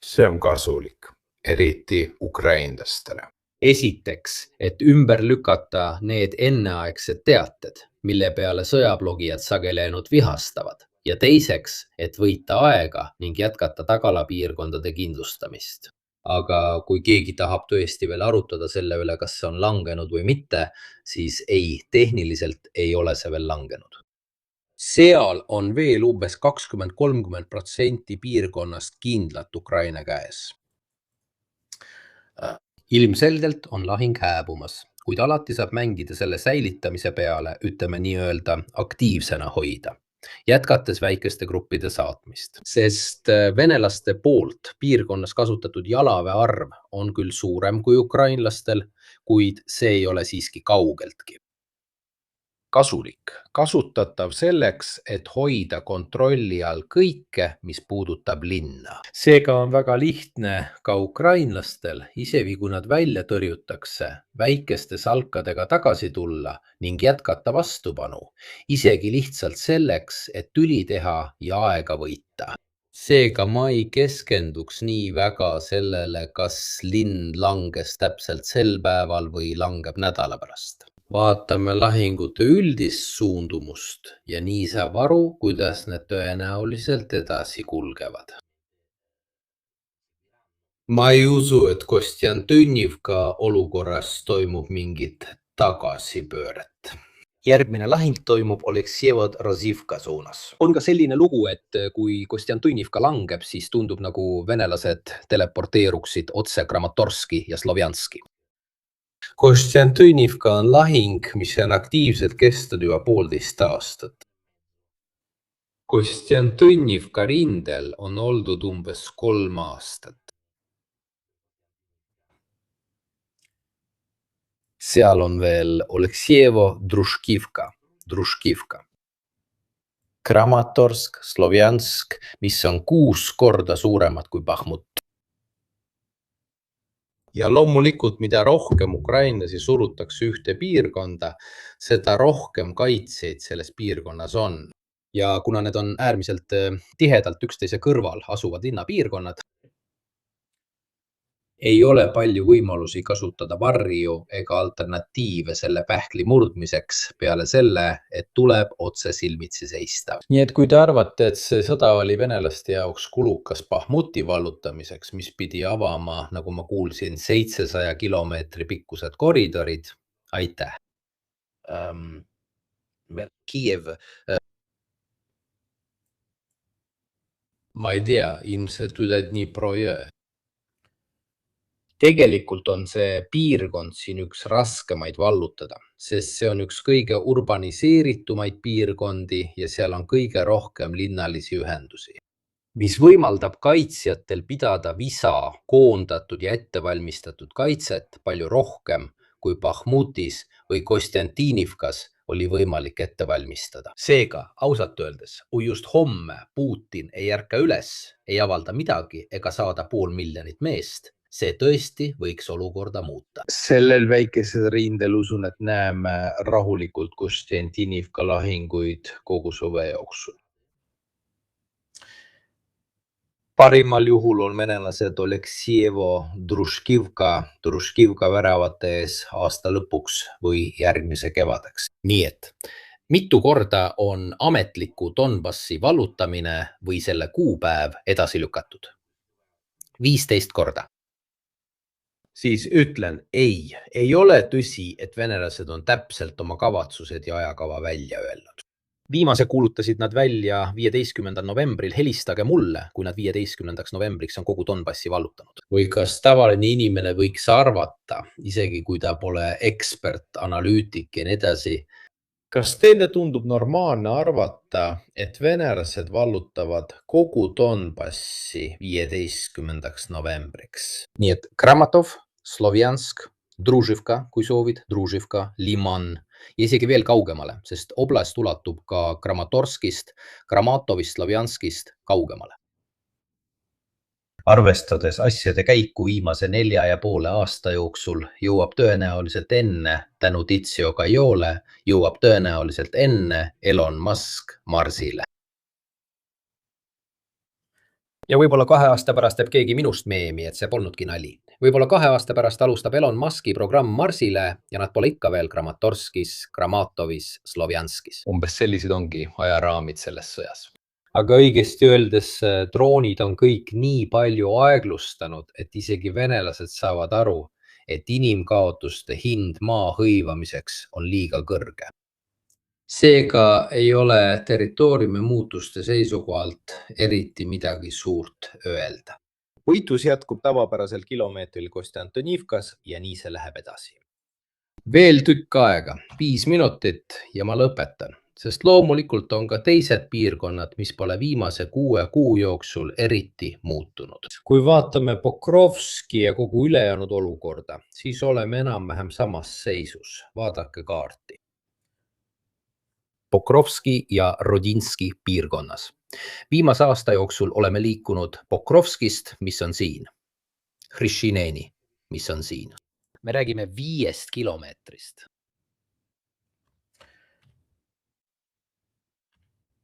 Speaker 7: See on kasulik.
Speaker 6: eriti ukrainlastele.
Speaker 5: Esiteks, et ümber lükata need enneaegsed teated, mille peale sõjablogijad sageli ainult vihastavad. Ja teiseks, et võita aega ning jätkata tagalapiirkondade kindlustamist. Aga kui keegi tahab tõesti veel arutada selle üle, kas see on langenud või mitte, siis ei, tehniliselt ei ole see veel langenud. Seal on veel umbes 20–30% piirkonnast kindlalt Ukraina käes. Ilmselgelt on lahing hääbumas, kuid alati saab mängida selle säilitamise peale, ütleme nii-öelda aktiivsena hoida, jätkates väikeste gruppide saatmist. Sest venelaste poolt piirkonnas kasutatud jalaväe arv on küll suurem kui ukrainlastel, kuid see ei ole siiski kaugeltki. Kasulik, kasutatav selleks, et hoida kontrolli all kõike, mis puudutab linna. Seega on väga lihtne ka ukrainlastel, isegi kui nad välja tõrjutakse, väikeste salkadega tagasi tulla ning jätkata vastupanu, isegi lihtsalt selleks, et tüli teha ja aega võita. Seega ma ei keskenduks nii väga sellele, kas linn langes täpselt sel päeval või langeb nädala pärast. Vaatame lahingute üldist suundumust ja nii saab aru, kuidas need tõenäoliselt edasi kulgevad. Ma ei usu, et Kostjantõnivka olukorras toimub mingit tagasipööret. Järgmine lahing toimub Oleksijevo-Razivka suunas. On ka selline lugu, et kui Kostjantõnivka langeb, siis tundub nagu venelased teleporteeruksid otse Kramatorski ja Slovjanski. Kostjantõnivka on lahing, mis on aktiivselt kestnud juba 1,5 aastat. Kostjantõnivka rindel on oldud umbes 3 aastat. Seal on veel Oleksijevo-Družkivka, Kramatorsk, Slovjansk, mis on 6 korda suuremad kui Bahmut. Ja loomulikult, mida rohkem ukrainlasi surutakse ühte piirkonda, seda rohkem kaitsjaid selles piirkonnas on. Ja kuna need on äärmiselt tihedalt üksteise kõrval asuvad linnapiirkonnad, ei ole palju võimalusi kasutada varju ega alternatiive selle pähkli murdmiseks peale selle, et tuleb otse silmitsi seista. Nii et kui te arvate, et see sõda oli venelaste jaoks kulukas Bahmuti vallutamiseks, mis pidi avama, nagu ma kuulsin, 700 kilomeetri pikkused koridorid, aitäh. Kiiev. Ma ei tea, ilmselt üle Dnipro jõe. Tegelikult on see piirkond siin üks raskemaid vallutada, sest see on üks kõige urbaniseeritumaid piirkondi ja seal on kõige rohkem linnalisi ühendusi, mis võimaldab kaitsjatel pidada visa koondatud ja ettevalmistatud kaitset palju rohkem kui Bahmutis või Kostjantinivkas oli võimalik ette valmistada. Seega, ausalt öeldes, kui just homme Putin ei ärka üles, ei avalda midagi ega saada 500 000 meest, see tõesti võiks olukorda muuta. Sellel väikesel rindel usun, et näeme rahulikult Kostjantinivka lahinguid kogu suve jooksul. Parimal juhul on venelased Oleksijevo-Družkivka väravate ees aasta lõpuks või järgmise kevadeks. Nii et mitu korda on ametliku Donbassi vallutamine või selle kuupäev edasi lükatud? 15 korda. Siis ütlen, ei ole tõsi, et venelased on täpselt oma kavatsused ja ajakava välja öelnud. Viimase kuulutasid nad välja 15. novembril, helistage mulle, kui nad 15. novembriks on kogu Donbassi vallutanud. Või kas tavaline inimene võiks arvata, isegi kui ta pole ekspert, analüütik ja nii edasi, kas teile tundub normaalne arvata, et venelased vallutavad kogu Donbassi 15. novembriks? Nii et Kramatov, Slovjansk, Druživka, kui soovid, Druživka, Liman ja isegi veel kaugemale, sest oblast ulatub ka Kramatorskist, Kramatovist, Slovjanskist kaugemale. Arvestades asjade käiku viimase 4,5 aasta jooksul jõuab tõenäoliselt enne tänu Titsio Kajole, jõuab tõenäoliselt enne Elon Musk Marsile. Ja võib-olla 2 aasta pärast teeb keegi minust meemi, et see polnudki nali. Võib-olla 2 aasta pärast alustab Elon Muski programm Marsile ja nad pole ikka veel Kramatorskis, Kramatovis, Slovjanskis.
Speaker 4: Umbes sellised ongi ajaraamid selles sõjas.
Speaker 5: Aga õigesti öeldes droonid on kõik nii palju aeglustanud, et isegi venelased saavad aru, et inimkaotuste hind maa hõivamiseks on liiga kõrge. Seega ei ole territooriumi muutuste seisukohalt eriti midagi suurt öelda.
Speaker 4: Võitlus jätkub tavapärasel kilomeetril Konstantinivkas ja nii see läheb edasi.
Speaker 5: Veel tükk aega, 5 minutit ja ma lõpetan, sest loomulikult on ka teised piirkonnad, mis pole viimase 6 kuu jooksul eriti muutunud. Kui vaatame Pokrovski ja kogu ülejäänud olukorda, siis oleme enam-vähem samas seisus. Vaadake kaarti. Pokrovski ja Rodinski piirkonnas. Viimase aasta jooksul oleme liikunud Pokrovskist, mis on siin, Hrišineni, mis on siin. Me räägime 5 kilomeetrist.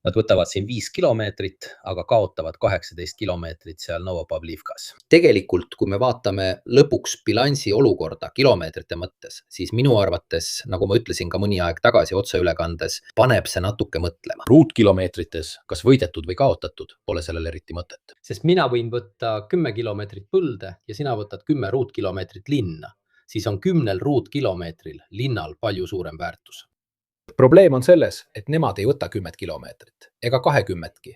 Speaker 5: Nad võtavad siin 5 kilomeetrit, aga kaotavad 18 kilomeetrit seal Novopavlivkas. Tegelikult, kui me vaatame lõpuks bilansi olukorda kilomeetrite mõttes, siis minu arvates, nagu ma ütlesin ka mõni aeg tagasi otseülekandes, paneb see natuke mõtlema.
Speaker 4: Ruutkilomeetrites, kas võidetud või kaotatud, pole sellel eriti mõtet.
Speaker 5: Sest mina võin võtta 10 kilomeetrit põlde ja sina võtad 10 ruutkilomeetrit linna, siis on 10 ruutkilomeetril linnal palju suurem väärtus.
Speaker 4: Probleem on selles, et nemad ei võta 10 kilomeetrit ega 20-ki.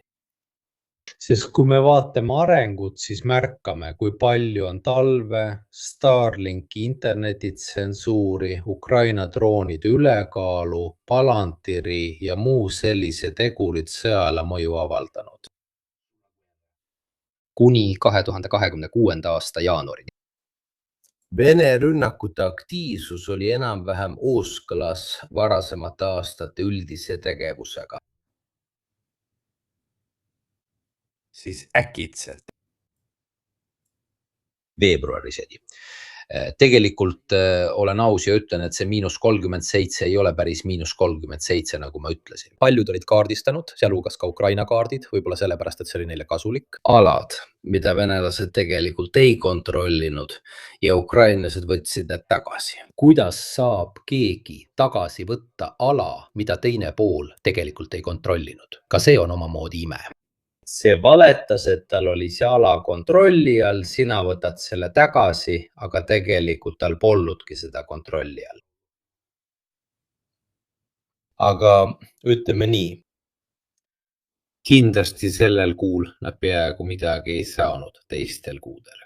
Speaker 5: Sest kui me vaatame arengut, siis märkame, kui palju on talve, Starlinki internetitsensuuri, Ukraina droonide ülekaalu, Palantiri ja muu sellise tegurid sõjale mõju avaldanud. Kuni 2026. aasta jaanuarini. Vene rünnakute aktiivsus oli enam-vähem kooskõlas varasemate aastate üldise tegevusega.
Speaker 4: Siis äkitselt.
Speaker 5: Veebruaris edi. Tegelikult olen aus ja ütlen, et see -37 ei ole päris -37, nagu ma ütlesin. Paljud olid kaardistanud, sealhulgas ka Ukraina kaardid, võib-olla sellepärast, et see oli neile kasulik. Alad, mida venelased tegelikult ei kontrollinud ja ukrainlased võtsid need tagasi. Kuidas saab keegi tagasi võtta ala, mida teine pool tegelikult ei kontrollinud? Ka see on omamoodi ime. See valetas, et tal oli see ala kontrolli all, sina võtad selle tagasi, aga tegelikult tal polnudki seda kontrolli all. Aga ütleme nii, kindlasti sellel kuul nad peaaegu midagi ei saanud teistel kuudel.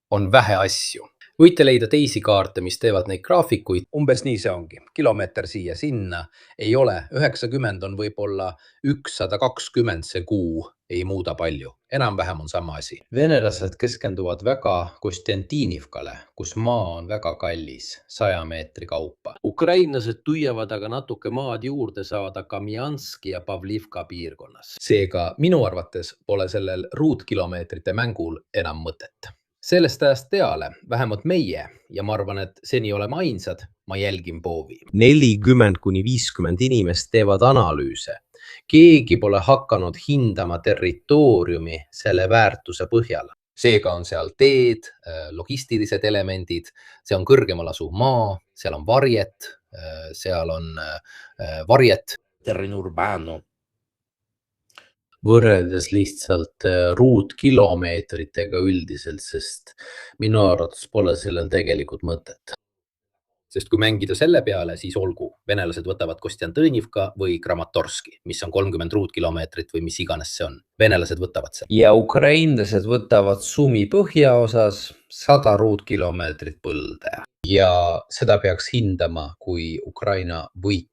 Speaker 5: On vähe asju. Võite leida teisi kaarte, mis teevad neid graafikuid. Umbes nii see ongi. Kilomeeter siia sinna ei ole. 90 on võib-olla 120 see kuu, ei muuda palju. Enam-vähem on sama asi. Venelased keskenduvad väga Konstantinivkale, kus maa on väga kallis, 100 meetri kaupa. Ukrainlased püüavad aga natuke maad juurde saada Kamjanski ja Pavlivka piirkonnas. Seega minu arvates pole sellel ruutkilomeetrite mängul enam mõtet. Sellest ajast peale, vähemalt meie, ja ma arvan, et seni oleme ainsad, ma jälgin Povi. 40–50 inimest teevad analüüse. Keegi pole hakanud hindama territooriumi selle väärtuse põhjal. Seega on seal teed, logistilised elemendid, see on kõrgemal asuv maa, seal on varjet,
Speaker 1: terreno urbano.
Speaker 5: Võrreldes lihtsalt ruutkilomeetritega üldiselt, sest minu arvates pole sellel tegelikult mõtet. Sest kui mängida selle peale, siis olgu, venelased võtavad Konstantinivka või Kramatorski, mis on 30 ruutkilomeetrit või mis iganes see on. Venelased võtavad selle. Ja ukrainlased võtavad Sumi põhjaosas 100 ruutkilomeetrit põlde. Ja seda peaks hindama kui Ukraina võitu,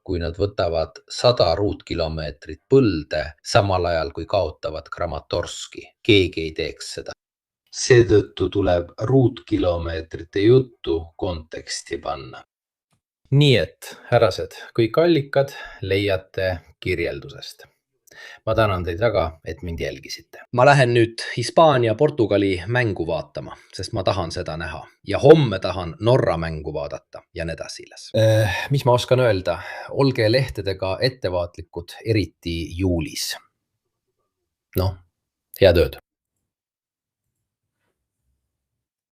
Speaker 5: kui nad võtavad 100 ruutkilomeetrit põlde, samal ajal kui kaotavad Kramatorski. Keegi ei teeks seda. Seetõttu tuleb ruutkilomeetrite juttu konteksti panna. Nii et, härrased, kõik allikad leiate kirjeldusest. Ma tänan teid väga, et mind jälgisite. Ma lähen nüüd Hispaania-Portugali mängu vaatama, sest ma tahan seda näha. Ja homme tahan Norra mängu vaadata ja need asiles. Mis ma oskan öelda? Olge lehtedega ettevaatlikud, eriti juulis.
Speaker 6: noh, head ööd.